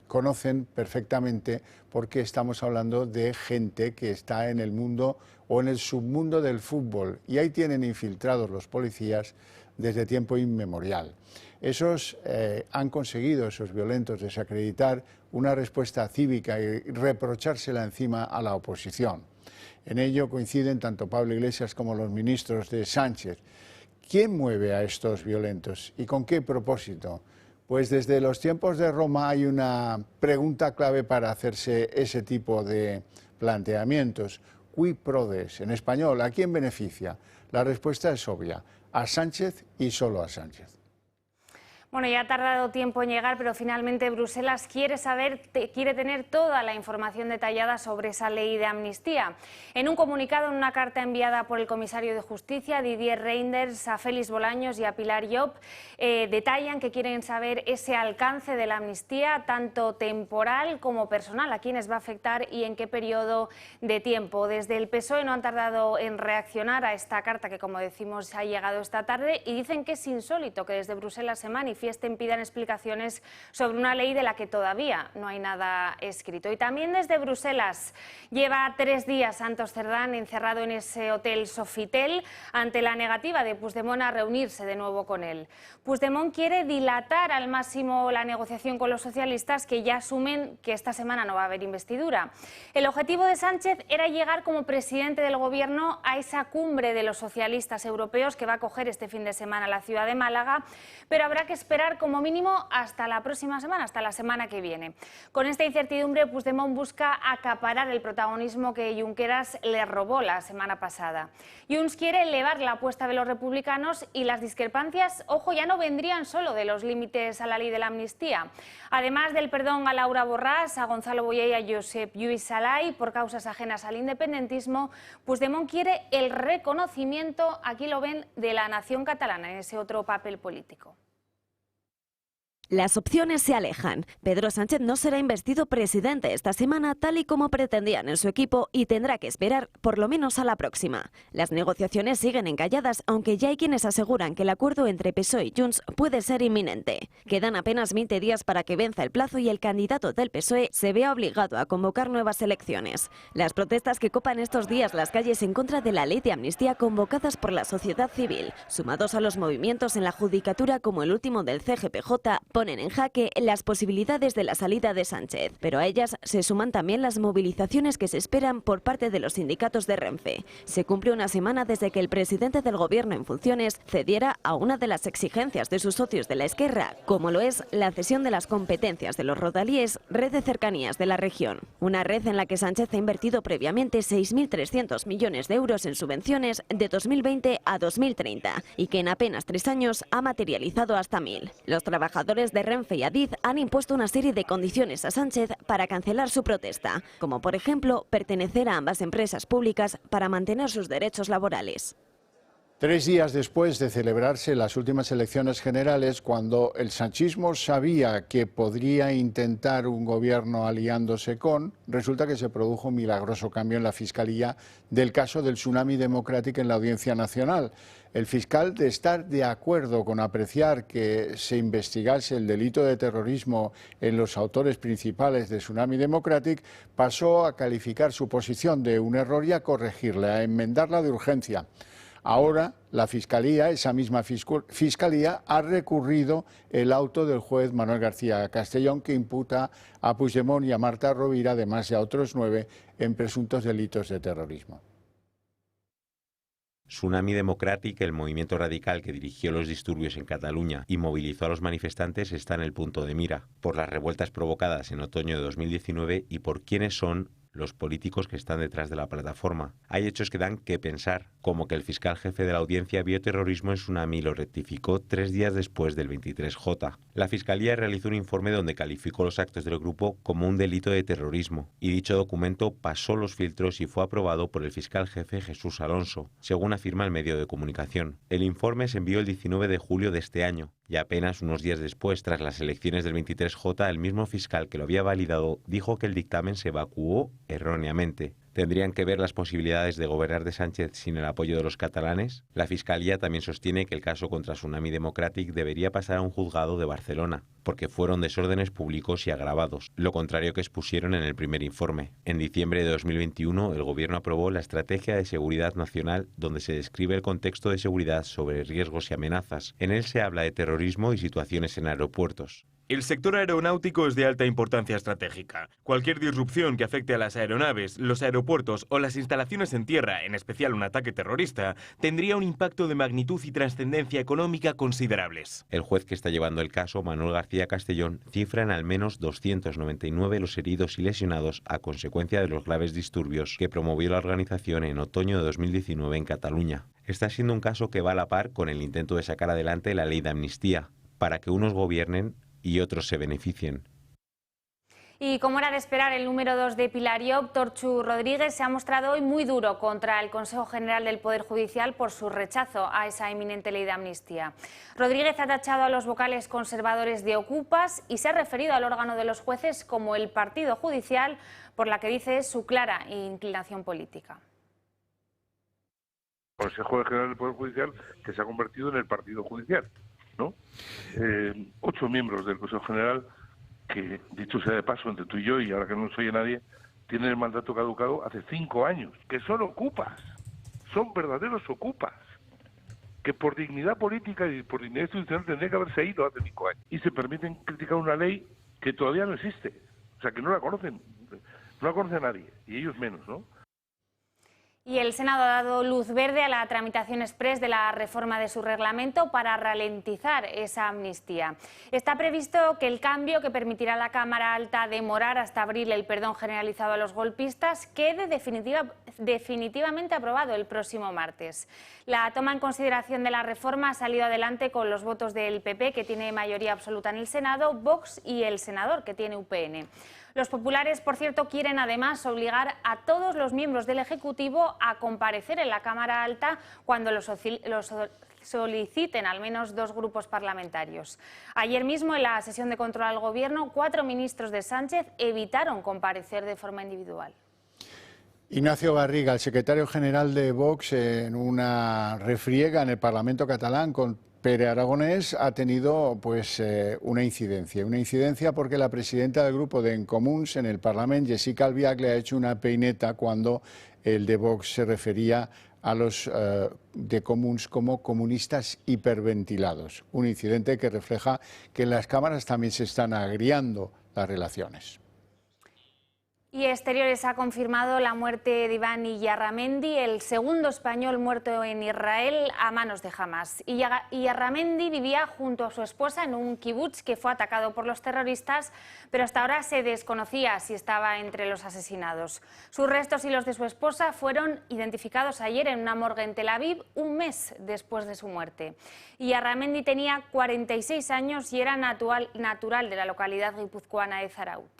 conocen perfectamente, porque estamos hablando de gente que está en el mundo o en el submundo del fútbol, y ahí tienen infiltrados los policías desde tiempo inmemorial. Esos han conseguido, esos violentos, desacreditar una respuesta cívica y reprochársela encima a la oposición. En ello coinciden tanto Pablo Iglesias como los ministros de Sánchez. ¿Quién mueve a estos violentos y con qué propósito? Pues desde los tiempos de Roma hay una pregunta clave para hacerse ese tipo de planteamientos. Qui prodest, en español, ¿a quién beneficia? La respuesta es obvia, a Sánchez y solo a Sánchez. Bueno, ya ha tardado tiempo en llegar, pero finalmente Bruselas quiere tener toda la información detallada sobre esa ley de amnistía. En un comunicado, en una carta enviada por el comisario de Justicia, Didier Reynders, a Félix Bolaños y a Pilar Llop, detallan que quieren saber ese alcance de la amnistía, tanto temporal como personal, a quiénes va a afectar y en qué periodo de tiempo. Desde el PSOE no han tardado en reaccionar a esta carta que, como decimos, ha llegado esta tarde, y dicen que es insólito que desde Bruselas se manifiesten, pidan explicaciones sobre una ley de la que todavía no hay nada escrito. Y también desde Bruselas lleva 3 días Santos Cerdán encerrado en ese hotel Sofitel ante la negativa de Puigdemont a reunirse de nuevo con él. Puigdemont quiere dilatar al máximo la negociación con los socialistas, que ya asumen que esta semana no va a haber investidura. El objetivo de Sánchez era llegar como presidente del gobierno a esa cumbre de los socialistas europeos que va a acoger este fin de semana la ciudad de Málaga, pero habrá que esperar como mínimo hasta la próxima semana, hasta la semana que viene. Con esta incertidumbre, Puigdemont busca acaparar el protagonismo que Junqueras le robó la semana pasada. Junts quiere elevar la apuesta de los republicanos, y las discrepancias, ojo, ya no vendrían solo de los límites a la ley de la amnistía. Además del perdón a Laura Borràs, a Gonzalo Boye y a Josep Lluís Salai por causas ajenas al independentismo, Puigdemont quiere el reconocimiento, aquí lo ven, de la nación catalana en ese otro papel político. Las opciones se alejan. Pedro Sánchez no será investido presidente esta semana tal y como pretendían en su equipo y tendrá que esperar por lo menos a la próxima. Las negociaciones siguen encalladas, aunque ya hay quienes aseguran que el acuerdo entre PSOE y Junts puede ser inminente. Quedan apenas 20 días para que venza el plazo y el candidato del PSOE se vea obligado a convocar nuevas elecciones. Las protestas que copan estos días las calles en contra de la ley de amnistía convocadas por la sociedad civil, sumados a los movimientos en la judicatura como el último del CGPJ, ponen en jaque las posibilidades de la salida de Sánchez, pero a ellas se suman también las movilizaciones que se esperan por parte de los sindicatos de Renfe. Se cumple una semana desde que el presidente del gobierno en funciones cediera a una de las exigencias de sus socios de la Esquerra, como lo es la cesión de las competencias de los rodalíes, red de cercanías de la región. Una red en la que Sánchez ha invertido previamente 6.300 millones de euros en subvenciones de 2020 a 2030 y que en apenas 3 años ha materializado hasta 1.000. Los trabajadores de Renfe y Adif han impuesto una serie de condiciones a Sánchez para cancelar su protesta, como por ejemplo pertenecer a ambas empresas públicas para mantener sus derechos laborales. 3 días después de celebrarse las últimas elecciones generales, cuando el sanchismo sabía que podría intentar un gobierno aliándose con, resulta que se produjo un milagroso cambio en la Fiscalía del caso del Tsunami Democratic en la Audiencia Nacional. El fiscal, de estar de acuerdo con apreciar que se investigase el delito de terrorismo en los autores principales de Tsunami Democratic, pasó a calificar su posición de un error y a corregirla, a enmendarla de urgencia. Ahora la Fiscalía, esa misma Fiscalía, ha recurrido el auto del juez Manuel García Castellón, que imputa a Puigdemont y a Marta Rovira, además de a otros 9, en presuntos delitos de terrorismo. Tsunami Democratic, el movimiento radical que dirigió los disturbios en Cataluña y movilizó a los manifestantes, está en el punto de mira por las revueltas provocadas en otoño de 2019 y por quiénes son los políticos que están detrás de la plataforma. Hay hechos que dan que pensar, como que el fiscal jefe de la audiencia vio terrorismo en Tsunami y lo rectificó 3 días después del 23J. La Fiscalía realizó un informe donde calificó los actos del grupo como un delito de terrorismo, y dicho documento pasó los filtros y fue aprobado por el fiscal jefe Jesús Alonso, según afirma el medio de comunicación. El informe se envió el 19 de julio de este año, y apenas unos días después, tras las elecciones del 23J, el mismo fiscal que lo había validado dijo que el dictamen se evacuó erróneamente. ¿Tendrían que ver las posibilidades de gobernar de Sánchez sin el apoyo de los catalanes? La Fiscalía también sostiene que el caso contra Tsunami Democratic debería pasar a un juzgado de Barcelona, porque fueron desórdenes públicos y agravados, lo contrario que expusieron en el primer informe. En diciembre de 2021, el Gobierno aprobó la Estrategia de Seguridad Nacional, donde se describe el contexto de seguridad sobre riesgos y amenazas. En él se habla de terrorismo y situaciones en aeropuertos. El sector aeronáutico es de alta importancia estratégica. Cualquier disrupción que afecte a las aeronaves, los aeropuertos o las instalaciones en tierra, en especial un ataque terrorista, tendría un impacto de magnitud y trascendencia económica considerables. El juez que está llevando el caso, Manuel García Castellón, cifra en al menos 299 los heridos y lesionados a consecuencia de los graves disturbios que promovió la organización en otoño de 2019 en Cataluña. Está siendo un caso que va a la par con el intento de sacar adelante la ley de amnistía, para que unos gobiernen y otros se beneficien. Y como era de esperar, el número 2 de Pilar Llop, Torchu Rodríguez, se ha mostrado hoy muy duro contra el Consejo General del Poder Judicial por su rechazo a esa inminente ley de amnistía. Rodríguez ha tachado a los vocales conservadores de ocupas y se ha referido al órgano de los jueces como el partido judicial, por la que dice es su clara inclinación política. Consejo General del Poder Judicial, que se ha convertido en el partido judicial, ¿no? 8 miembros del Consejo General, que dicho sea de paso entre tú y yo, y ahora que no nos oye nadie, tienen el mandato caducado hace 5 años, que son ocupas, son verdaderos ocupas, que por dignidad política y por dignidad institucional tendría que haberse ido hace 5 años. Y se permiten criticar una ley que todavía no existe, o sea que no la conocen, no la conoce nadie, y ellos menos, ¿no? Y el Senado ha dado luz verde a la tramitación exprés de la reforma de su reglamento para ralentizar esa amnistía. Está previsto que el cambio que permitirá a la Cámara Alta demorar hasta abril el perdón generalizado a los golpistas quede definitivamente aprobado el próximo martes. La toma en consideración de la reforma ha salido adelante con los votos del PP, que tiene mayoría absoluta en el Senado, Vox y el senador, que tiene UPN. Los populares, por cierto, quieren además obligar a todos los miembros del Ejecutivo a comparecer en la Cámara Alta cuando los soliciten al menos 2 grupos parlamentarios. Ayer mismo, en la sesión de control al Gobierno, 4 ministros de Sánchez evitaron comparecer de forma individual. Ignacio Garriga, el secretario general de Vox, en una refriega en el Parlamento catalán con Pere Aragonès, ha tenido una incidencia porque la presidenta del grupo de En Comuns en el Parlamento, Jessica Albiach, le ha hecho una peineta cuando el de Vox se refería a los de Comuns como comunistas hiperventilados. Un incidente que refleja que en las cámaras también se están agriando las relaciones. Y Exteriores ha confirmado la muerte de Iván Iyarramendi, el segundo español muerto en Israel a manos de Hamás. Iyarramendi vivía junto a su esposa en un kibutz que fue atacado por los terroristas, pero hasta ahora se desconocía si estaba entre los asesinados. Sus restos y los de su esposa fueron identificados ayer en una morgue en Tel Aviv, un mes después de su muerte. Iyarramendi tenía 46 años y era natural de la localidad guipuzcoana de Zaraut.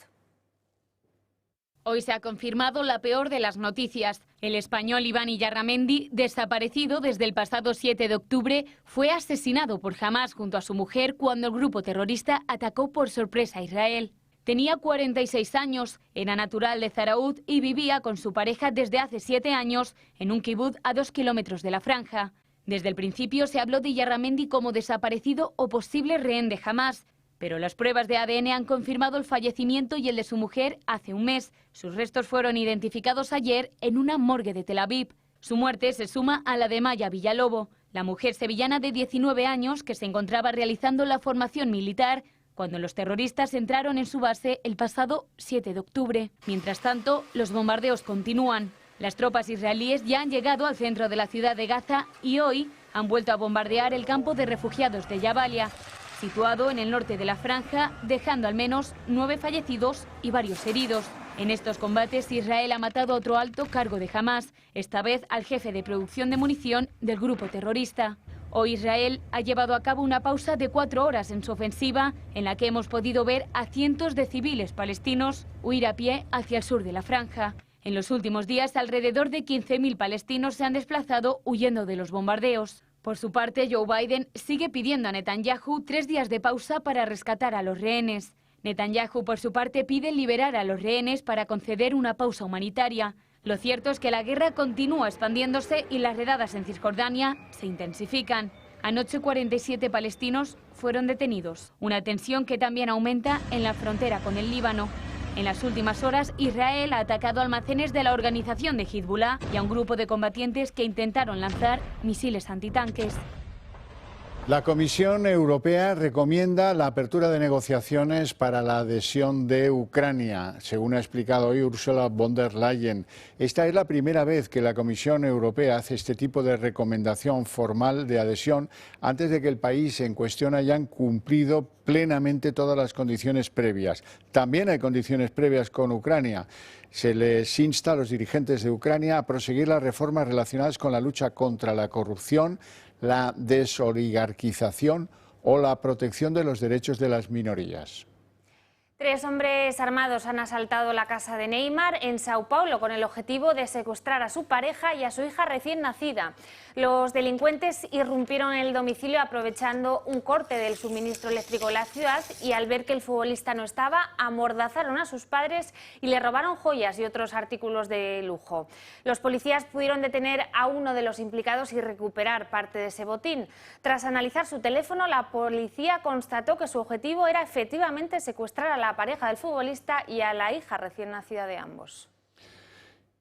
Hoy se ha confirmado la peor de las noticias. El español Iván Iyarramendi, desaparecido desde el pasado 7 de octubre, fue asesinado por Hamás junto a su mujer cuando el grupo terrorista atacó por sorpresa a Israel. Tenía 46 años, era natural de Zaraut y vivía con su pareja desde hace 7 años en un kibutz a 2 kilómetros de la franja. Desde el principio se habló de Iyarramendi como desaparecido o posible rehén de Hamás, pero las pruebas de ADN han confirmado el fallecimiento y el de su mujer hace un mes. Sus restos fueron identificados ayer en una morgue de Tel Aviv. Su muerte se suma a la de Maya Villalobo, la mujer sevillana de 19 años que se encontraba realizando la formación militar cuando los terroristas entraron en su base el pasado 7 de octubre. Mientras tanto, los bombardeos continúan. Las tropas israelíes ya han llegado al centro de la ciudad de Gaza y hoy han vuelto a bombardear el campo de refugiados de Jabalia, situado en el norte de la franja, dejando al menos 9 fallecidos y varios heridos. En estos combates, Israel ha matado a otro alto cargo de Hamás, esta vez al jefe de producción de munición del grupo terrorista. Hoy Israel ha llevado a cabo una pausa de 4 horas en su ofensiva, en la que hemos podido ver a cientos de civiles palestinos huir a pie hacia el sur de la franja. En los últimos días, alrededor de 15.000 palestinos se han desplazado huyendo de los bombardeos. Por su parte, Joe Biden sigue pidiendo a Netanyahu 3 días de pausa para rescatar a los rehenes. Netanyahu, por su parte, pide liberar a los rehenes para conceder una pausa humanitaria. Lo cierto es que la guerra continúa expandiéndose y las redadas en Cisjordania se intensifican. Anoche 47 palestinos fueron detenidos, una tensión que también aumenta en la frontera con el Líbano. En las últimas horas, Israel ha atacado almacenes de la organización de Hezbollah y a un grupo de combatientes que intentaron lanzar misiles antitanques. La Comisión Europea recomienda la apertura de negociaciones para la adhesión de Ucrania, según ha explicado hoy Ursula von der Leyen. Esta es la primera vez que la Comisión Europea hace este tipo de recomendación formal de adhesión antes de que el país en cuestión hayan cumplido plenamente todas las condiciones previas. También hay condiciones previas con Ucrania. Se les insta a los dirigentes de Ucrania a proseguir las reformas relacionadas con la lucha contra la corrupción, la desoligarquización o la protección de los derechos de las minorías. 3 hombres armados han asaltado la casa de Neymar en Sao Paulo con el objetivo de secuestrar a su pareja y a su hija recién nacida. Los delincuentes irrumpieron en el domicilio aprovechando un corte del suministro eléctrico en la ciudad y al ver que el futbolista no estaba, amordazaron a sus padres y le robaron joyas y otros artículos de lujo. Los policías pudieron detener a uno de los implicados y recuperar parte de ese botín. Tras analizar su teléfono, la policía constató que su objetivo era efectivamente secuestrar a la pareja del futbolista y a la hija recién nacida de ambos.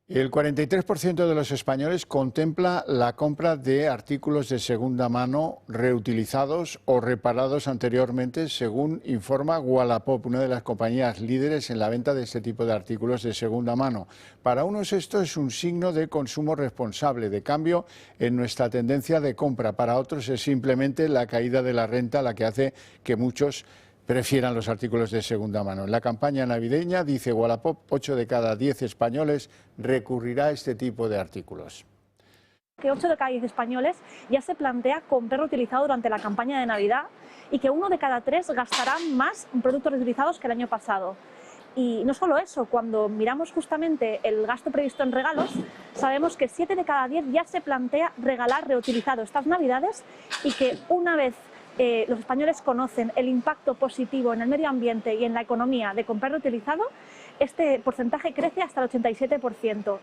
El 43% de los españoles contempla la compra de artículos de segunda mano reutilizados o reparados anteriormente, según informa Wallapop, una de las compañías líderes en la venta de este tipo de artículos de segunda mano. Para unos esto es un signo de consumo responsable, de cambio en nuestra tendencia de compra. Para otros es simplemente la caída de la renta la que hace que muchos prefieran los artículos de segunda mano. En la campaña navideña, dice Wallapop, 8 de cada 10 españoles recurrirá a este tipo de artículos. Que 8 de cada 10 españoles ya se plantea comprar reutilizado durante la campaña de Navidad y que 1 de cada 3 gastará más en productos reutilizados que el año pasado. Y no solo eso, cuando miramos justamente el gasto previsto en regalos, sabemos que 7 de cada 10 ya se plantea regalar reutilizado estas Navidades y que una vez los españoles conocen el impacto positivo en el medio ambiente y en la economía de comprar reutilizado, este porcentaje crece hasta el 87%.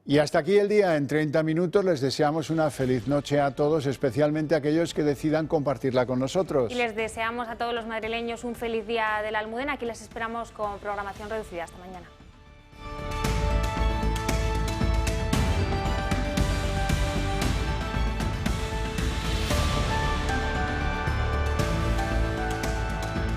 Y hasta aquí el día en 30 minutos. Les deseamos una feliz noche a todos, especialmente a aquellos que decidan compartirla con nosotros. Y les deseamos a todos los madrileños un feliz día de la Almudena. Aquí les esperamos con programación reducida. Hasta mañana.